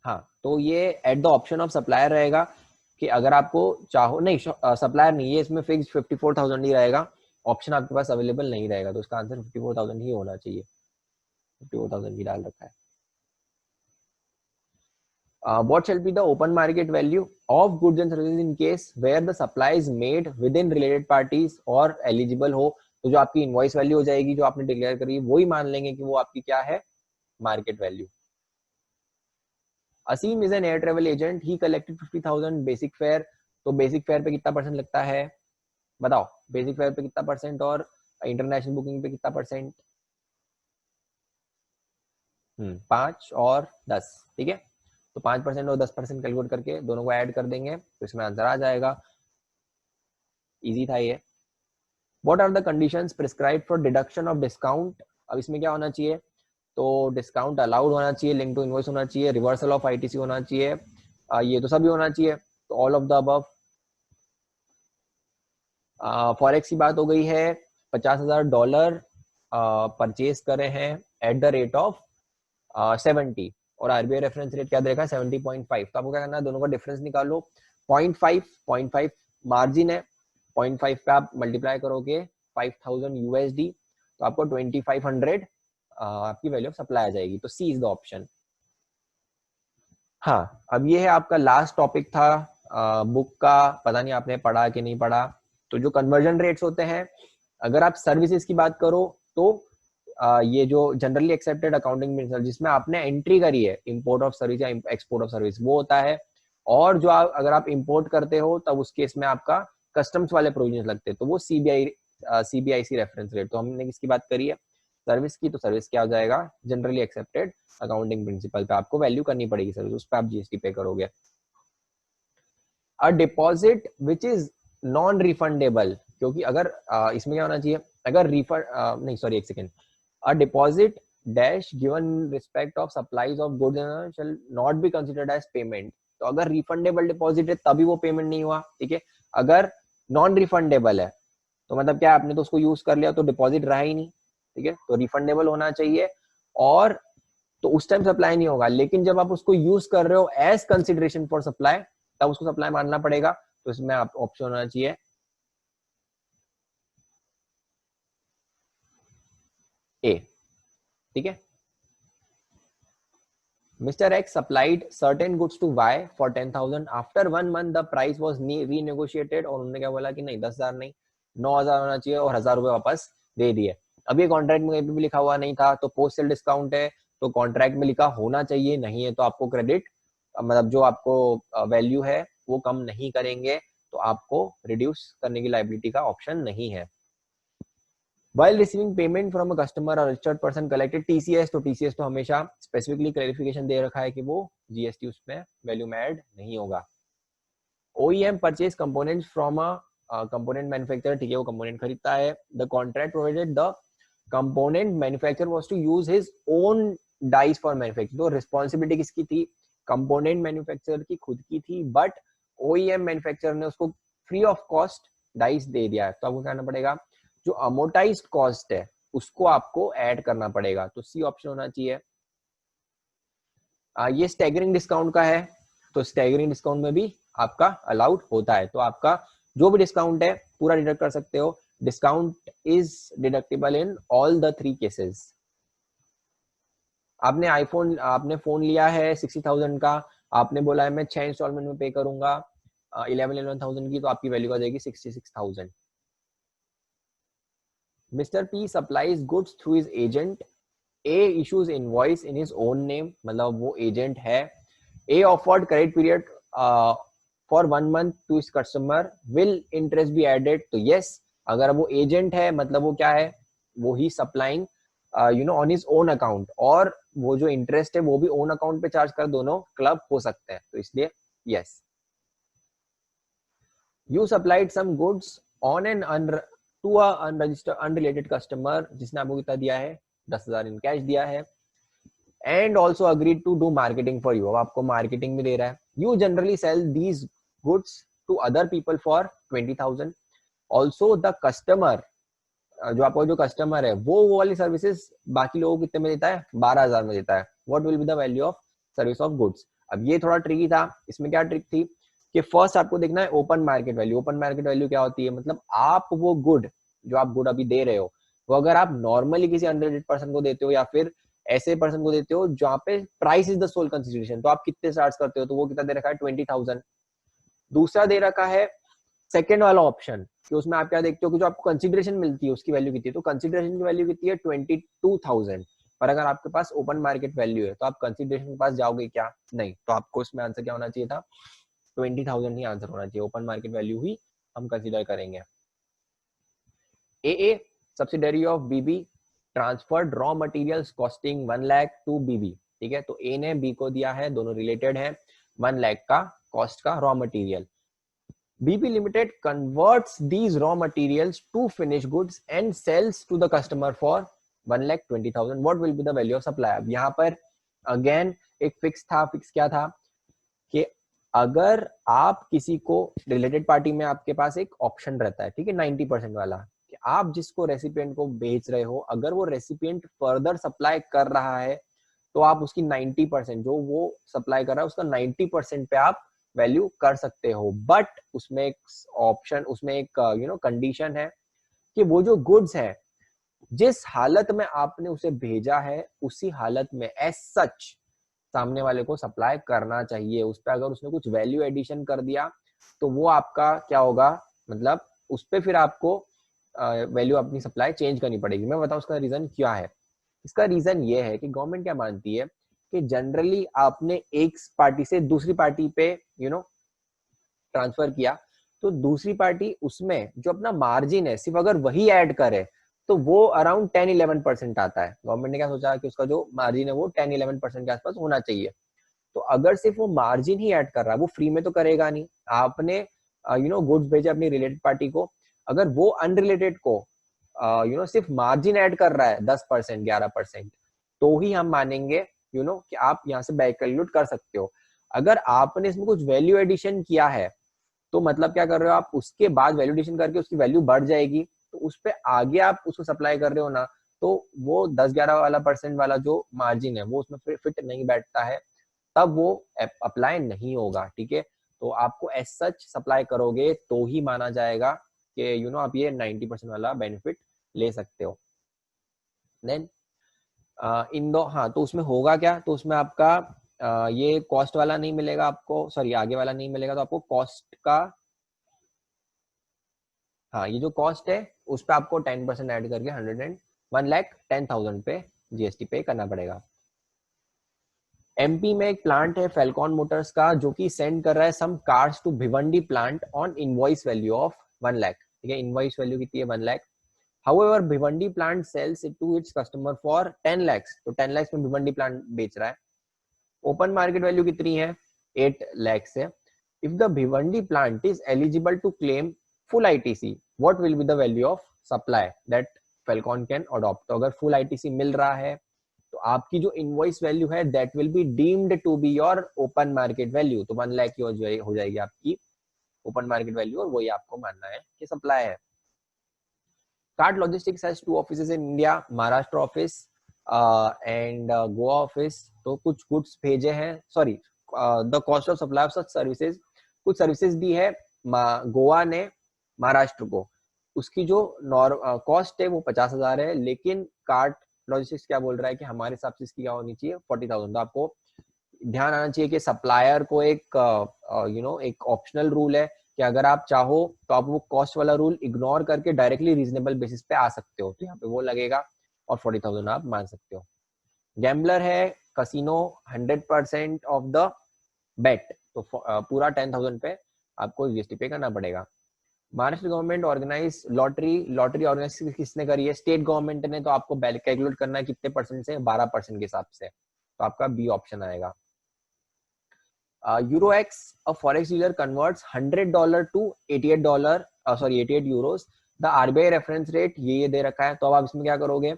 हाँ, तो ये at the option of supplier रहेगा कि अगर आपको चाहो. नहीं, सप्लायर नहीं, ये इसमें फिक्स 54,000 ही रहेगा. ऑप्शन आपके पास अवेलेबल नहीं रहेगा, तो इसका आंसर 54,000 ही होना चाहिए. 54,000 ही डाल रखा है. What shall be the open market value of goods and services in case where the supply is made within related parties और eligible हो? तो जो आपकी इनवॉइस वैल्यू हो जाएगी जो आपने डिक्लेयर करी वही मान लेंगे कि वो आपकी क्या है? Market value. Asim is an air travel agent. He collected 50,000 basic fare. तो बेसिक फेयर पे कितना परसेंट लगता है? बताओ. बेसिक फेयर पे कितना परसेंट और इंटरनेशनल बुकिंग पे कितना परसेंट? 5 और 10. ठीक है, तो 5% और 10% कैलकुलेट करके दोनों को ऐड कर देंगे तो इसमें आंसर आ जाएगा. इजी था ये. What are the conditions prescribed for deduction of discount? अब इसमें क्या होना चाहिए? तो डिस्काउंट अलाउड होना चाहिए, लिंक टू इनवॉइस होना चाहिए, रिवर्सल ऑफ ITC होना चाहिए. ये तो सभी होना चाहिए. तो all of the above. Forex की बात हो गई है. $50,000 परचेज करे हैं एट द रेट ऑफ 70 और RBI रेफरेंस रेट क्या देगा? 70.5. तो आपको क्या करना है? दोनों का डिफरेंस निकालो. 0.5 मार्जिन है. 0.5 पे आप मल्टीप्लाई करोगे 5,000 USD तो आपको 2,500 आपकी वैल्यू ऑफ सप्लाई आ जाएगी. तो C इज द ऑप्शन. हाँ, अब ये है आपका लास्ट टॉपिक था बुक का. पता नहीं आपने पढ़ा कि नहीं पढ़ा. तो जो कन्वर्जन रेट्स होते हैं, अगर आप सर्विसेज की बात करो तो ये जो जनरली एक्सेप्टेड अकाउंटिंग प्रिंसिपल जिसमें आपने एंट्री करी है इंपोर्ट ऑफ सर्विस या एक्सपोर्ट ऑफ सर्विस वो होता है. और जो अगर आप इंपोर्ट करते हो तब उस केस में आपका कस्टम्स वाले प्रोविजन लगते हैं तो वो CBIC रेफरेंस रेट. तो हमने किसकी बात करी है? सर्विस की. तो सर्विस क्या हो जाएगा? जनरली एक्सेप्टेड अकाउंटिंग प्रिंसिपल पे आपको वैल्यू करनी पड़ेगी सर्विस, उस पर आप GST पे करोगे. A deposit which is non refundable, क्योंकि अगर इसमें क्या होना चाहिए? अगर रिफंड नहीं, सॉरी, एक second. A deposit dash given in respect of supplies of goods shall not be considered as payment. तो अगर रिफंडेबल डिपॉजिट है तभी वो पेमेंट नहीं हुआ. ठीक है, अगर नॉन रिफंडेबल है तो मतलब क्या, आपने तो उसको यूज कर लिया तो डिपॉजिट रहा ही नहीं. ठीक है, तो रिफंडेबल होना चाहिए और तो उस टाइम सप्लाई नहीं होगा. लेकिन जब आप उसको यूज कर रहे हो एज कंसिडरेशन फॉर सप्लाई तब उसको सप्लाई मानना पड़ेगा. तो इसमें आप ऑप्शन होना चाहिए A. ठीक है. Mr. X supplied certain goods to Y for 10,000. After 1 month the price was renegotiated और उन्होंने क्या बोला कि नहीं 10,000 नहीं 9,000 होना चाहिए और 1,000 रुपए वापस दे दिए. अब ये कॉन्ट्रैक्ट में कहीं भी लिखा हुआ नहीं था तो पोस्ट सेल डिस्काउंट है तो कॉन्ट्रैक्ट में लिखा होना चाहिए, नहीं है तो आपको क्रेडिट मतलब जो आपको वैल्यू है वो कम नहीं करेंगे तो आपको रिड्यूस करने की लायबिलिटी का ऑप्शन नहीं है. While receiving payment from a customer or registered person collected TCS, तो TCS तो हमेशा स्पेसिफिकली क्लैरिफिकेशन दे रखा है कि वो GST उसमें वैल्यू में ऐड नहीं होगा. OEM purchase components from a component manufacturer. ठीक है, वो कंपोनेंट खरीदता है. The contract provided the component manufacturer was to use his own dies for manufacturing. तो रिस्पॉन्सिबिलिटी किसकी थी? कंपोनेंट मैन्युफैक्चरर की खुद की थी, बट OEM मैन्युफैक्चरर ने उसको फ्री ऑफ कॉस्ट डाइस दे दिया है. तो आपको क्या करना पड़ेगा? जो अमोर्टाइज्ड कॉस्ट है उसको आपको ऐड करना पड़ेगा, तो सी ऑप्शन होना चाहिए। ये स्टैगरिंग डिस्काउंट का है, तो स्टैगरिंग डिस्काउंट में भी आपका अलाउड होता है, तो आपका जो भी डिस्काउंट है पूरा डिडक्ट कर सकते हो। Discount is deductible in all the 3 cases. आपने फोन लिया है 60,000 का, आपने बोला है मैं 6 इंस्टॉलमेंट में पे करूंगा 11,000 की, तो आपकी वैल्यू आ जाएगी 66,000। Mister P supplies goods through his agent, A issues invoice in his own name, मतलब वो एजेंट है। A offered credit period for 1 month to his customer, will interest be added, तो यस, अगर वो एजेंट है मतलब वो क्या है, वो ही supplying on his own account, और वो जो इंटरेस्ट है वो भी ओन अकाउंट पे चार्ज कर, दोनों क्लब हो सकते हैं, तो इसलिए yes. You supplied some goods on an to a unregistered unrelated customer, जिसने आपको कितना दिया है, 10,000 इन कैश दिया है, and also agreed to do marketing for you, अब आपको मार्केटिंग भी दे रहा है। You generally sell these goods to other people for 20,000, also the customer, जो आपका जो कस्टमर है वो वाली सर्विसेज बाकी लोगों को कितने में देता है, 12,000 में देता है। What will be the value of service of goods. अब ये थोड़ा ट्रिकी था, इसमें क्या ट्रिक थी कि फर्स्ट आपको देखना है open market value. Open market value क्या होती है, मतलब आप वो गुड, जो आप गुड अभी दे रहे हो, वो अगर आप नॉर्मली किसी अनरिलेटेड पर्सन को देते हो या फिर ऐसे पर्सन को देते हो जहाँ पे price is the sole consideration, तो आप कितने चार्ज करते हो, तो वो कितना दे रखा है, 20,000। दूसरा दे रखा है सेकेंड वाला ऑप्शन, कि उसमें आप क्या देखते हो कि जो आपको कंसिडरेशन मिलती है उसकी वैल्यू कितनी है, तो कंसिडरेशन की वैल्यू कितनी है, 22,000। पर अगर आपके पास ओपन मार्केट वैल्यू है तो आप कंसिडरेशन के पास जाओगे क्या, नहीं, तो आपको इसमें आंसर क्या होना चाहिए था, 20,000 ही आंसर होना चाहिए, ओपन मार्केट वैल्यू ही हम कंसिडर करेंगे। A subsidiary of BB transferred raw materials costing 1 lakh to BB, ठीक है, तो ए ने बी को दिया है, दोनों रिलेटेड है, 1 लाख का कॉस्ट का raw material. BP Limited converts these raw materials to finished goods and sells to the customer for 1,20,000. What will be the value of supply? अब यहाँ पर अगेन एक फिक्स था, फिक्स क्या था कि अगर आप किसी को रिलेटेड पार्टी में आपके पास एक ऑप्शन रहता है, ठीक है, 90% वाला, कि आप जिसको रेसिपिएंट को बेच रहे हो, अगर वो रेसिपिएंट फर्दर सप्लाई कर रहा है तो आप उसकी 90% जो वो सप्लाई कर रहा है उसका 90% पे आप वैल्यू कर सकते हो। बट उसमें एक ऑप्शन, उसमें एक कंडीशन है कि वो जो गुड्स है जिस हालत में आपने उसे भेजा है उसी हालत में एज सच सामने वाले को सप्लाई करना चाहिए। उस पर अगर उसने कुछ वैल्यू एडिशन कर दिया तो वो आपका क्या होगा, मतलब उस पर फिर आपको वैल्यू अपनी सप्लाई चेंज करनी पड़ेगी। मैं बताऊं उसका रीजन क्या है। इसका रीजन ये है कि गवर्नमेंट क्या मानती है कि जनरली आपने एक पार्टी से दूसरी पार्टी पे ट्रांसफर किया, तो दूसरी पार्टी उसमें जो अपना मार्जिन है सिर्फ अगर वही ऐड करे तो वो अराउंड 10-11% आता है। गवर्नमेंट ने क्या सोचा कि उसका जो मार्जिन है वो 10-11% के आसपास होना चाहिए। तो अगर सिर्फ वो मार्जिन ही ऐड कर रहा है, वो फ्री में तो करेगा नहीं। आपने गुड्स भेजे अपनी रिलेटेड पार्टी को, अगर वो अनरिलेटेड को सिर्फ मार्जिन ऐड कर रहा है 10% 11%, तो ही हम मानेंगे कि आप यहाँ से बैक कैलकुलेट कर सकते हो। अगर आपने इसमें कुछ वैल्यू एडिशन किया है तो मतलब क्या कर रहे हो आप, उसके बाद वैल्यू एडिशन करके उसकी वैल्यू बढ़ जाएगी, तो उस पे आगे आप उसको सप्लाई कर रहे हो ना, तो वो 10-11 वाला % वाला जो मार्जिन है वो उसमें फिट नहीं बैठता है, तब वो अप्लाई नहीं होगा। ठीक है, तो आपको एज सच सप्लाई करोगे तो ही माना जाएगा कि आप ये 90% वाला बेनिफिट ले सकते हो। देन इन दो, हाँ, तो उसमें होगा क्या, तो उसमें आपका ये कॉस्ट वाला नहीं मिलेगा आपको, सॉरी आगे वाला नहीं मिलेगा, तो आपको कॉस्ट का, हाँ, ये जो कॉस्ट है उस पर आपको 10% ऐड करके 1,10,000 पे जीएसटी पे करना पड़ेगा। एमपी में एक प्लांट है फेल्कॉन मोटर्स का जो कि सेंड कर रहा है some cars to Bhiwandi plant on invoice value of 1 lakh. ठीक है, इनवॉइस वैल्यू कितनी है, 1 lakh. However Bhiwandi plant sells it to its customer for 10 lakhs, तो 10 lakhs में भिवंडी प्लांट बेच रहा है। ओपन मार्केट वैल्यू कितनी है, 8 lakhs है। If the Bhiwandi plant is eligible to claim full ITC, what will be the value of supply that Falcon can adopt. तो अगर फुल आईटीसी मिल रहा है तो आपकी जो इनवॉइस वैल्यू है that will be deemed to be your open market value, तो 1 लाख की हो जाएगी आपकी ओपन मार्केट वैल्यू, और वही आपको मानना है कि सप्लाई है। Cart logistics has 2 offices in India, Maharashtra office and Goa office. तो कुछ गुड्स भेजे हैं, sorry the cost of supply of such services, कुछ सर्विसेज दी है गोवा ने महाराष्ट्र को, उसकी जो कॉस्ट है वो 50,000 है, लेकिन कार्ट लॉजिस्टिक्स क्या बोल रहा है कि हमारे हिसाब से इसकी क्या होनी चाहिए 40,000। तो आपको ध्यान आना चाहिए कि सप्लायर को एक एक ऑप्शनल रूल है कि अगर आप चाहो तो आप वो कॉस्ट वाला रूल इग्नोर करके डायरेक्टली रीजनेबल बेसिस पे आ सकते हो, तो यहाँ पे वो लगेगा और 40,000 आप मान सकते हो। गैम्बलर है कसिनो, 100% ऑफ द बेट, तो पूरा 10,000 पे आपको जीएसटी पे करना पड़ेगा। Maharashtra government organise lottery organise किसने करी है? स्टेट गवर्नमेंट ने। तो आपको कैलकुलेट करना है कितने परसेंट से? 12% के हिसाब से, तो आपका बी ऑप्शन आएगा। EuroX, a forex dealer converts $100 to $88, sorry 88 euros. The RBI reference rate ये दे रखा है, तो अब आप इसमें क्या करोगे?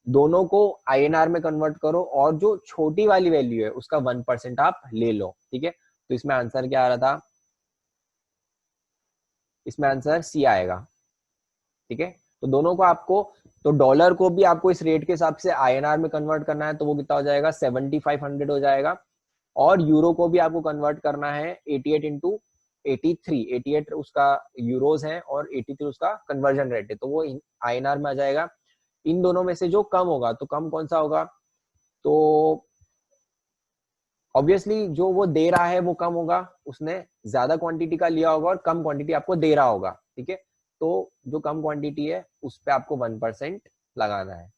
दोनों को INR में कन्वर्ट करो और जो छोटी वाली वैल्यू है उसका 1% आप ले लो, ठीक है। तो इसमें आंसर क्या आ रहा था? इसमें आंसर सी आएगा, ठीक है। तो दोनों को आपको, तो डॉलर को भी आपको इस रेट के हिसाब से INR में कन्वर्ट करना है, तो वो कितना हो जाएगा? 7500 हो जाएगा। और यूरो को भी आपको कन्वर्ट करना है 88 इंटू 83, 88 उसका यूरोज है और 83 उसका कन्वर्जन रेट है, तो वो INR में आ जाएगा। इन दोनों में से जो कम होगा, तो कम कौन सा होगा? तो ऑब्वियसली जो वो दे रहा है वो कम होगा, उसने ज्यादा क्वांटिटी का लिया होगा और कम क्वांटिटी आपको दे रहा होगा, ठीक है। तो जो कम क्वांटिटी है उस पे आपको 1% लगाना है,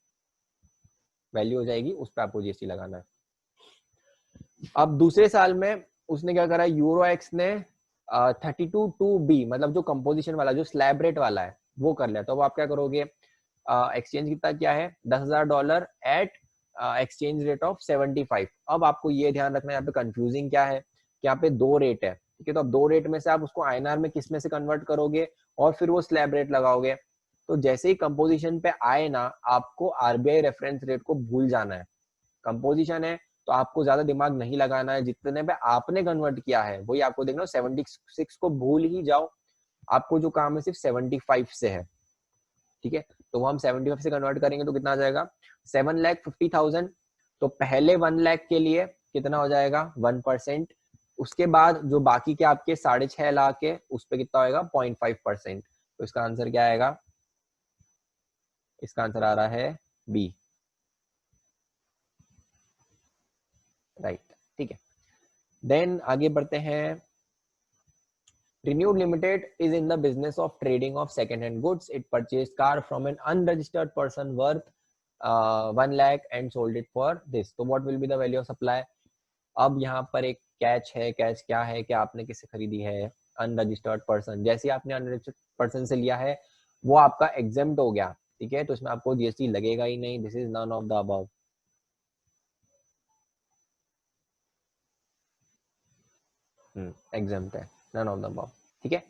वैल्यू हो जाएगी, उस पे आपको जीएसटी लगाना है। अब दूसरे साल में उसने क्या करा? EuroX ने 32(2)B, मतलब जो कंपोजिशन वाला, जो स्लैब रेट वाला है, वो कर लिया। तो अब आप क्या करोगे? एक्सचेंज कितना क्या है? $10,000 एट एक्सचेंज रेट ऑफ 75। अब आपको ये ध्यान रखना है, यहाँ पे कंफ्यूजिंग क्या है कि यहाँ पे 2 रेट है, ठीक है। तो अब 2 रेट में से आप उसको INR में किस में से कन्वर्ट करोगे और फिर वो स्लैब रेट लगाओगे। तो जैसे ही कंपोजिशन पे आए ना, आपको RBI रेफरेंस रेट को भूल जाना है। कंपोजिशन है तो आपको ज्यादा दिमाग नहीं लगाना है, जितने पे आपने कन्वर्ट किया है वही आपको देखना। 76 को भूल ही जाओ, आपको जो काम है सिर्फ 75 से है, ठीक है। तो वो हम 75 से कन्वर्ट करेंगे तो कितना आ जाएगा? 7,50,000। तो पहले 1 लाख के लिए कितना हो जाएगा? 1%। उसके बाद जो बाकी के आपके 6.5 लाख है उस पर कितना होगा? 0.5%। तो इसका आंसर क्या आएगा? इसका आंसर आ रहा है बी, राइट, ठीक है। देन आगे बढ़ते हैं। Renewed Limited is in the business of trading of second-hand goods. It purchased car from an unregistered person worth 1 lakh and sold it for this. So what will be the value of supply? अब यहाँ पर एक catch है। Catch क्या है कि आपने किससे खरीदी है? Unregistered person. जैसे आपने अनरजिस्टर्ड पर्सन से लिया है वो आपका एग्जेम्प्ट हो गया, ठीक है। तो इसमें आपको जीएसटी लगेगा ही नहीं। This is none of the above. Exempt है, नन ऑफ द अबव, ठीक है।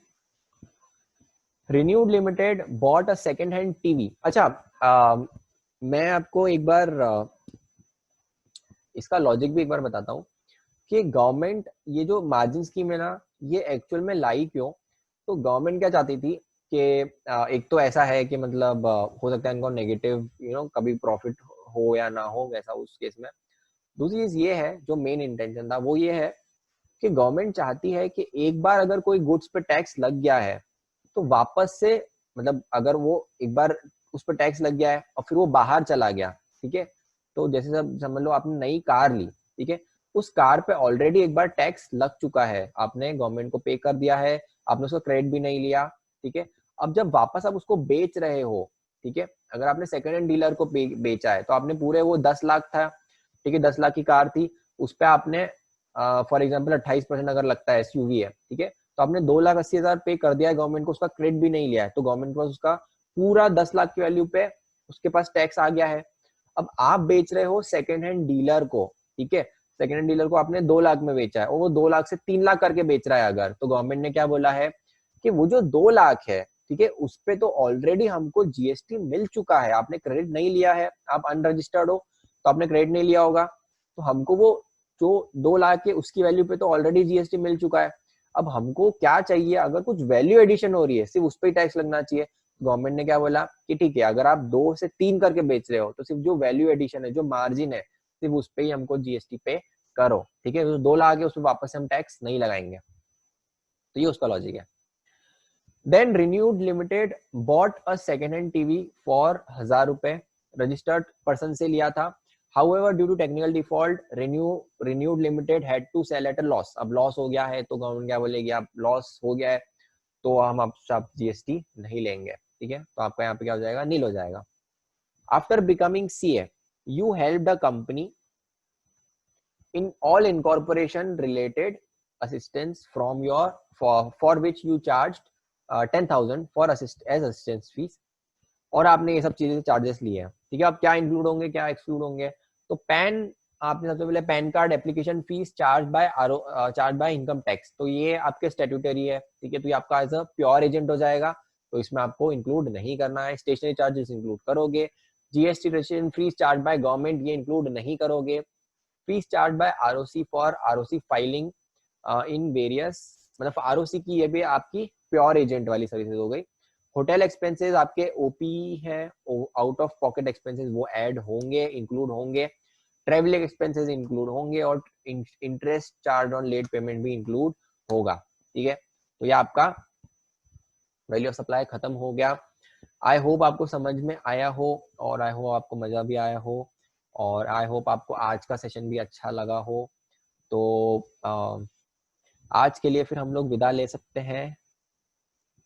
Renewed limited bought a second hand TV. अच्छा, मैं आपको एक बार इसका लॉजिक भी एक बार बताता हूँ कि गवर्नमेंट ये जो मार्जिन स्कीम है ना, ये एक्चुअल में लाई क्यों? तो गवर्नमेंट क्या चाहती थी कि एक तो ऐसा है कि मतलब हो सकता है इनको नेगेटिव कभी प्रॉफिट हो या ना हो, वैसा उस केस में। दूसरी चीज ये है, जो मेन इंटेंशन था वो ये है कि गवर्नमेंट चाहती है कि एक बार अगर कोई गुड्स पे टैक्स लग गया है तो वापस से, मतलब अगर वो एक बार उस पर टैक्स लग गया है और फिर वो बाहर चला गया, ठीक है। तो जैसे समझ लो आपने नई कार ली, ठीक है, उस कार पे ऑलरेडी एक बार टैक्स लग चुका है, आपने गवर्नमेंट को पे कर दिया है, आपने उसका क्रेडिट भी नहीं लिया, ठीक है। अब जब वापस आप उसको बेच रहे हो, ठीक है, अगर आपने सेकंड हैंड डीलर को बेचा है तो आपने पूरे वो 10 लाख था, ठीक है, 10 लाख की कार थी, उस पर आपने फॉर एग्जाम्पल 28% अगर लगता है, एसयूवी है, ठीक है, तो आपने 2,80,000 पे कर दिया है गवर्नमेंट को, उसका क्रेडिट भी नहीं लिया है, तो गवर्नमेंट के पास उसका पूरा 10 लाख की वैल्यू पे उसके पास टैक्स आ गया है। अब आप बेच रहे हो सेकेंड हैंड डीलर को, ठीक है, सेकेंड हैंड डीलर को आपने 2 लाख में बेचा है और वो 2 लाख से 3 लाख करके बेच रहा है अगर, तो गवर्नमेंट ने क्या बोला है कि वो जो 2 लाख है, ठीक है, उस पे तो ऑलरेडी हमको जीएसटी मिल चुका है, आपने क्रेडिट नहीं लिया है, आप अनरजिस्टर्ड हो तो आपने क्रेडिट नहीं लिया होगा, तो हमको वो जो 2 लाख है उसकी वैल्यू पे तो ऑलरेडी जीएसटी मिल चुका है। अब हमको क्या चाहिए? अगर कुछ वैल्यू एडिशन हो रही है सिर्फ उस पर टैक्स लगना चाहिए, गवर्नमेंट ने क्या बोला कि ठीक है, अगर आप 2 से 3 करके बेच रहे हो तो सिर्फ जो वैल्यू एडिशन है, जो मार्जिन है, सिर्फ उस पे ही हमको जीएसटी पे करो, ठीक है। तो 2 ला के उस पर वापस हम टैक्स नहीं लगाएंगे। तो ये उसका लॉजिक है। Then renewed limited bought a second hand TV for 1000 रुपए, रजिस्टर्ड पर्सन से लिया था। However, due to technical default, renewed limited had to sell at a loss. अब लॉस हो गया है तो गवर्नमेंट क्या बोलेगी, अब लॉस हो गया है तो हम आपसे जीएसटी नहीं लेंगे, ठीक है। तो आपका यहाँ पे क्या हो जाएगा, नील हो जाएगा। After becoming CA, you help the company in all incorporation related assistance from your for which you charged 10,000 for assistance fees, और आपने ये सब चीजें चार्जेस लिए हैं, ठीक है। अब क्या इंक्लूड होंगे, क्या एक्सक्लूड होंगे, तो पैन, आपने सबसे पहले pan card application fees charge by income tax, तो ये आपके स्टैट्यूटरी है, ठीक है। तो ये आपका एज अ प्योर एजेंट हो जाएगा, तो इसमें आपको इंक्लूड नहीं करना है। स्टेशनरी चार्जेस इंक्लूड करोगे। GST registration fees charge by government, ये इंक्लूड नहीं करोगे। Fees charge by ROC for ROC filing in various, मतलब आरओसी की ये भी आपकी प्योर एजेंट वाली सर्विसेज हो गई। होटल एक्सपेंसेस आपके ओपी है, आउट ऑफ पॉकेट एक्सपेंसेस वो ऐड होंगे, इंक्लूड होंगे। ट्रेवलिंग एक्सपेंसेस इंक्लूड होंगे और interest charge on late payment भी इंक्लूड होगा, ठीक है। तो ये आपका वैल्यू ऑफ सप्लाई खत्म हो गया। आई होप आपको समझ में आया हो, और आई होप आपको मजा भी आया हो, और आई होप आपको आज का सेशन भी अच्छा लगा हो। तो आज के लिए फिर हम लोग विदा ले सकते हैं।